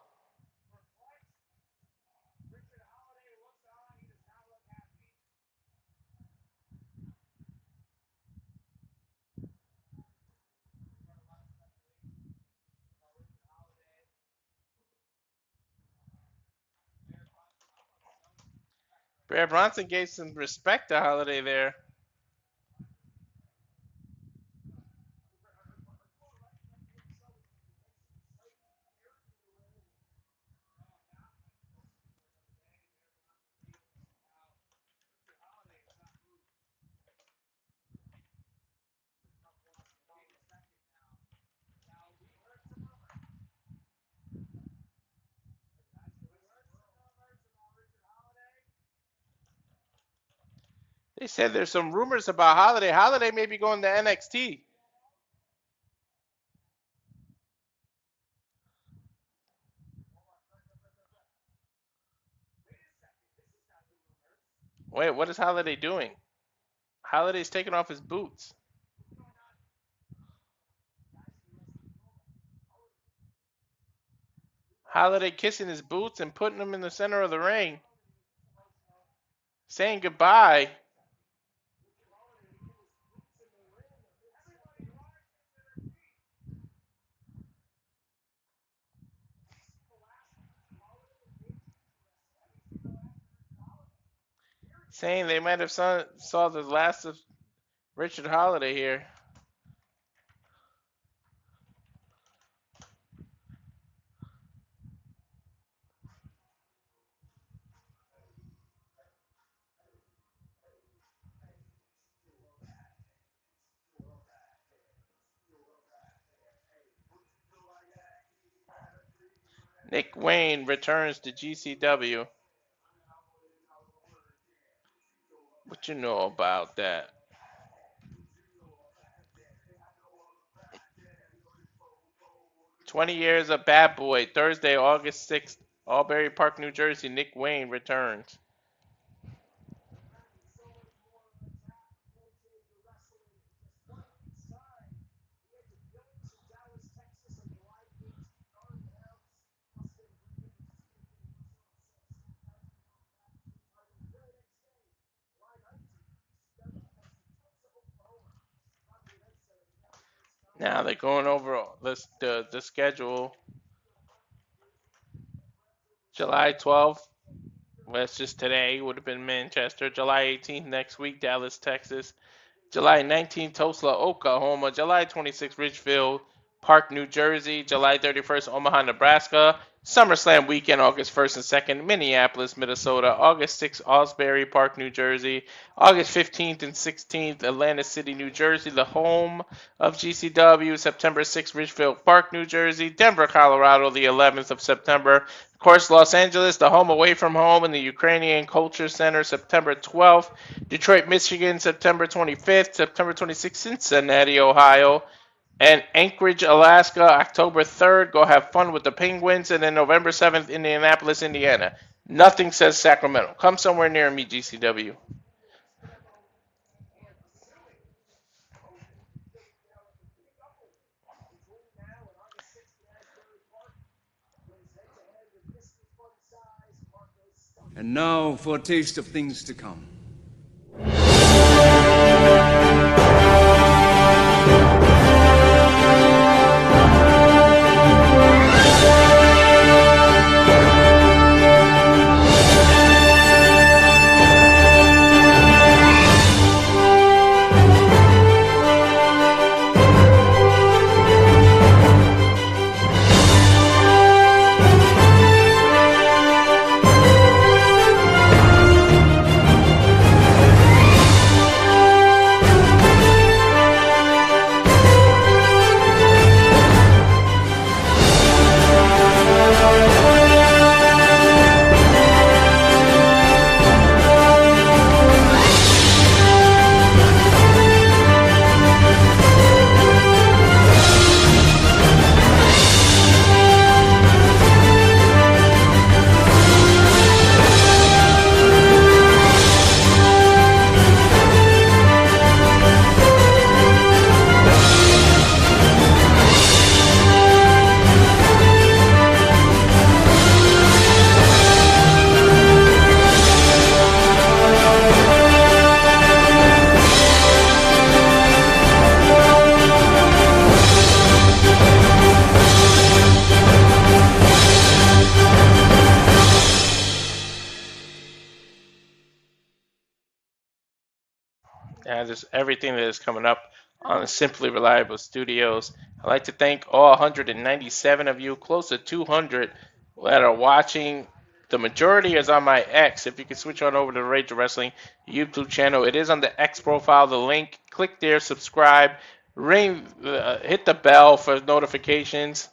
Speaker 12: Bear Bronson gave some respect to Holliday there. They said there's some rumors about Holliday. Holliday may be going to NXT. Wait, what is Holliday doing? Holliday's taking off his boots. Holliday kissing his boots and putting them in the center of the ring. Saying goodbye. Saying they might have saw the last of Richard Holliday here. Nick Wayne returns to GCW. What you know about that? "20 years of Bad Boy." Thursday, August 6th, Albury Park, New Jersey. Nick Wayne returns. Now they're going over the schedule. July 12th, well, that's just today, would have been Manchester. July 18th, next week, Dallas, Texas. July 19th, Tulsa, Oklahoma. July 26th, Ridgefield Park, New Jersey. July 31st, Omaha, Nebraska. SummerSlam weekend, August 1st and 2nd, Minneapolis, Minnesota. August 6th, Osbury Park, New Jersey. August 15th and 16th, Atlantic City, New Jersey, the home of GCW. September 6th, Ridgefield Park, New Jersey. Denver, Colorado, the 11th of September. Of course, Los Angeles, the home away from home in the Ukrainian Culture Center, September 12th. Detroit, Michigan, September 25th. September 26th, Cincinnati, Ohio. And Anchorage, Alaska, October 3rd. Go have fun with the Penguins. And then November 7th, Indianapolis, Indiana. Nothing says Sacramento. Come somewhere near me, GCW.
Speaker 14: And now for a taste of things to come.
Speaker 11: and just everything that is coming up on the Simply Reliable Studios. I'd like to thank all 197 of you, close to 200, that are watching. The majority is on my X. If you could switch on over to the Rage of Wrestling YouTube channel, it is on the X profile. The link, click there, subscribe, hit the bell for notifications.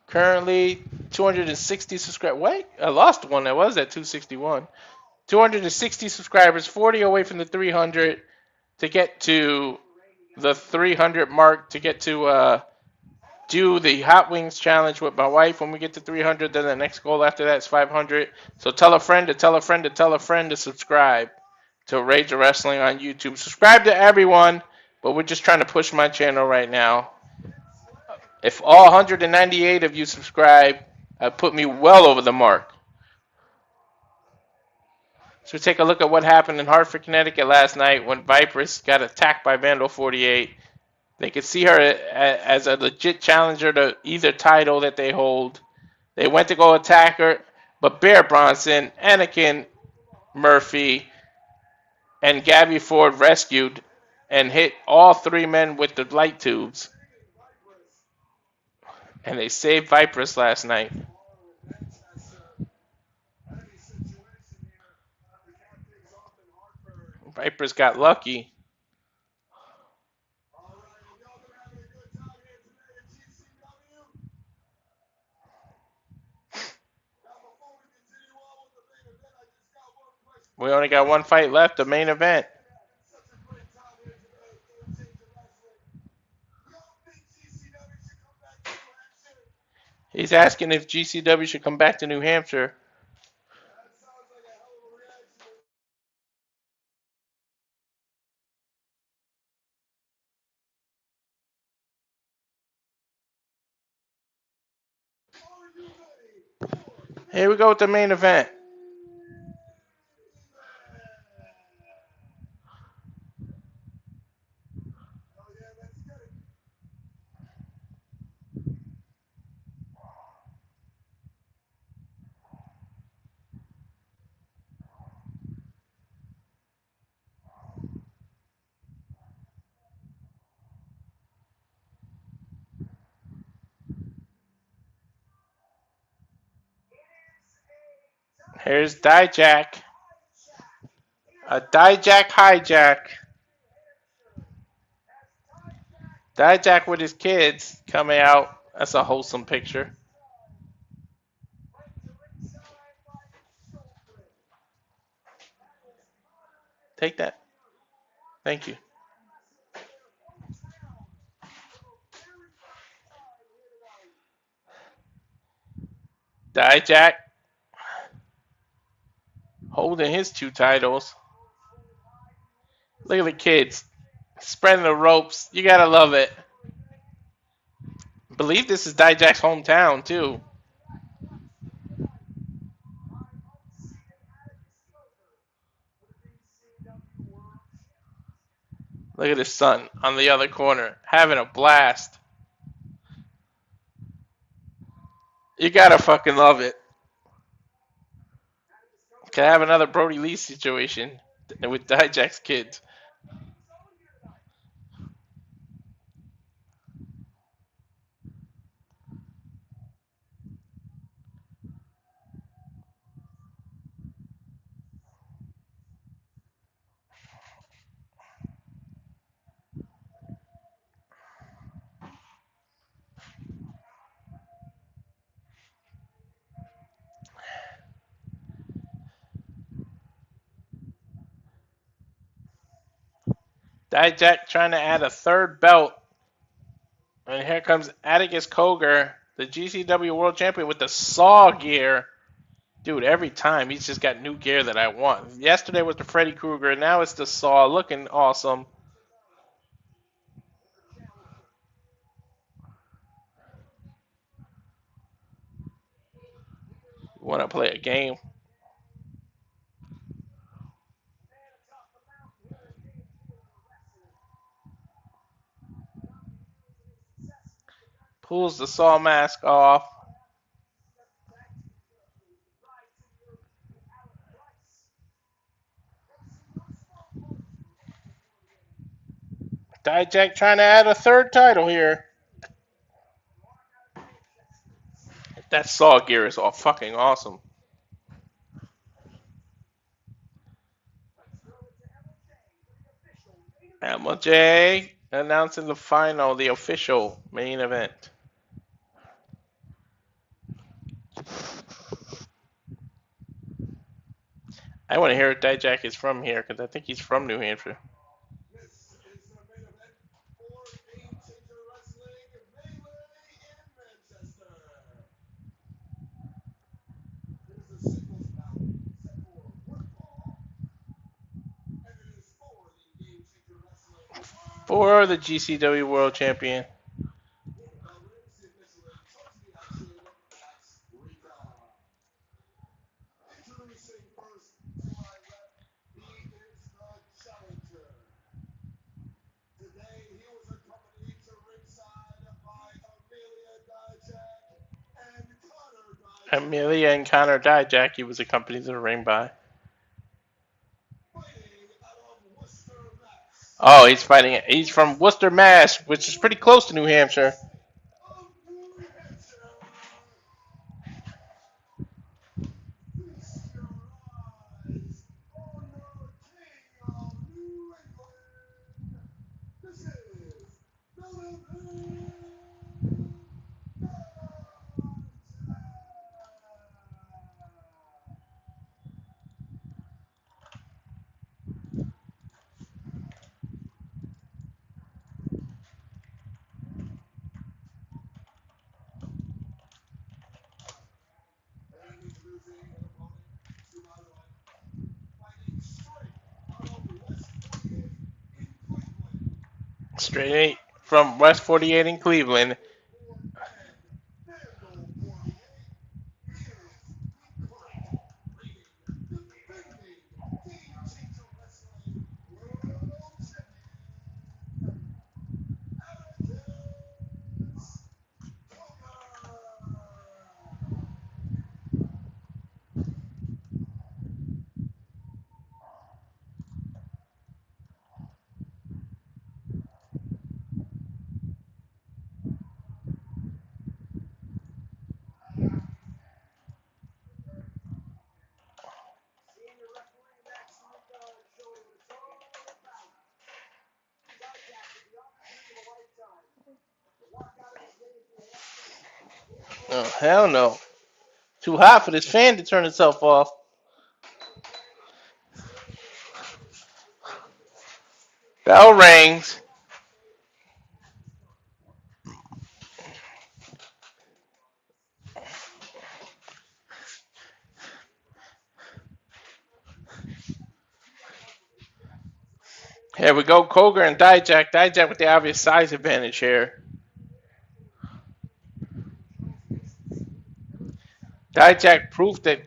Speaker 11: Currently 260 subscribers. Wait, I lost one. I was at 261. 260 subscribers, 40 away from the 300 to get to the 300 mark, to get to do the Hot Wings challenge with my wife. When we get to 300, then the next goal after that is 500. So tell a friend to tell a friend to tell a friend to subscribe to Rage of Wrestling on YouTube. Subscribe to everyone, but we're just trying to push my channel right now. If all 198 of you subscribe, put me well over the mark. So take a look at what happened in Hartford, Connecticut last night when Vipress got attacked by Vandal 48. They could see her as a legit challenger to either title that they hold. They went to go attack her, but Bear Bronson, Anakin Murphy, and Gabby Ford rescued and hit all three men with the light tubes. And they saved Vipress last night. Vipress got lucky. We only got one fight left, the main event. He's asking if GCW should come back to New Hampshire. Here we go with the main event. Here's Dijak. A Dijak hijack. Dijak with his kids coming out. That's a wholesome picture. Take that. Thank you. Dijak holding his two titles. Look at the kids spreading the ropes. You gotta love it. I believe this is Dijak's hometown too. Look at his son on the other corner having a blast. You gotta fucking love it. Can I have another Brody Lee situation with Dijak's kids? Dijak trying to add a third belt. And here comes Atticus Cogar, the GCW World Champion with the Saw gear. Dude, every time he's just got new gear that I want. Yesterday was the Freddy Krueger, now it's the Saw, looking awesome. Want to play a game? Pulls the Saw mask off.
Speaker 12: Dijak trying to add a third title here. That saw gear is all fucking awesome. MLJ announcing the final, the official main event. I want to hear if Dijak is from here because I think he's from New Hampshire. For the GCW World Champion. Amelia and Connor Dijak, he was accompanied to the ring by. Oh, he's fighting. He's from Worcester, Mass, which is pretty close to New Hampshire. Straight 8 from West 48 in Cleveland. Oh, hell no. Too hot for this fan to turn itself off. Bell rings. Here we go, Cogar and Dijak. Dijak with the obvious size advantage here. Dijak proof that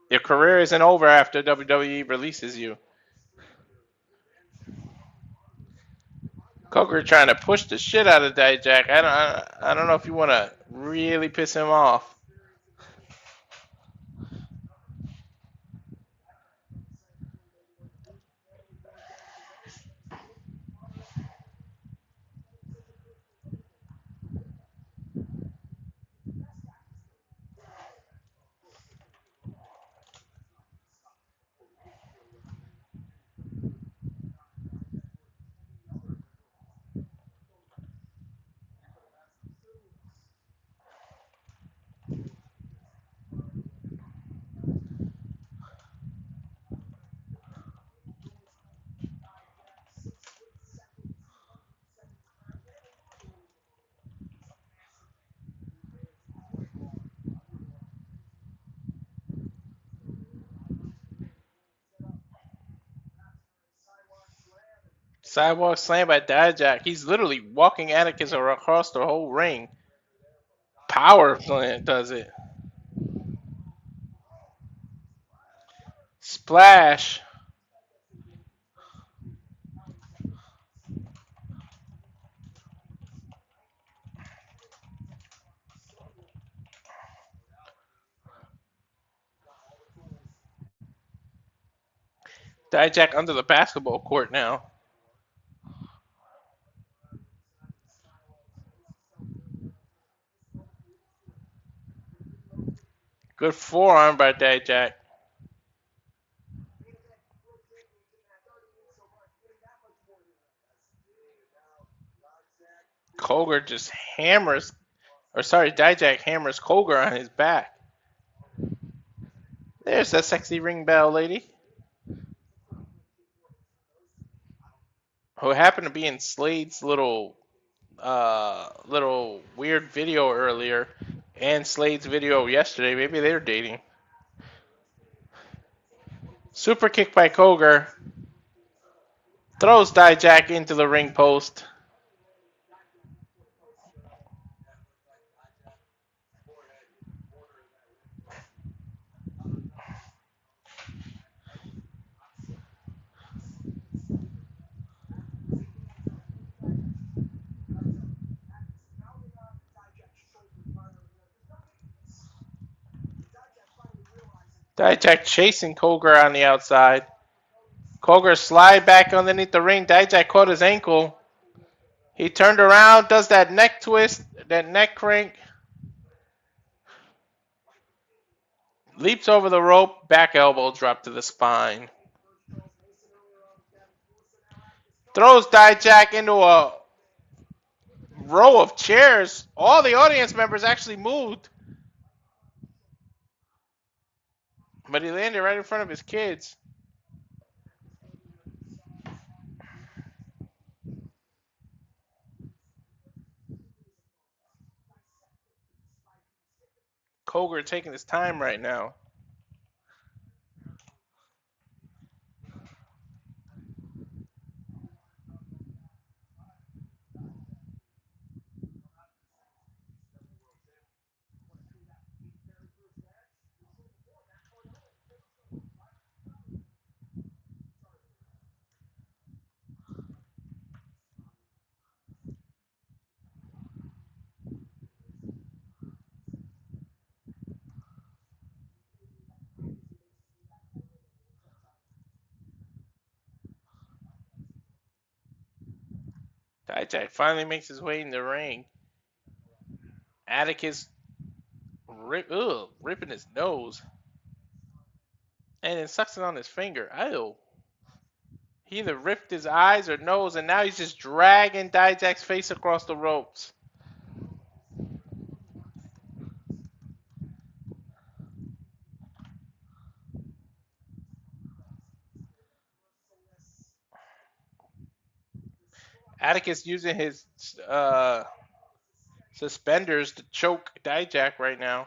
Speaker 12: your career isn't over after WWE releases you. Cogar trying to push the shit out of Dijak. I don't know if you want to really piss him off. Sidewalk slam by Dijak. He's literally walking Atticus across the whole ring. Power plant does it. Splash. Dijak under the basketball court now. Good forearm by Dijak. Cogar just hammers, or sorry, Dijak hammers Cogar on his back. There's that sexy ring bell lady. Who happened to be in Slade's little weird video earlier and Slade's video yesterday. Maybe they're dating. Super kick by Cogar. Throws Dijak into the ring post. Dijak chasing Cogar on the outside. Cogar slide back underneath the ring. Dijak caught his ankle. He turned around, does that neck twist, that neck crank. Leaps over the rope, back elbow drop to the spine. Throws Dijak into a row of chairs. All the audience members actually moved. But he landed right in front of his kids. Cogar taking his time right now. Dijak finally makes his way in the ring. Atticus ripping his nose. And then sucks it on his finger. Ew. He either ripped his eyes or nose, and now he's just dragging Dijak's face across the ropes. Atticus using his suspenders to choke Dijak right now.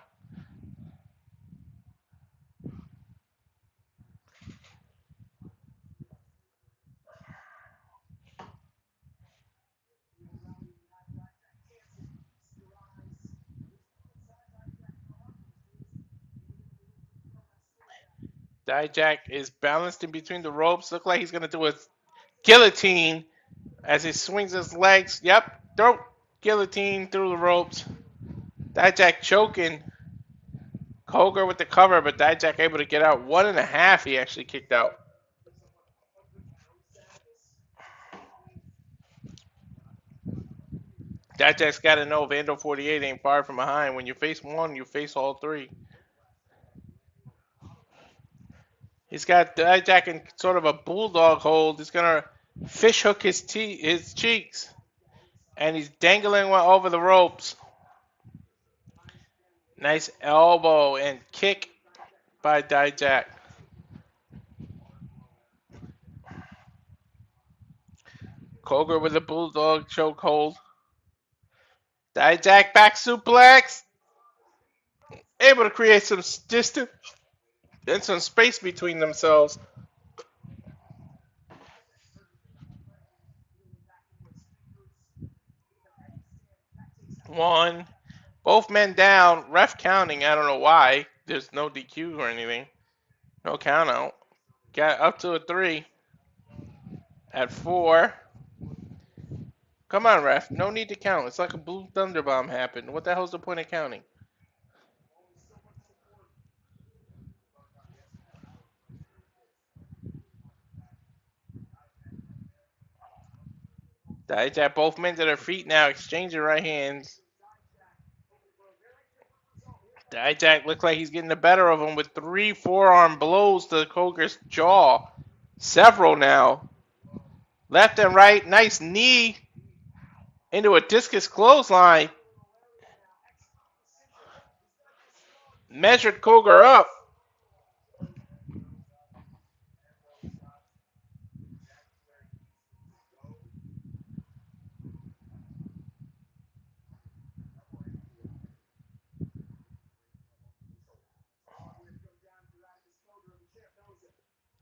Speaker 12: Dijak is balanced in between the ropes. Look like he's going to do a guillotine as he swings his legs. Yep, throat guillotine through the ropes. Dijak choking. Cogar with the cover, but Dijak able to get out. 1.5 he actually kicked out. Dijak's got to know Vandal 48 ain't far from behind. When you face one, you face all three. He's got Dijak in sort of a bulldog hold. He's going to fish hook his cheeks. And he's dangling one over the ropes. Nice elbow and kick by Dijak. Cogar with a bulldog chokehold. Dijak back suplex. Able to create some distance and some space between themselves. One. Both men down. Ref counting. I don't know why. There's no DQ or anything. No count out. Got up to a 3. At 4. Come on, ref. No need to count. It's like a blue thunder bomb happened. What the hell's the point of counting? Dijak, both men to their feet now, exchanging right hands. Dijak looked like he's getting the better of him with 3 forearm blows to Cogar's jaw. Several now. Left and right. Nice knee into a discus clothesline. Measured Cogar up.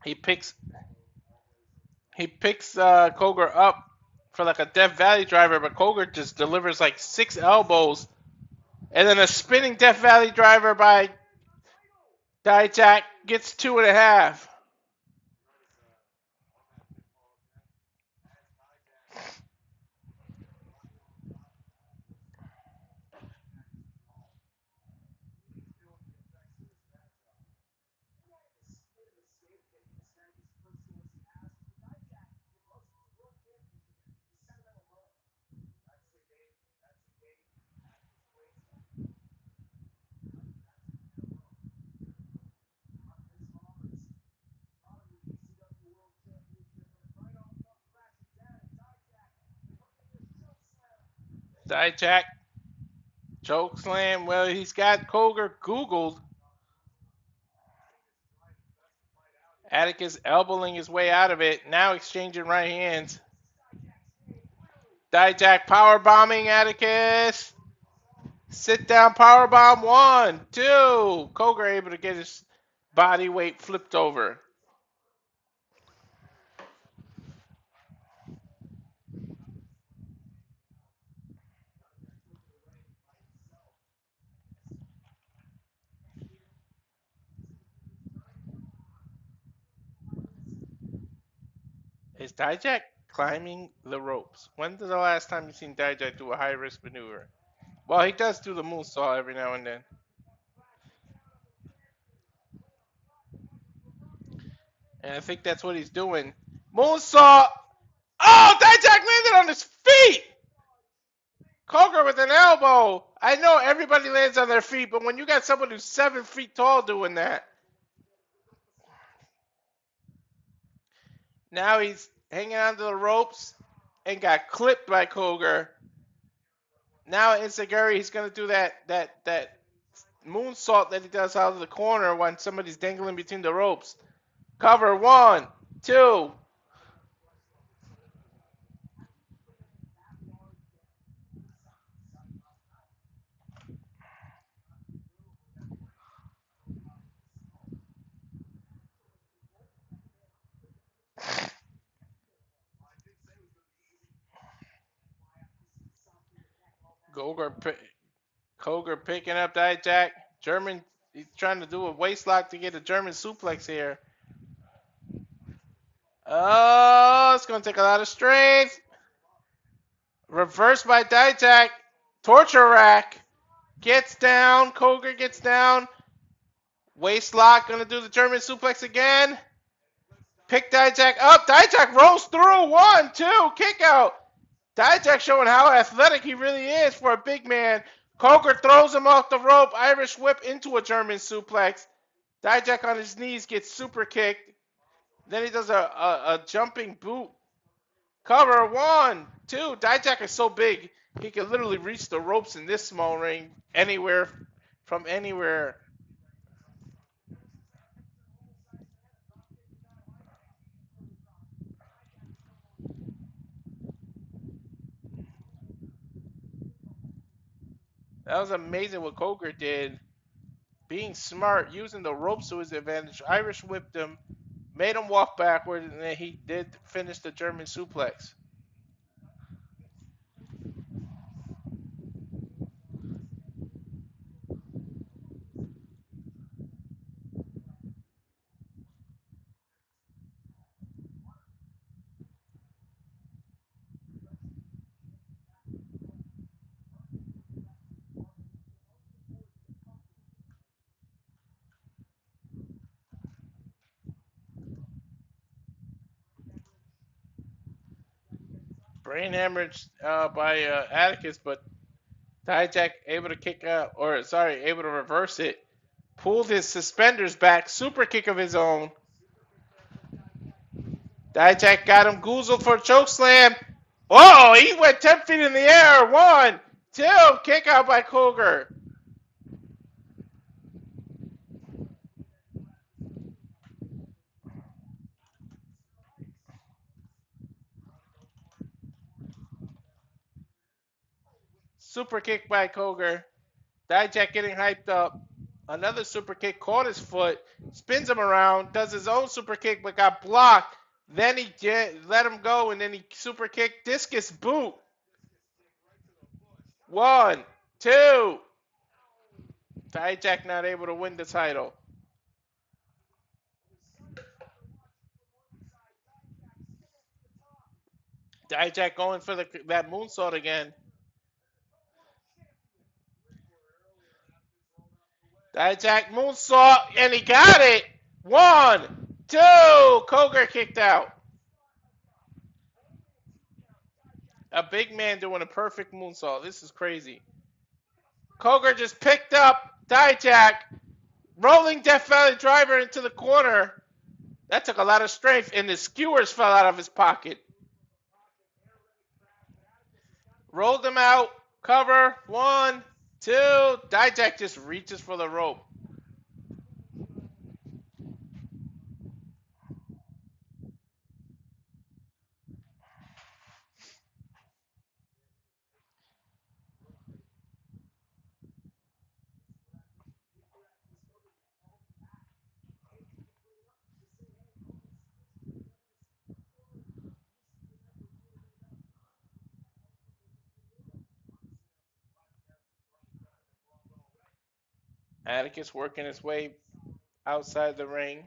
Speaker 12: He picks Cogar up for like a Death Valley driver, but Cogar just delivers like 6 elbows. And then a spinning Death Valley driver by Dijak gets 2.5. Dijak choke slam. Well, he's got Cogar Googled. Atticus elbowing his way out of it. Now exchanging right hands. Dijak power bombing Atticus. Sit down power bomb. 1, 2. Cogar able to get his body weight flipped over. Is Dijak climbing the ropes? When's the last time you've seen Dijak do a high risk maneuver? Well, he does do the moonsault every now and then. And I think that's what he's doing. Moonsault! Oh, Dijak landed on his feet! Cogar with an elbow. I know everybody lands on their feet, but when you got someone who's 7 feet tall doing that. Now he's hanging onto the ropes and got clipped by Cogar. Now Inseguri, he's going to do that moonsault that he does out of the corner when somebody's dangling between the ropes. Cover. 1, 2. Cogar picking up Dijak. German, he's trying to do a waist lock to get a German suplex here. Oh, it's going to take a lot of strength. Reversed by Dijak. Torture rack. Gets down. Cogar gets down. Waist lock. Going to do the German suplex again. Pick Dijak up. Dijak rolls through. 1, 2. Kick out. Dijak showing how athletic he really is for a big man. Cogar throws him off the rope. Irish whip into a German suplex. Dijak on his knees gets super kicked. Then he does a jumping boot. Cover. 1, 2. Dijak is so big, he can literally reach the ropes in this small ring anywhere from anywhere. That was amazing what Cogar did. Being smart, using the ropes to his advantage. Irish whipped him, made him walk backward, and then he did finish the German suplex. Brain hemorrhage by Atticus, but Dijak able to kick out, or sorry, able to reverse it. Pulled his suspenders back. Super kick of his own. Dijak got him goozled for a choke slam. Oh, he went 10 feet in the air. 1, 2, kick out by Cogar. Super kick by Cogar. Dijak getting hyped up. Another super kick, caught his foot, spins him around, does his own super kick, but got blocked. Then he let him go, and then he super kick, discus boot. 1, 2. Dijak not able to win the title. Dijak going for that moonsault again. Dijak moonsault, and he got it. 1, 2. Cogar kicked out. A big man doing a perfect moonsault. This is crazy. Cogar just picked up Dijak. Rolling Death Valley driver into the corner. That took a lot of strength, and the skewers fell out of his pocket. Rolled him out. Cover. 1, 2. Dijak just reaches for the rope. Atticus working his way outside the ring.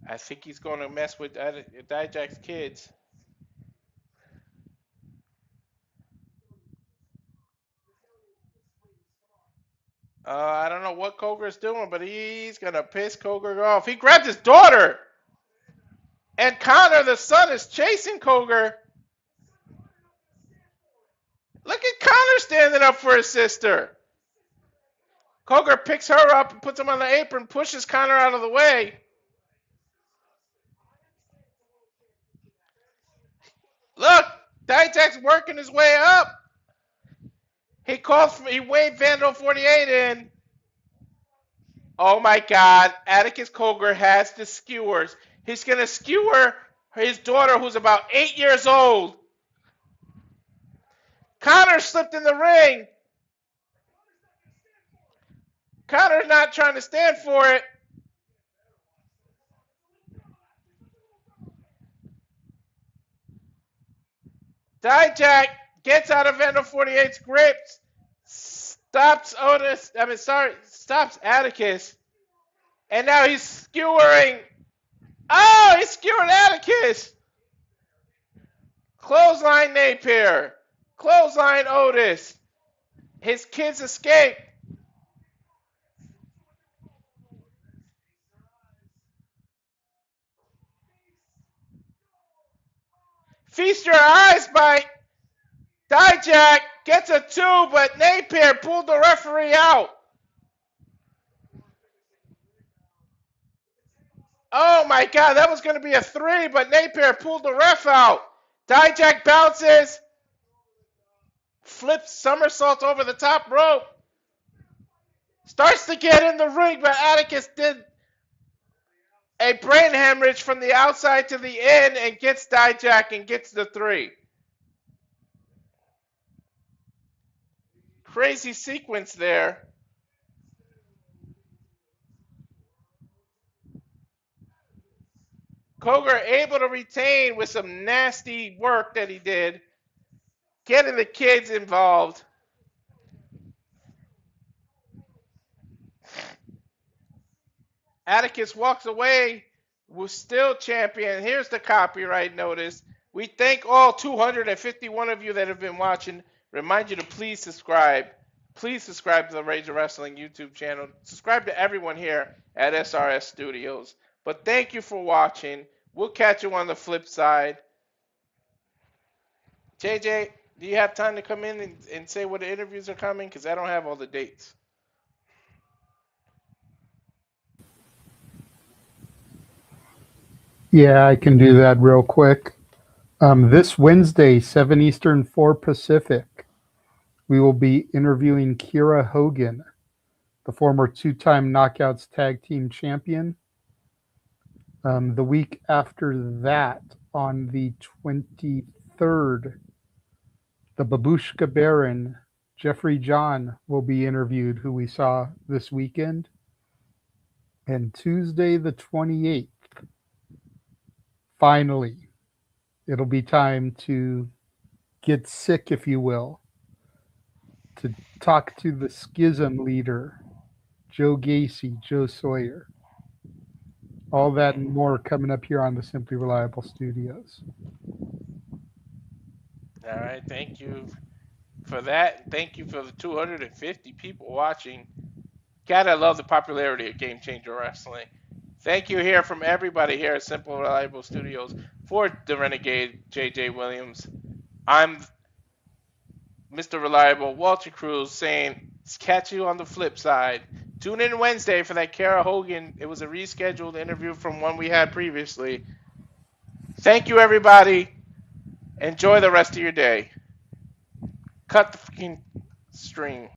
Speaker 12: I think he's going to mess with Dijak's kids. I don't know what Cogar's doing, but he's going to piss Cogar off. He grabbed his daughter. And Connor, the son, is chasing Cogar. Look at Connor standing up for his sister. Cogar picks her up and puts him on the apron, pushes Connor out of the way. Look, Dijak's working his way up. He waved Vandal 48 in. Oh my God, Atticus Cogar has the skewers. He's going to skewer his daughter, who's about 8 years old. Connor slipped in the ring. Connor's not trying to stand for it. Dijak gets out of Vandal 48's grips. Stops Atticus. And now he's skewering. Oh, he skewered Atticus. Clothesline Napier. Clothesline Otis. His kids escape. Feast your eyes by Dijak. Gets a 2, but Napier pulled the referee out. Oh my God, that was going to be a 3, but Napier pulled the ref out. Dijak bounces. Flips somersault over the top rope. Starts to get in the ring, but Atticus did a brain hemorrhage from the outside to the in and gets Dijak and gets the 3. Crazy sequence there. Cogar able to retain with some nasty work that he did, getting the kids involved. Atticus walks away, was still champion. Here's the copyright notice. We thank all 251 of you that have been watching. Remind you to please subscribe. Please subscribe to the Razor Wrestling YouTube channel. Subscribe to everyone here at SRS Studios. But thank you for watching. We'll catch you on the flip side. JJ. Do you have time to come in and say what the interviews are coming? Because I don't have all the dates.
Speaker 13: Yeah, I can do that real quick. This Wednesday, 7 Eastern, 4 Pacific, we will be interviewing Kira Hogan, the former two-time Knockouts Tag Team Champion. The week after that, on the 23rd, the Babushka Baron, Jeffrey John, will be interviewed, who we saw this weekend. And Tuesday, the 28th, finally, it'll be time to get sick, if you will, to talk to the Schism leader, Joe Gacy, Joe Sawyer. All that and more coming up here on the Simply Reliable Studios.
Speaker 12: All right, thank you for that. Thank you for the 250 people watching. Gotta love the popularity of Game Changer Wrestling. Thank you here from everybody here at Simple Reliable Studios for the Renegade JJ Williams. I'm Mr. Reliable Walter Cruz saying, catch you on the flip side. Tune in Wednesday for that Kara Hogan. It was a rescheduled interview from one we had previously. Thank you, everybody. Enjoy the rest of your day. Cut the fucking string.